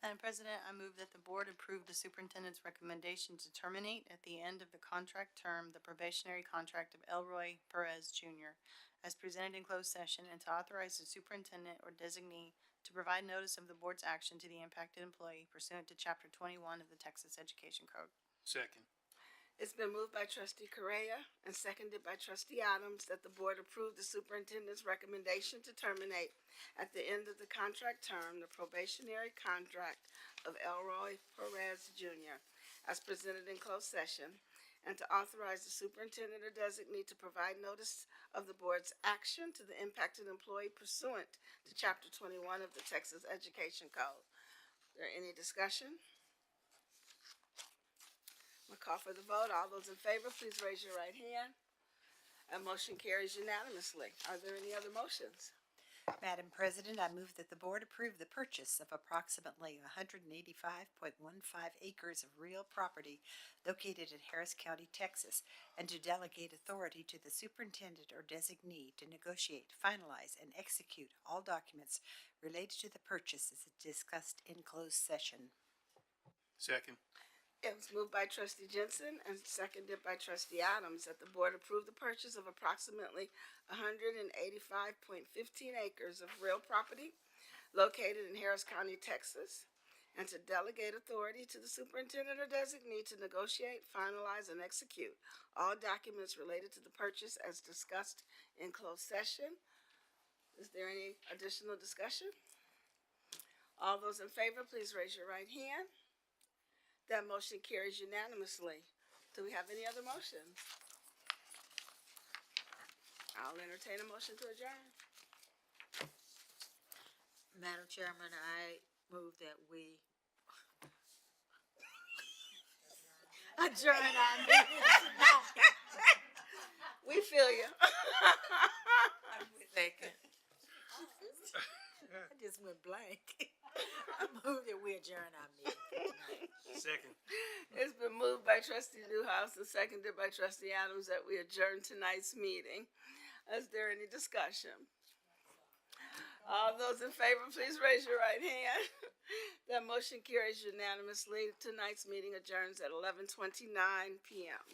Madam President, I move that the board approve the superintendent's recommendation to terminate at the end of the contract term the probationary contract of Elroy Perez Jr. as presented in closed session and to authorize the superintendent or designee to provide notice of the board's action to the impacted employee pursuant to Chapter 21 of the Texas Education Code. Second. It's been moved by trustee Correa and seconded by trustee Adams that the board approve the superintendent's recommendation to terminate at the end of the contract term the probationary contract of Elroy Perez Jr. as presented in closed session and to authorize the superintendent or designee to provide notice of the board's action to the impacted employee pursuant to Chapter 21 of the Texas Education Code. Is there any discussion? We'll call for the vote. All those in favor, please raise your right hand. A motion carries unanimously. Are there any other motions? Madam President, I move that the board approve the purchase of approximately 185.15 acres of real property located in Harris County, Texas, and to delegate authority to the superintendent or designee to negotiate, finalize, and execute all documents related to the purchase as discussed in closed session. Second. It was moved by trustee Jensen and seconded by trustee Adams that the board approve the purchase of approximately 185.15 acres of real property located in Harris County, Texas, and to delegate authority to the superintendent or designee to negotiate, finalize, and execute all documents related to the purchase as discussed in closed session. Is there any additional discussion? All those in favor, please raise your right hand. That motion carries unanimously. Do we have any other motions? I'll entertain a motion to adjourn. Madam Chairman, I move that we adjourn our meeting tonight. We feel you. Second. I just went blank. I move that we adjourn our meeting tonight. Second. It's been moved by trustee Newhouse and seconded by trustee Adams that we adjourn tonight's meeting. Is there any discussion? All those in favor, please raise your right hand. That motion carries unanimously. Tonight's meeting adjourns at 11:29 p.m.